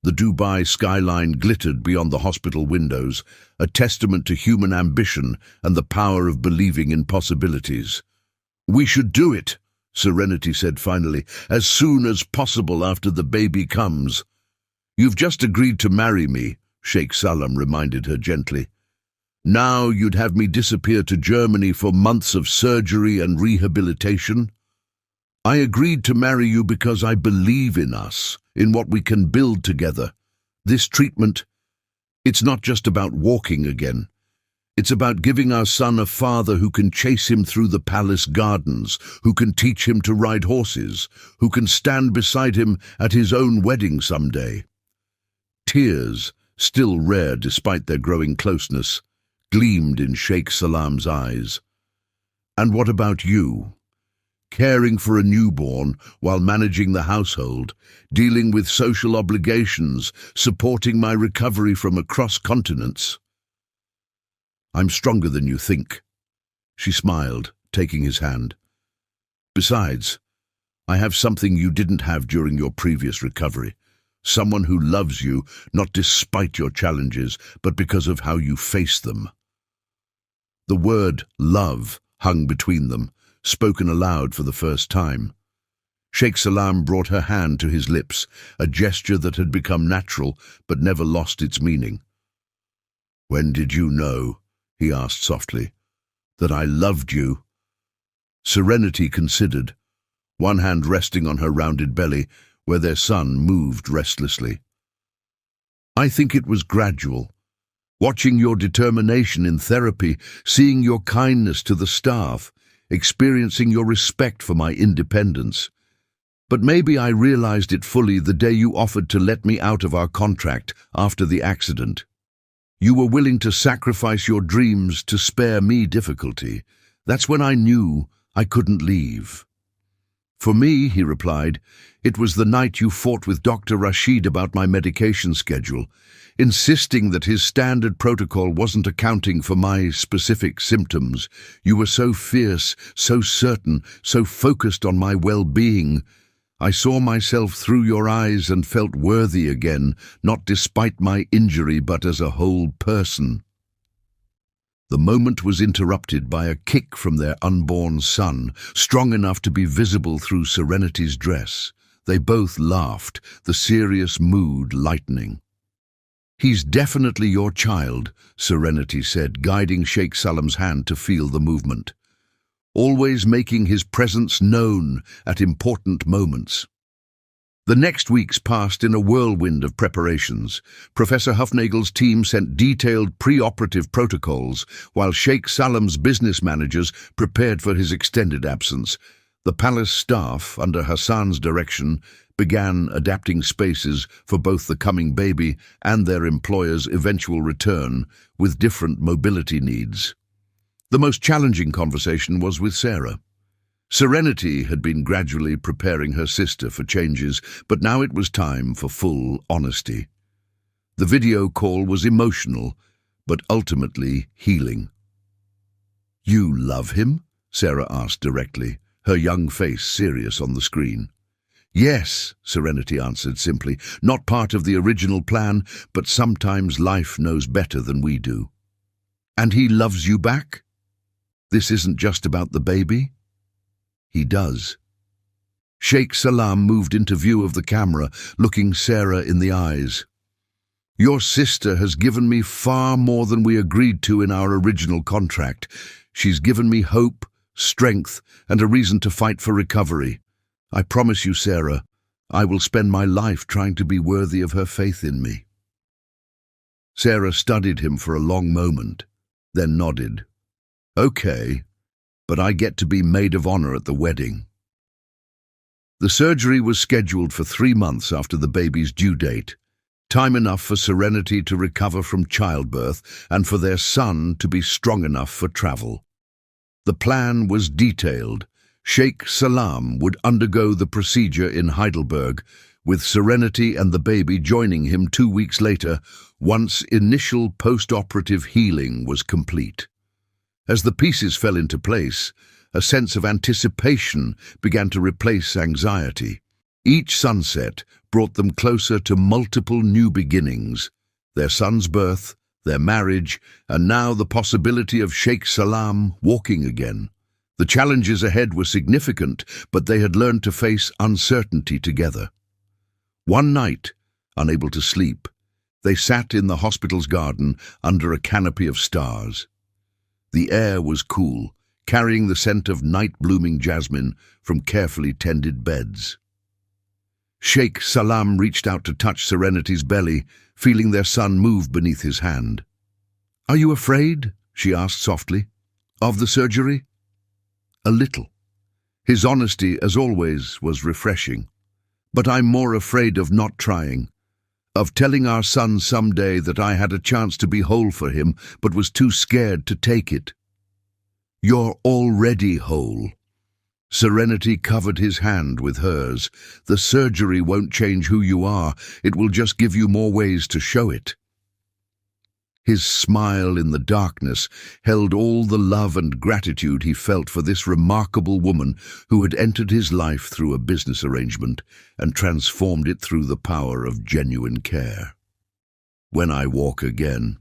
The Dubai skyline glittered beyond the hospital windows, a testament to human ambition and the power of believing in possibilities. "We should do it," Serenity said finally, "as soon as possible after the baby comes." "You've just agreed to marry me," Sheikh Salam reminded her gently. "Now you'd have me disappear to Germany for months of surgery and rehabilitation?" "I agreed to marry you because I believe in us, in what we can build together. This treatment, it's not just about walking again. It's about giving our son a father who can chase him through the palace gardens, who can teach him to ride horses, who can stand beside him at his own wedding someday." Tears, still rare despite their growing closeness, gleamed in Sheikh Salam's eyes. "And what about you? Caring for a newborn while managing the household, dealing with social obligations, supporting my recovery from across continents." "I'm stronger than you think," she smiled, taking his hand. "Besides, I have something you didn't have during your previous recovery. Someone who loves you, not despite your challenges, but because of how you face them." The word love hung between them, spoken aloud for the first time. Sheikh Salam brought her hand to his lips, a gesture that had become natural but never lost its meaning. "When did you know," he asked softly, "that I loved you?" Serenity considered, one hand resting on her rounded belly, where their son moved restlessly. "I think it was gradual. Watching your determination in therapy, seeing your kindness to the staff, experiencing your respect for my independence. But maybe I realized it fully the day you offered to let me out of our contract after the accident. You were willing to sacrifice your dreams to spare me difficulty. That's when I knew I couldn't leave." "For me," he replied, "it was the night you fought with Dr. Rashid about my medication schedule, insisting that his standard protocol wasn't accounting for my specific symptoms. You were so fierce, so certain, so focused on my well-being. I saw myself through your eyes and felt worthy again, not despite my injury, but as a whole person." The moment was interrupted by a kick from their unborn son, strong enough to be visible through Serenity's dress. They both laughed, the serious mood lightening. "He's definitely your child," Serenity said, guiding Sheikh Salam's hand to feel the movement. "Always making his presence known at important moments." The next weeks passed in a whirlwind of preparations. Professor Hufnagel's team sent detailed pre-operative protocols, while Sheikh Salam's business managers prepared for his extended absence. The palace staff, under Hassan's direction, began adapting spaces for both the coming baby and their employer's eventual return, with different mobility needs. The most challenging conversation was with Sarah. Serenity had been gradually preparing her sister for changes, but now it was time for full honesty. The video call was emotional, but ultimately healing. "You love him?" Sarah asked directly, her young face serious on the screen. "Yes," Serenity answered simply, "not part of the original plan, but sometimes life knows better than we do." "And he loves you back? This isn't just about the baby?" "He does." Sheikh Salam moved into view of the camera, looking Sarah in the eyes. "Your sister has given me far more than we agreed to in our original contract. She's given me hope, strength, and a reason to fight for recovery. I promise you, Sarah, I will spend my life trying to be worthy of her faith in me." Sarah studied him for a long moment, then nodded. "Okay, but I get to be maid of honor at the wedding." The surgery was scheduled for 3 months after the baby's due date, time enough for Serenity to recover from childbirth and for their son to be strong enough for travel. The plan was detailed. Sheikh Salam would undergo the procedure in Heidelberg, with Serenity and the baby joining him 2 weeks later, once initial post-operative healing was complete. As the pieces fell into place, a sense of anticipation began to replace anxiety. Each sunset brought them closer to multiple new beginnings: their son's birth, their marriage, and now the possibility of Sheikh Salam walking again. The challenges ahead were significant, but they had learned to face uncertainty together. One night, unable to sleep, they sat in the hospital's garden under a canopy of stars. The air was cool, carrying the scent of night-blooming jasmine from carefully tended beds. Sheikh Salam reached out to touch Serenity's belly, feeling their son move beneath his hand. "Are you afraid?" she asked softly. "Of the surgery?" "A little." His honesty, as always, was refreshing. "But I'm more afraid of not trying, of telling our son someday that I had a chance to be whole for him, but was too scared to take it." "You're already whole." Serenity covered his hand with hers. "The surgery won't change who you are. It will just give you more ways to show it." His smile in the darkness held all the love and gratitude he felt for this remarkable woman who had entered his life through a business arrangement and transformed it through the power of genuine care. "When I walk again,"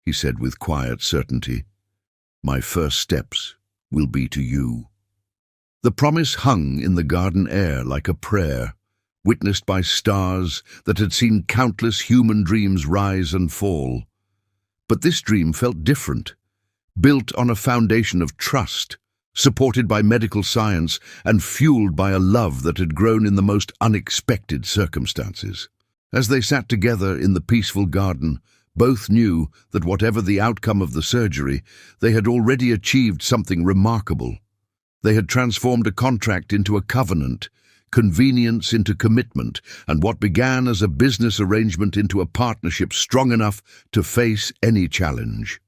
he said with quiet certainty, "my first steps will be to you." The promise hung in the garden air like a prayer, witnessed by stars that had seen countless human dreams rise and fall. But this dream felt different, built on a foundation of trust, supported by medical science and fueled by a love that had grown in the most unexpected circumstances. As they sat together in the peaceful garden, both knew that whatever the outcome of the surgery, they had already achieved something remarkable. They had transformed a contract into a covenant, convenience into commitment, and what began as a business arrangement into a partnership strong enough to face any challenge.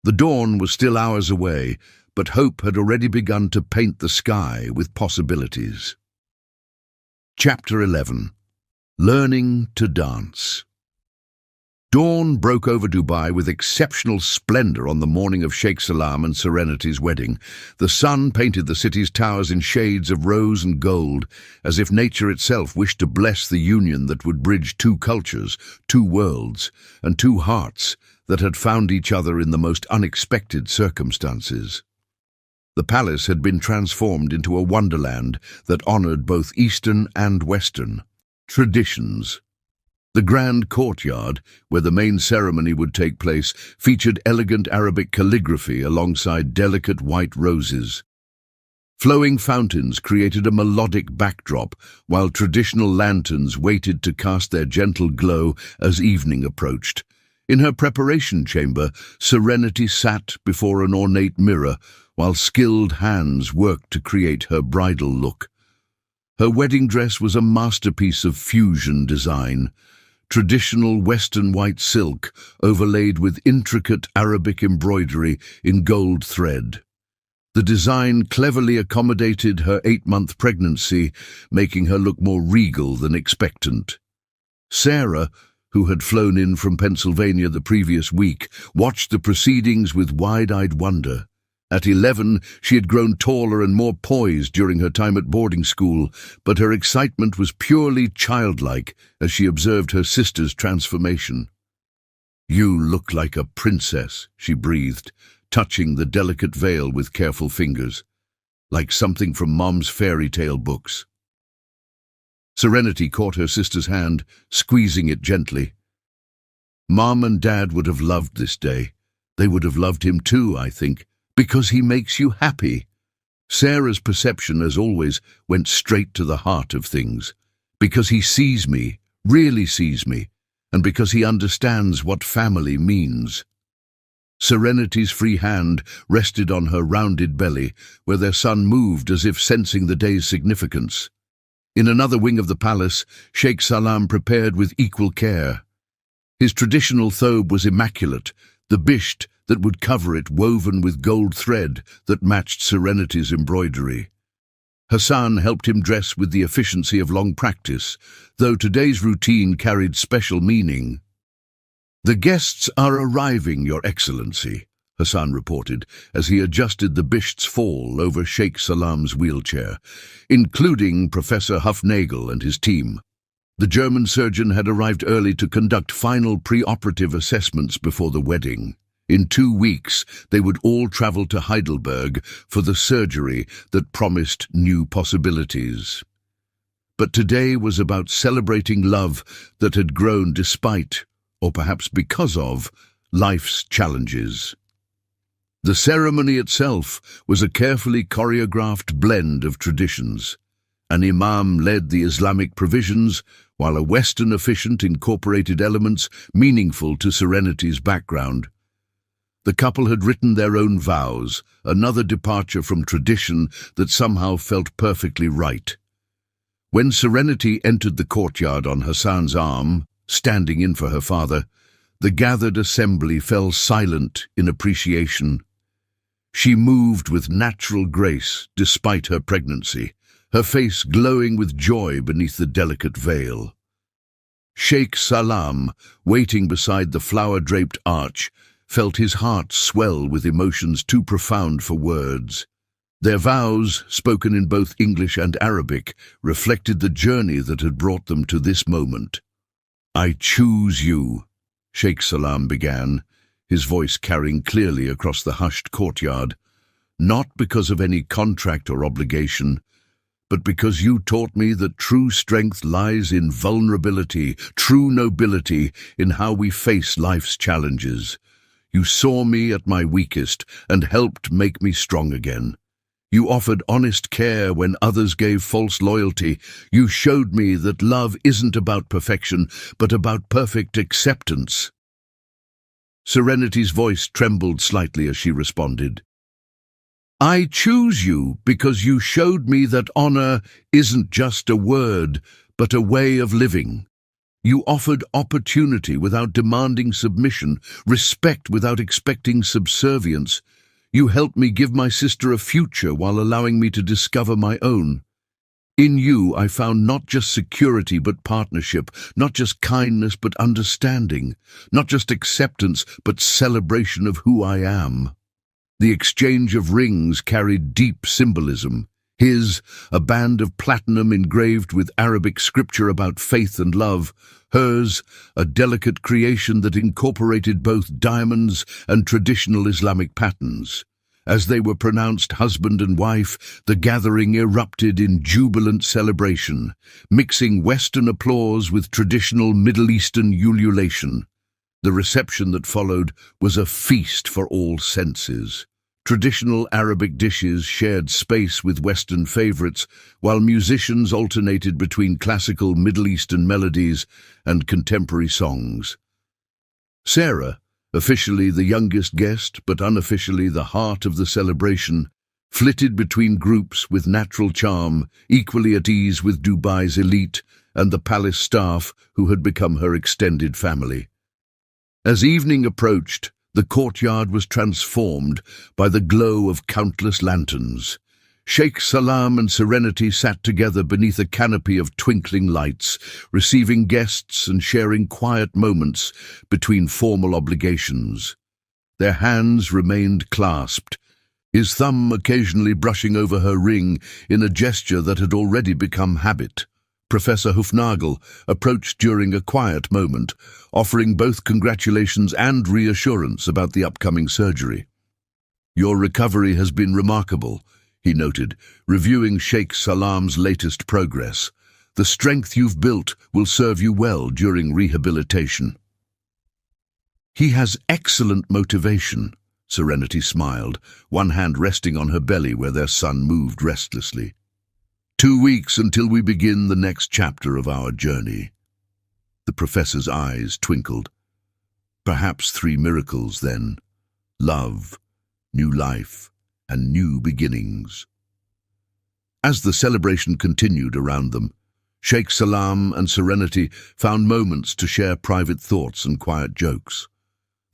The dawn was still hours away, but hope had already begun to paint the sky with possibilities. Chapter 11. Learning to Dance. Dawn broke over Dubai with exceptional splendor on the morning of Sheikh Salam and Serenity's wedding. The sun painted the city's towers in shades of rose and gold, as if nature itself wished to bless the union that would bridge two cultures, two worlds, and two hearts that had found each other in the most unexpected circumstances. The palace had been transformed into a wonderland that honored both Eastern and Western traditions. The grand courtyard, where the main ceremony would take place, featured elegant Arabic calligraphy alongside delicate white roses. Flowing fountains created a melodic backdrop, while traditional lanterns waited to cast their gentle glow as evening approached. In her preparation chamber, Serenity sat before an ornate mirror, while skilled hands worked to create her bridal look. Her wedding dress was a masterpiece of fusion design. Traditional Western white silk overlaid with intricate Arabic embroidery in gold thread. The design cleverly accommodated her 8-month pregnancy, making her look more regal than expectant. Sarah, who had flown in from Pennsylvania the previous week, watched the proceedings with wide-eyed wonder. At 11, she had grown taller and more poised during her time at boarding school, but her excitement was purely childlike as she observed her sister's transformation. "You look like a princess," she breathed, touching the delicate veil with careful fingers, "like something from Mom's fairy tale books." Serenity caught her sister's hand, squeezing it gently. "Mom and Dad would have loved this day. They would have loved him too, I think. Because he makes you happy." Sarah's perception, as always, went straight to the heart of things. Because he sees me, really sees me, and because he understands what family means. Serenity's free hand rested on her rounded belly, where their son moved as if sensing the day's significance. In another wing of the palace, Sheikh Salam prepared with equal care. His traditional thobe was immaculate, the bisht that would cover it woven with gold thread that matched Serenity's embroidery. Hassan helped him dress with the efficiency of long practice, though today's routine carried special meaning. "The guests are arriving, Your Excellency," Hassan reported as he adjusted the bisht's fall over Sheikh Salam's wheelchair, including Professor Hufnagel and his team. The German surgeon had arrived early to conduct final pre-operative assessments before the wedding. In 2 weeks, they would all travel to Heidelberg for the surgery that promised new possibilities. But today was about celebrating love that had grown despite, or perhaps because of, life's challenges. The ceremony itself was a carefully choreographed blend of traditions. An imam led the Islamic provisions, while a Western officiant incorporated elements meaningful to Serenity's background. The couple had written their own vows, another departure from tradition that somehow felt perfectly right. When Serenity entered the courtyard on Hassan's arm, standing in for her father, the gathered assembly fell silent in appreciation. She moved with natural grace despite her pregnancy, her face glowing with joy beneath the delicate veil. Sheikh Salam, waiting beside the flower-draped arch, felt his heart swell with emotions too profound for words. Their vows, spoken in both English and Arabic, reflected the journey that had brought them to this moment. "I choose you," Sheikh Salam began, his voice carrying clearly across the hushed courtyard, "not because of any contract or obligation, but because you taught me that true strength lies in vulnerability, true nobility in how we face life's challenges. You saw me at my weakest and helped make me strong again. You offered honest care when others gave false loyalty. You showed me that love isn't about perfection, but about perfect acceptance." Serenity's voice trembled slightly as she responded. "I choose you because you showed me that honor isn't just a word, but a way of living. You offered opportunity without demanding submission, respect without expecting subservience. You helped me give my sister a future while allowing me to discover my own. In you, I found not just security but partnership, not just kindness but understanding, not just acceptance but celebration of who I am." The exchange of rings carried deep symbolism. His, a band of platinum engraved with Arabic scripture about faith and love. Hers, a delicate creation that incorporated both diamonds and traditional Islamic patterns. As they were pronounced husband and wife, the gathering erupted in jubilant celebration, mixing Western applause with traditional Middle Eastern ululation. The reception that followed was a feast for all senses. Traditional Arabic dishes shared space with Western favorites, while musicians alternated between classical Middle Eastern melodies and contemporary songs. Sarah, officially the youngest guest but unofficially the heart of the celebration, flitted between groups with natural charm, equally at ease with Dubai's elite and the palace staff who had become her extended family. As evening approached, the courtyard was transformed by the glow of countless lanterns. Sheikh Salam and Serenity sat together beneath a canopy of twinkling lights, receiving guests and sharing quiet moments between formal obligations. Their hands remained clasped, his thumb occasionally brushing over her ring in a gesture that had already become habit. Professor Hufnagel approached during a quiet moment, offering both congratulations and reassurance about the upcoming surgery. "Your recovery has been remarkable," he noted, reviewing Sheikh Salam's latest progress. "The strength you've built will serve you well during rehabilitation." "He has excellent motivation," Serenity smiled, one hand resting on her belly where their son moved restlessly. 2 weeks until we begin the next chapter of our journey. The professor's eyes twinkled. Perhaps 3 miracles then. Love, new life, and new beginnings. As the celebration continued around them, Sheikh Salam and Serenity found moments to share private thoughts and quiet jokes.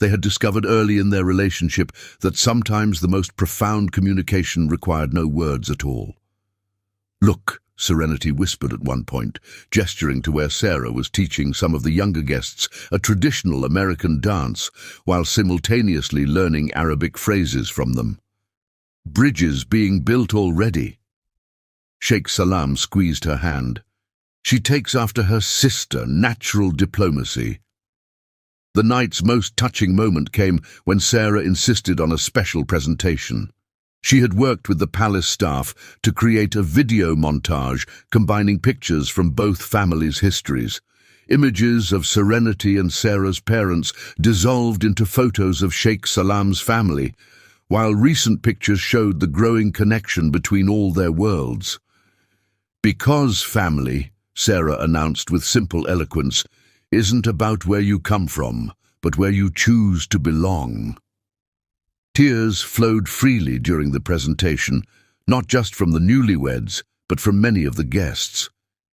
They had discovered early in their relationship that sometimes the most profound communication required no words at all. "Look," Serenity whispered at one point, gesturing to where Sarah was teaching some of the younger guests a traditional American dance while simultaneously learning Arabic phrases from them. "Bridges being built already." Sheikh Salam squeezed her hand. "She takes after her sister, natural diplomacy." The night's most touching moment came when Sarah insisted on a special presentation. She had worked with the palace staff to create a video montage combining pictures from both families' histories. Images of Serenity and Sarah's parents dissolved into photos of Sheikh Salam's family, while recent pictures showed the growing connection between all their worlds. "Because family," Sarah announced with simple eloquence, "isn't about where you come from, but where you choose to belong." Tears flowed freely during the presentation, not just from the newlyweds, but from many of the guests.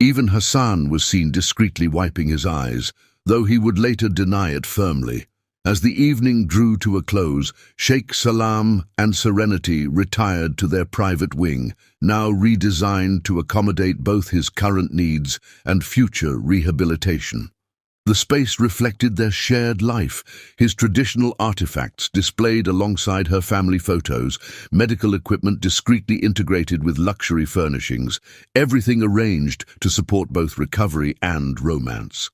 Even Hassan was seen discreetly wiping his eyes, though he would later deny it firmly. As the evening drew to a close, Sheikh Salam and Serenity retired to their private wing, now redesigned to accommodate both his current needs and future rehabilitation. The space reflected their shared life, his traditional artifacts displayed alongside her family photos, medical equipment discreetly integrated with luxury furnishings, everything arranged to support both recovery and romance.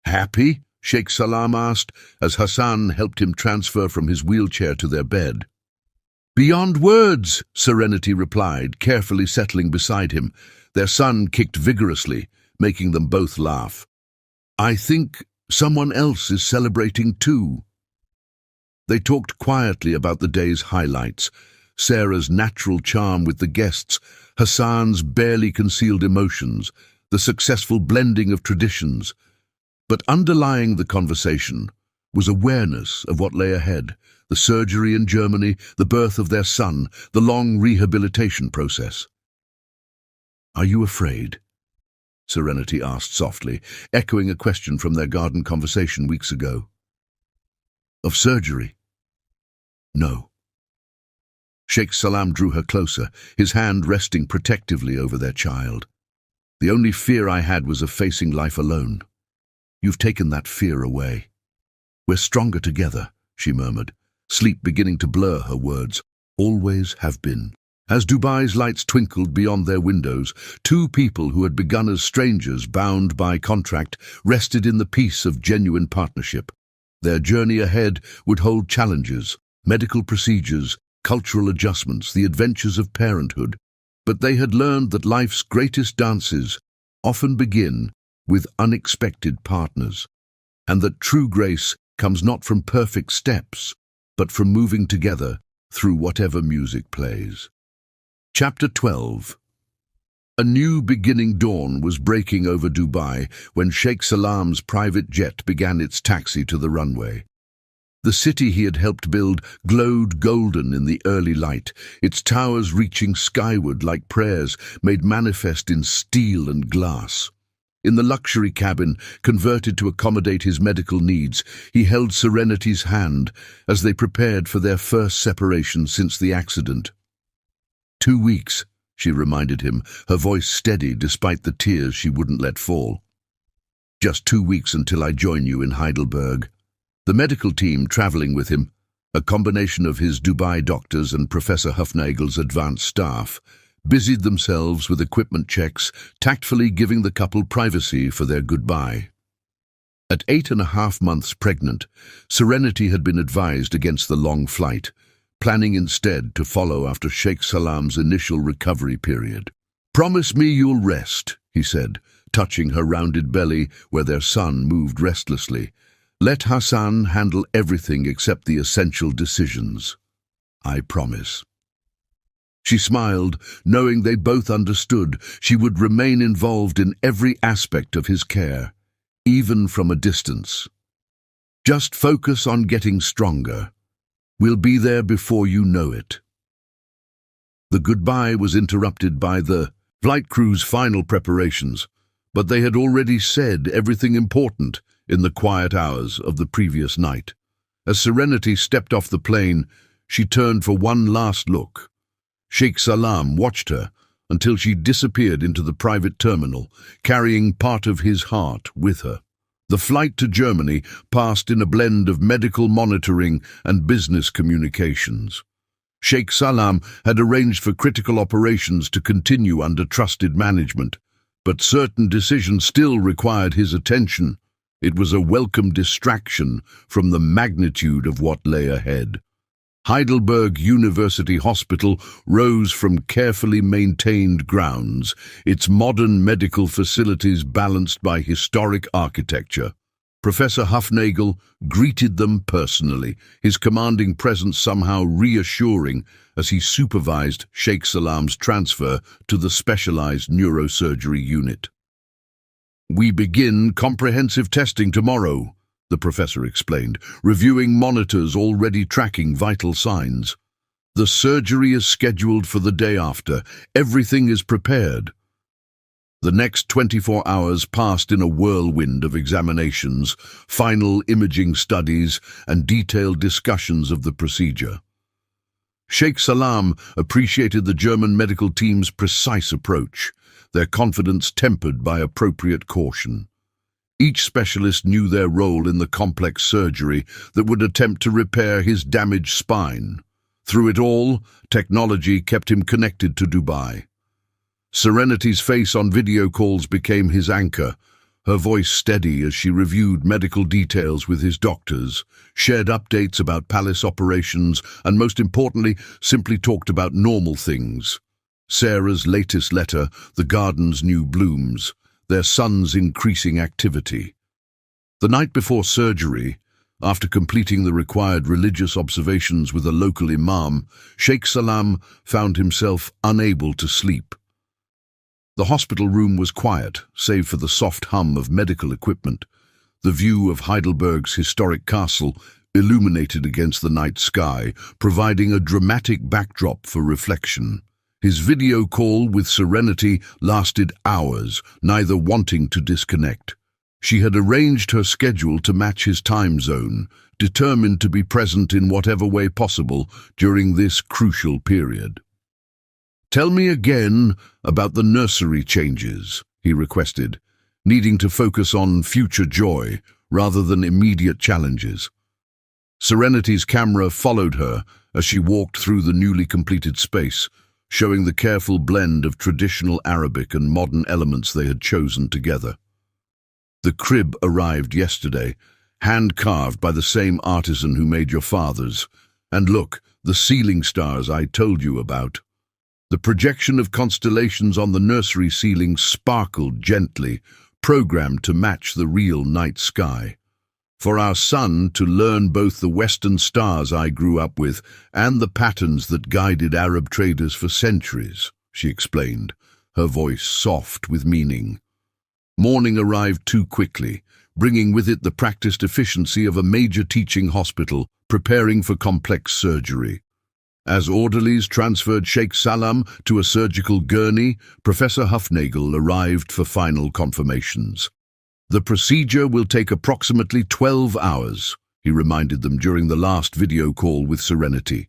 "Happy?" Sheikh Salam asked, as Hassan helped him transfer from his wheelchair to their bed. "Beyond words," Serenity replied, carefully settling beside him. Their son kicked vigorously, making them both laugh. "I think someone else is celebrating too." They talked quietly about the day's highlights, Sarah's natural charm with the guests, Hassan's barely concealed emotions, the successful blending of traditions. But underlying the conversation was awareness of what lay ahead, the surgery in Germany, the birth of their son, the long rehabilitation process. "Are you afraid?" Serenity asked softly, echoing a question from their garden conversation weeks ago. "Of surgery?" "No." Sheikh Salam drew her closer, his hand resting protectively over their child. "The only fear I had was of facing life alone. You've taken that fear away. We're stronger together," she murmured, sleep beginning to blur her words. "Always have been." As Dubai's lights twinkled beyond their windows, 2 people who had begun as strangers bound by contract rested in the peace of genuine partnership. Their journey ahead would hold challenges, medical procedures, cultural adjustments, the adventures of parenthood. But they had learned that life's greatest dances often begin with unexpected partners, and that true grace comes not from perfect steps, but from moving together through whatever music plays. Chapter 12. A new beginning dawn was breaking over Dubai when Sheikh Salam's private jet began its taxi to the runway. The city he had helped build glowed golden in the early light, its towers reaching skyward like prayers made manifest in steel and glass. In the luxury cabin, converted to accommodate his medical needs, he held Serenity's hand as they prepared for their first separation since the accident. 2 weeks, she reminded him, her voice steady despite the tears she wouldn't let fall. "Just 2 weeks until I join you in Heidelberg." The medical team traveling with him, a combination of his Dubai doctors and Professor Hufnagel's advanced staff, busied themselves with equipment checks, tactfully giving the couple privacy for their goodbye. At 8.5 months pregnant, Serenity had been advised against the long flight, planning instead to follow after Sheikh Salam's initial recovery period. "Promise me you'll rest," he said, touching her rounded belly where their son moved restlessly. Let Hassan handle everything except the essential decisions. I promise. She smiled, knowing they both understood she would remain involved in every aspect of his care, even from a distance. Just focus on getting stronger. We'll be there before you know it. The goodbye was interrupted by the flight crew's final preparations, but they had already said everything important in the quiet hours of the previous night. As Serenity stepped off the plane, she turned for one last look. Sheikh Salam watched her until she disappeared into the private terminal, carrying part of his heart with her. The flight to Germany passed in a blend of medical monitoring and business communications. Sheikh Salam had arranged for critical operations to continue under trusted management, but certain decisions still required his attention. It was a welcome distraction from the magnitude of what lay ahead. Heidelberg University Hospital rose from carefully maintained grounds, its modern medical facilities balanced by historic architecture. Professor Hufnagel greeted them personally, his commanding presence somehow reassuring as he supervised Sheikh Salam's transfer to the specialized neurosurgery unit. "We begin comprehensive testing tomorrow," the professor explained, reviewing monitors already tracking vital signs. "The surgery is scheduled for the day after. Everything is prepared." The next 24 hours passed in a whirlwind of examinations, final imaging studies, and detailed discussions of the procedure. Sheikh Salam appreciated the German medical team's precise approach, their confidence tempered by appropriate caution. Each specialist knew their role in the complex surgery that would attempt to repair his damaged spine. Through it all, technology kept him connected to Dubai. Serenity's face on video calls became his anchor, her voice steady as she reviewed medical details with his doctors, shared updates about palace operations, and most importantly, simply talked about normal things. Sarah's latest letter, the garden's new blooms, their son's increasing activity. The night before surgery, after completing the required religious observations with a local imam, Sheikh Salam found himself unable to sleep. The hospital room was quiet, save for the soft hum of medical equipment. The view of Heidelberg's historic castle illuminated against the night sky, providing a dramatic backdrop for reflection. His video call with Serenity lasted hours, neither wanting to disconnect. She had arranged her schedule to match his time zone, determined to be present in whatever way possible during this crucial period. "Tell me again about the nursery changes," he requested, needing to focus on future joy rather than immediate challenges. Serenity's camera followed her as she walked through the newly completed space, showing the careful blend of traditional Arabic and modern elements they had chosen together. The crib arrived yesterday, hand-carved by the same artisan who made your father's. And look, the ceiling stars I told you about. The projection of constellations on the nursery ceiling sparkled gently, programmed to match the real night sky. For our son to learn both the western stars I grew up with and the patterns that guided Arab traders for centuries, she explained, her voice soft with meaning. Morning arrived too quickly, bringing with it the practiced efficiency of a major teaching hospital preparing for complex surgery. As orderlies transferred Sheikh Salam to a surgical gurney, Professor Hufnagel arrived for final confirmations. "The procedure will take approximately 12 hours, he reminded them during the last video call with Serenity.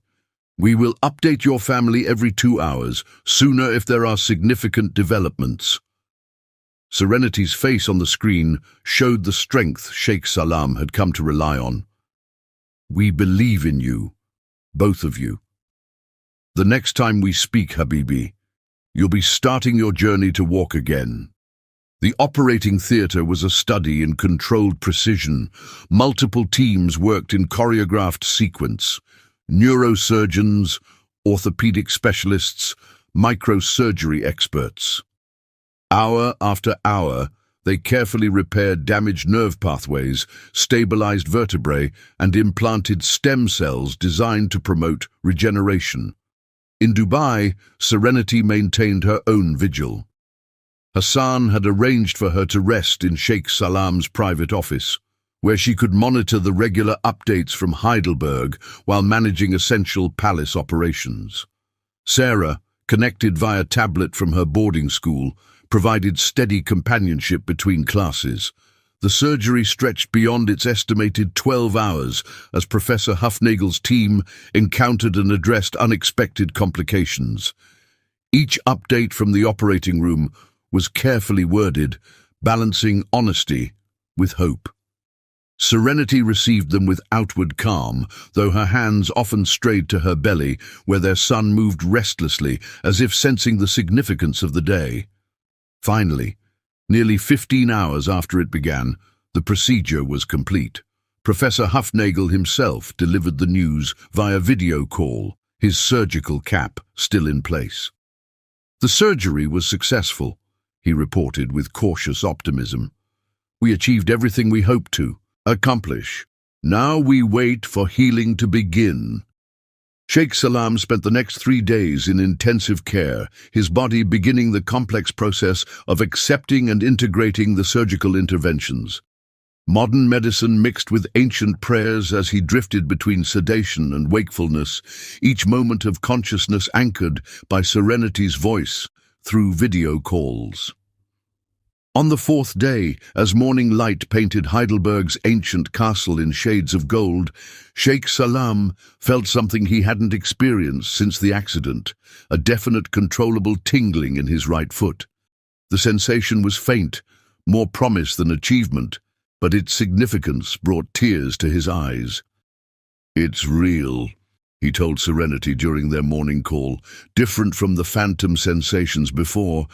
"We will update your family every 2 hours, sooner if there are significant developments." Serenity's face on the screen showed the strength Sheikh Salam had come to rely on. "We believe in you, both of you. The next time we speak, Habibi, you'll be starting your journey to walk again." The operating theatre was a study in controlled precision. Multiple teams worked in choreographed sequence. Neurosurgeons, orthopedic specialists, microsurgery experts. Hour after hour, They carefully repaired damaged nerve pathways, stabilized vertebrae, and implanted stem cells designed to promote regeneration. In Dubai, Serenity maintained her own vigil. Hassan had arranged for her to rest in Sheikh Salam's private office, where she could monitor the regular updates from Heidelberg while managing essential palace operations. Sarah, connected via tablet from her boarding school, provided steady companionship between classes. The surgery stretched beyond its estimated 12 hours as Professor Hufnagel's team encountered and addressed unexpected complications. Each update from the operating room was carefully worded, balancing honesty with hope. Serenity received them with outward calm, though her hands often strayed to her belly, where their son moved restlessly, as if sensing the significance of the day. Finally, nearly 15 hours after it began, the procedure was complete. Professor Hufnagel himself delivered the news via video call, his surgical cap still in place. The surgery was successful, he reported with cautious optimism. We achieved everything we hoped to accomplish. Now we wait for healing to begin. Sheikh Salam spent the next 3 days in intensive care, his body beginning the complex process of accepting and integrating the surgical interventions. Modern medicine mixed with ancient prayers as he drifted between sedation and wakefulness, each moment of consciousness anchored by Serenity's voice through video calls. On the 4th day, as morning light painted Heidelberg's ancient castle in shades of gold, Sheikh Salam felt something he hadn't experienced since the accident, a definite controllable tingling in his right foot. The sensation was faint, more promise than achievement, but its significance brought tears to his eyes. "It's real," he told Serenity during their morning call. "Different from the phantom sensations before.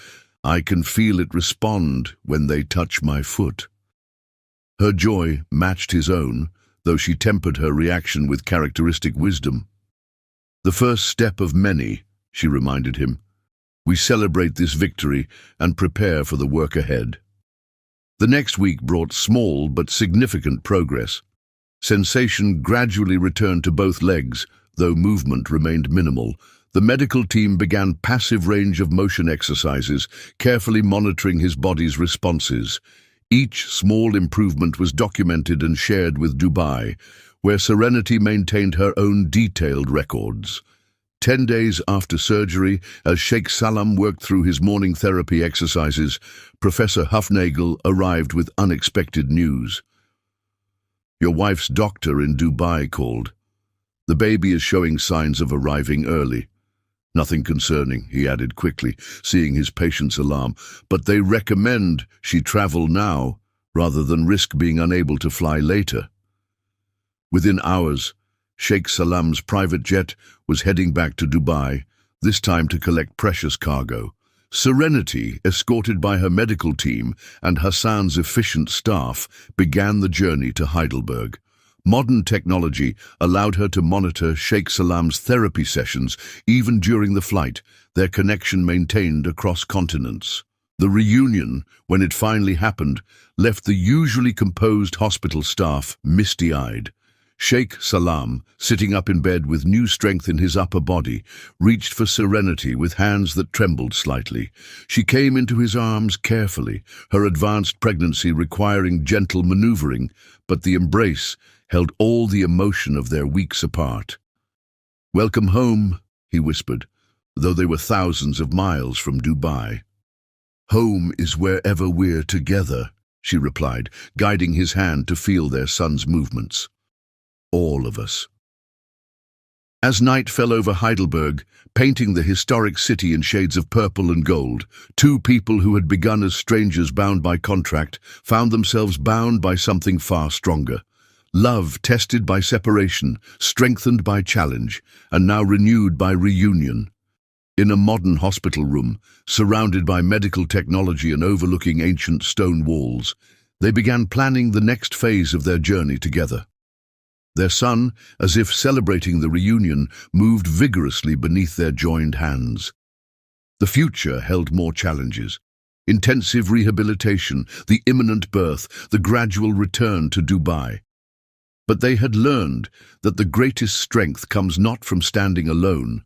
I can feel it respond when they touch my foot." Her joy matched his own, though she tempered her reaction with characteristic wisdom. "The first step of many," she reminded him. "We celebrate this victory and prepare for the work ahead." The next week brought small but significant progress. Sensation gradually returned to both legs, though movement remained minimal. The medical team began passive range of motion exercises, carefully monitoring his body's responses. Each small improvement was documented and shared with Dubai, where Serenity maintained her own detailed records. 10 days after surgery, as Sheikh Salam worked through his morning therapy exercises, Professor Hufnagel arrived with unexpected news. "Your wife's doctor in Dubai called. The baby is showing signs of arriving early. Nothing concerning," he added quickly, seeing his patient's alarm, "but they recommend she travel now rather than risk being unable to fly later." Within hours, Sheikh Salam's private jet was heading back to Dubai, this time to collect precious cargo. Serenity, escorted by her medical team and Hassan's efficient staff, began the journey to Heidelberg. Modern technology allowed her to monitor Sheikh Salam's therapy sessions even during the flight, their connection maintained across continents. The reunion, when it finally happened, left the usually composed hospital staff misty-eyed. Sheikh Salam, sitting up in bed with new strength in his upper body, reached for Serenity with hands that trembled slightly. She came into his arms carefully, her advanced pregnancy requiring gentle maneuvering, but the embrace held all the emotion of their weeks apart. "Welcome home," he whispered, though they were thousands of miles from Dubai. "Home is wherever we're together," she replied, guiding his hand to feel their son's movements. "All of us." As night fell over Heidelberg, painting the historic city in shades of purple and gold, two people who had begun as strangers bound by contract found themselves bound by something far stronger. Love tested by separation, strengthened by challenge, and now renewed by reunion. In a modern hospital room, surrounded by medical technology and overlooking ancient stone walls, they began planning the next phase of their journey together. Their son, as if celebrating the reunion, moved vigorously beneath their joined hands. The future held more challenges. Intensive rehabilitation, the imminent birth, the gradual return to Dubai. But they had learned that the greatest strength comes not from standing alone,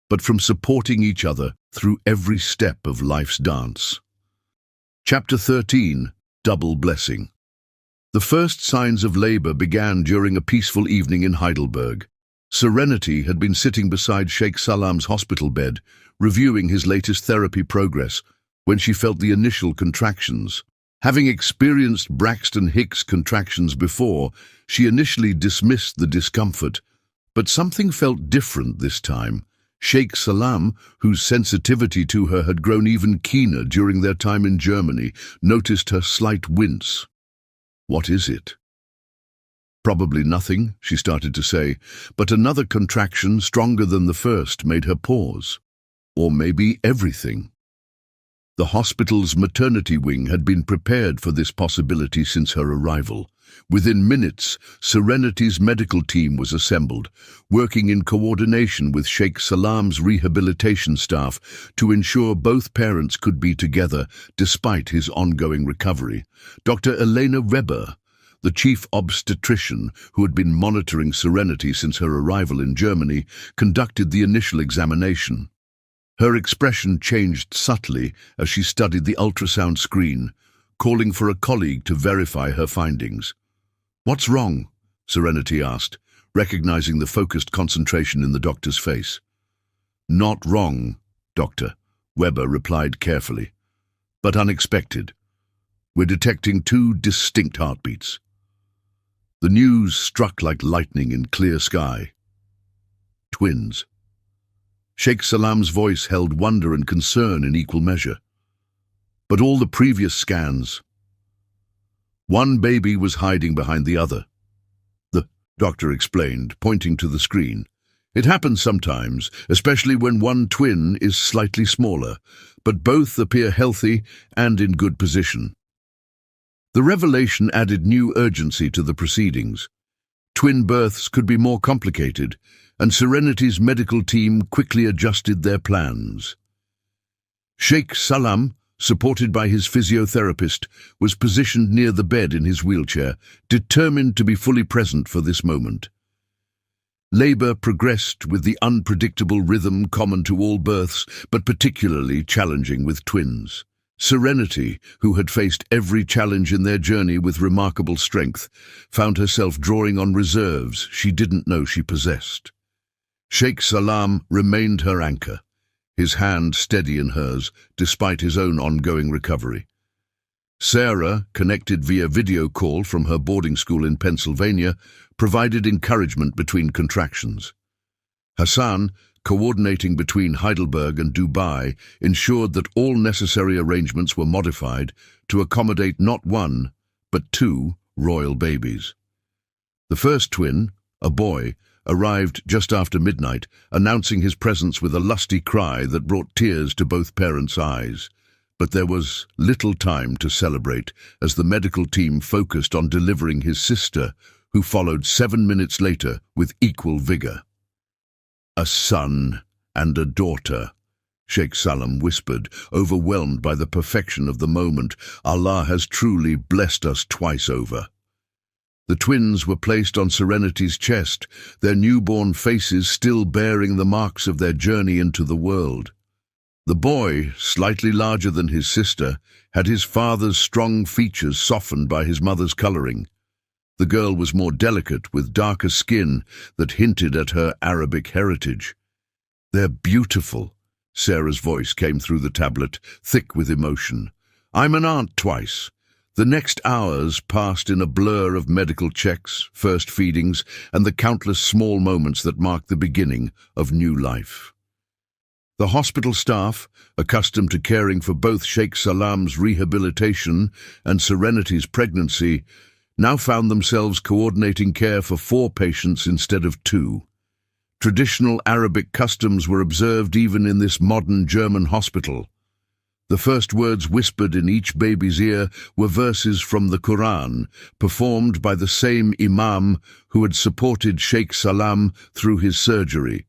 but from supporting each other through every step of life's dance. Chapter 13. Double Blessing. The first signs of labor began during a peaceful evening in Heidelberg. Serenity had been sitting beside Sheikh Salam's hospital bed, reviewing his latest therapy progress, when she felt the initial contractions. Having experienced Braxton Hicks contractions before, she initially dismissed the discomfort, but something felt different this time. Sheikh Salam, whose sensitivity to her had grown even keener during their time in Germany, noticed her slight wince. "What is it?" "Probably nothing," she started to say, but another contraction stronger than the first made her pause. Or maybe everything. The hospital's maternity wing had been prepared for this possibility since her arrival. Within minutes, Serenity's medical team was assembled, working in coordination with Sheikh Salam's rehabilitation staff to ensure both parents could be together despite his ongoing recovery. Dr. Elena Reber, the chief obstetrician who had been monitoring Serenity since her arrival in Germany, conducted the initial examination. Her expression changed subtly as she studied the ultrasound screen, calling for a colleague to verify her findings. "What's wrong?" Serenity asked, recognizing the focused concentration in the doctor's face. "Not wrong, Doctor," Weber replied carefully, "but unexpected. We're detecting two distinct heartbeats." The news struck like lightning in clear sky. Twins. Sheikh Salam's voice held wonder and concern in equal measure. But all the previous scans. One baby was hiding behind the other. The doctor explained, pointing to the screen. "It happens sometimes, especially when one twin is slightly smaller, but both appear healthy and in good position." The revelation added new urgency to the proceedings. Twin births could be more complicated, and Serenity's medical team quickly adjusted their plans. Sheikh Salam, supported by his physiotherapist, was positioned near the bed in his wheelchair, determined to be fully present for this moment. Labor progressed with the unpredictable rhythm common to all births, but particularly challenging with twins. Serenity, who had faced every challenge in their journey with remarkable strength, found herself drawing on reserves she didn't know she possessed. Sheikh Salam remained her anchor, his hand steady in hers despite his own ongoing recovery. Sarah, connected via video call from her boarding school in Pennsylvania, provided encouragement between contractions. Hassan, coordinating between Heidelberg and Dubai, ensured that all necessary arrangements were modified to accommodate not one, but two royal babies. The first twin, a boy, arrived just after midnight, announcing his presence with a lusty cry that brought tears to both parents' eyes. But there was little time to celebrate as the medical team focused on delivering his sister, who followed 7 minutes later with equal vigor. "A son and a daughter," Sheikh Salam whispered, overwhelmed by the perfection of the moment. "Allah has truly blessed us twice over." The twins were placed on Serenity's chest, their newborn faces still bearing the marks of their journey into the world. The boy, slightly larger than his sister, had his father's strong features softened by his mother's coloring. The girl was more delicate, with darker skin that hinted at her Arabic heritage. "They're beautiful," Sarah's voice came through the tablet, thick with emotion. "I'm an aunt twice." The next hours passed in a blur of medical checks, first feedings, and the countless small moments that marked the beginning of new life. The hospital staff, accustomed to caring for both Sheikh Salam's rehabilitation and Serenity's pregnancy, now found themselves coordinating care for 4 patients instead of 2. Traditional Arabic customs were observed even in this modern German hospital. The first words whispered in each baby's ear were verses from the Quran, performed by the same imam who had supported Sheikh Salam through his surgery.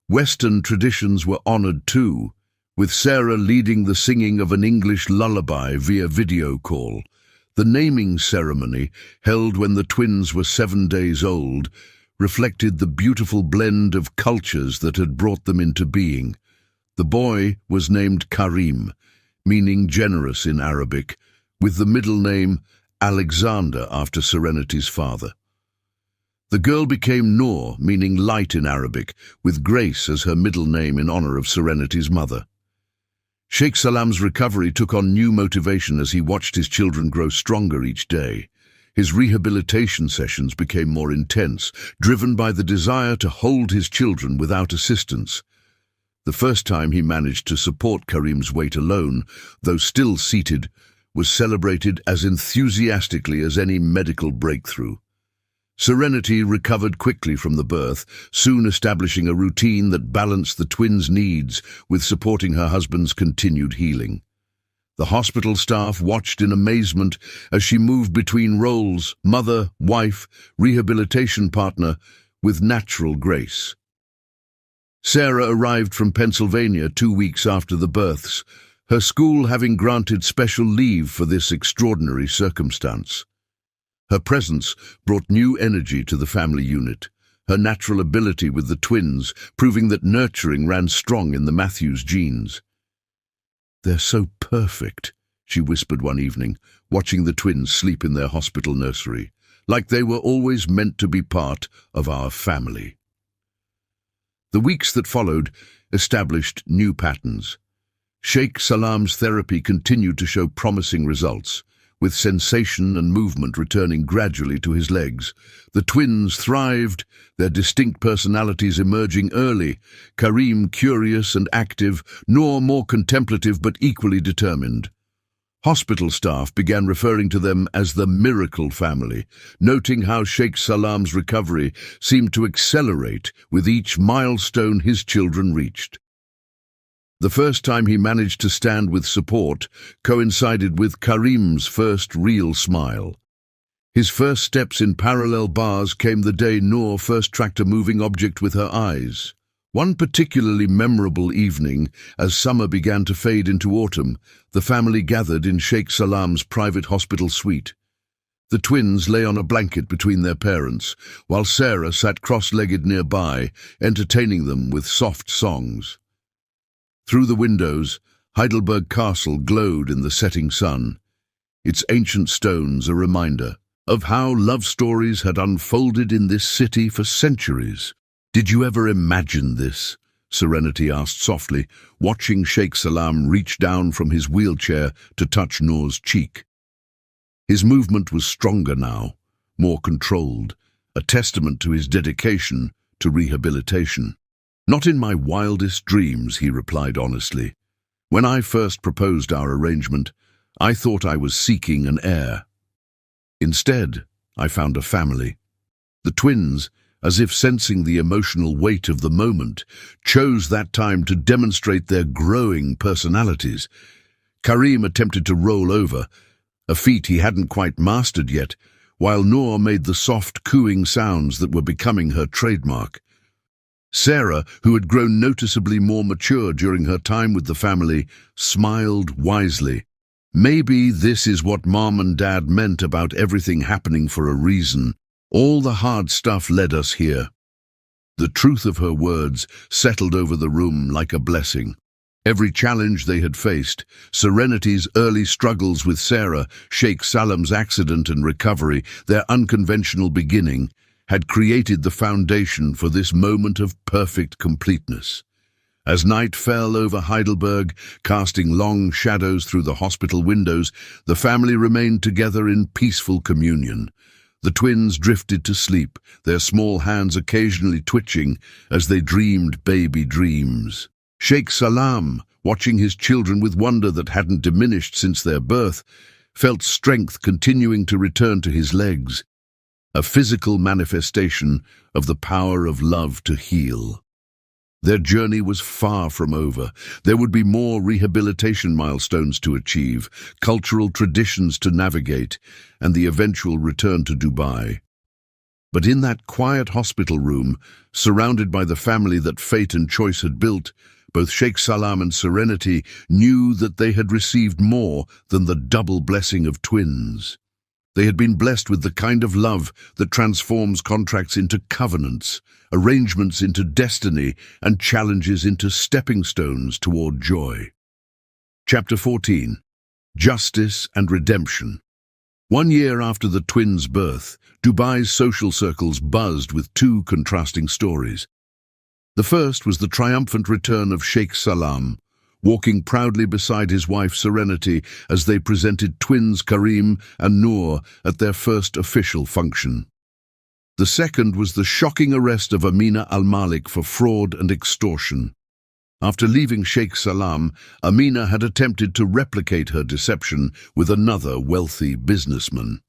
Western traditions were honored too, with Sarah leading the singing of an English lullaby via video call. The naming ceremony, held when the twins were 7 days old, reflected the beautiful blend of cultures that had brought them into being. The boy was named Karim, meaning generous in Arabic, with the middle name Alexander after Serenity's father. The girl became Noor, meaning light in Arabic, with Grace as her middle name in honor of Serenity's mother. Sheikh Salam's recovery took on new motivation as he watched his children grow stronger each day. His rehabilitation sessions became more intense, driven by the desire to hold his children without assistance. The first time he managed to support Karim's weight alone, though still seated, was celebrated as enthusiastically as any medical breakthrough. Serenity recovered quickly from the birth, soon establishing a routine that balanced the twins' needs with supporting her husband's continued healing. The hospital staff watched in amazement as she moved between roles, mother, wife, rehabilitation partner, with natural grace. Sarah arrived from Pennsylvania 2 weeks after the births, her school having granted special leave for this extraordinary circumstance. Her presence brought new energy to the family unit, her natural ability with the twins proving that nurturing ran strong in the Matthews genes. "They're so perfect," she whispered one evening, watching the twins sleep in their hospital nursery, "like they were always meant to be part of our family." The weeks that followed established new patterns. Sheikh Salam's therapy continued to show promising results, with sensation and movement returning gradually to his legs. The twins thrived, their distinct personalities emerging early, Karim curious and active, Noor more contemplative but equally determined. Hospital staff began referring to them as the miracle family, noting how Sheikh Salam's recovery seemed to accelerate with each milestone his children reached. The first time he managed to stand with support coincided with Karim's first real smile. His first steps in parallel bars came the day Noor first tracked a moving object with her eyes. One particularly memorable evening, as summer began to fade into autumn, the family gathered in Sheikh Salam's private hospital suite. The twins lay on a blanket between their parents, while Sarah sat cross-legged nearby, entertaining them with soft songs. Through the windows, Heidelberg Castle glowed in the setting sun, its ancient stones a reminder of how love stories had unfolded in this city for centuries. "Did you ever imagine this?" Serenity asked softly, watching Sheikh Salam reach down from his wheelchair to touch Noor's cheek. His movement was stronger now, more controlled, a testament to his dedication to rehabilitation. "Not in my wildest dreams," he replied honestly. "When I first proposed our arrangement, I thought I was seeking an heir. Instead, I found a family." The twins, as if sensing the emotional weight of the moment, chose that time to demonstrate their growing personalities. Karim attempted to roll over, a feat he hadn't quite mastered yet, while Noor made the soft cooing sounds that were becoming her trademark. Sarah, who had grown noticeably more mature during her time with the family, smiled wisely. "Maybe this is what Mom and Dad meant about everything happening for a reason. All the hard stuff led us here." The truth of her words settled over the room like a blessing. Every challenge they had faced, Serenity's early struggles with Sarah, Sheikh Salam's accident and recovery, their unconventional beginning, had created the foundation for this moment of perfect completeness. As night fell over Heidelberg, casting long shadows through the hospital windows, the family remained together in peaceful communion. The twins drifted to sleep, their small hands occasionally twitching as they dreamed baby dreams. Sheikh Salam, watching his children with wonder that hadn't diminished since their birth, felt strength continuing to return to his legs, a physical manifestation of the power of love to heal. Their journey was far from over. There would be more rehabilitation milestones to achieve, cultural traditions to navigate, and the eventual return to Dubai. But in that quiet hospital room, surrounded by the family that fate and choice had built, both Sheikh Salam and Serenity knew that they had received more than the double blessing of twins. They had been blessed with the kind of love that transforms contracts into covenants, arrangements into destiny, and challenges into stepping stones toward joy. Chapter 14. Justice and Redemption. 1 year after the twins' birth, Dubai's social circles buzzed with two contrasting stories. The first was the triumphant return of Sheikh Salam, walking proudly beside his wife Serenity as they presented twins Karim and Noor at their first official function. The second was the shocking arrest of Amina al-Malik for fraud and extortion. After leaving Sheikh Salam, Amina had attempted to replicate her deception with another wealthy businessman.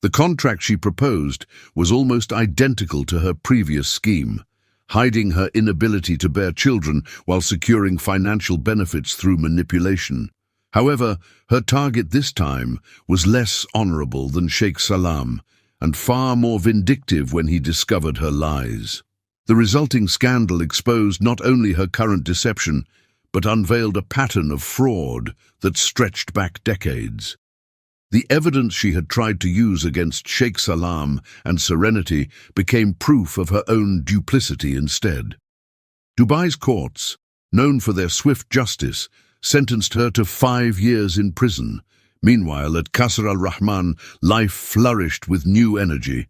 The contract she proposed was almost identical to her previous scheme, hiding her inability to bear children while securing financial benefits through manipulation. However, her target this time was less honorable than Sheikh Salam, and far more vindictive when he discovered her lies. The resulting scandal exposed not only her current deception, but unveiled a pattern of fraud that stretched back decades. The evidence she had tried to use against Sheikh Salam and Serenity became proof of her own duplicity instead. Dubai's courts, known for their swift justice, sentenced her to 5 years in prison. Meanwhile, at Qasr al-Rahman, life flourished with new energy.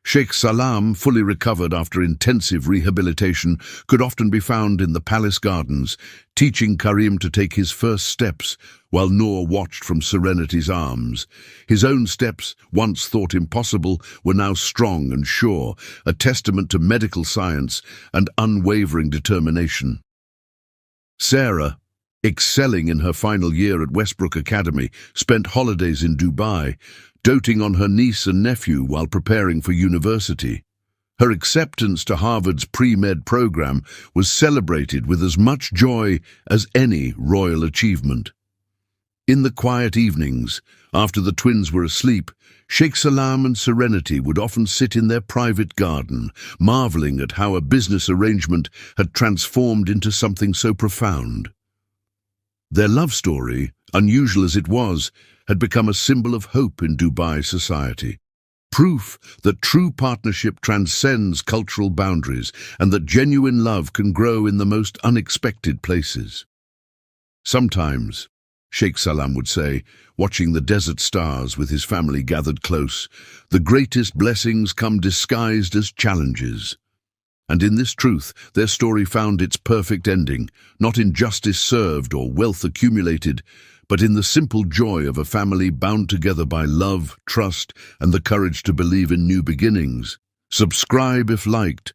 Sheikh Salam, fully recovered after intensive rehabilitation, could often be found in the palace gardens, teaching Karim to take his first steps, while Noor watched from Serenity's arms. His own steps, once thought impossible, were now strong and sure, a testament to medical science and unwavering determination. Sarah, excelling in her final year at Westbrook Academy, spent holidays in Dubai, doting on her niece and nephew while preparing for university. Her acceptance to Harvard's pre-med program was celebrated with as much joy as any royal achievement. In the quiet evenings, after the twins were asleep, Sheikh Salam and Serenity would often sit in their private garden, marveling at how a business arrangement had transformed into something so profound. Their love story, unusual as it was, had become a symbol of hope in Dubai society. Proof that true partnership transcends cultural boundaries and that genuine love can grow in the most unexpected places. Sometimes, Sheikh Salam would say, watching the desert stars with his family gathered close, the greatest blessings come disguised as challenges. And in this truth, their story found its perfect ending, not in justice served or wealth accumulated, but in the simple joy of a family bound together by love, trust, and the courage to believe in new beginnings. Subscribe if liked.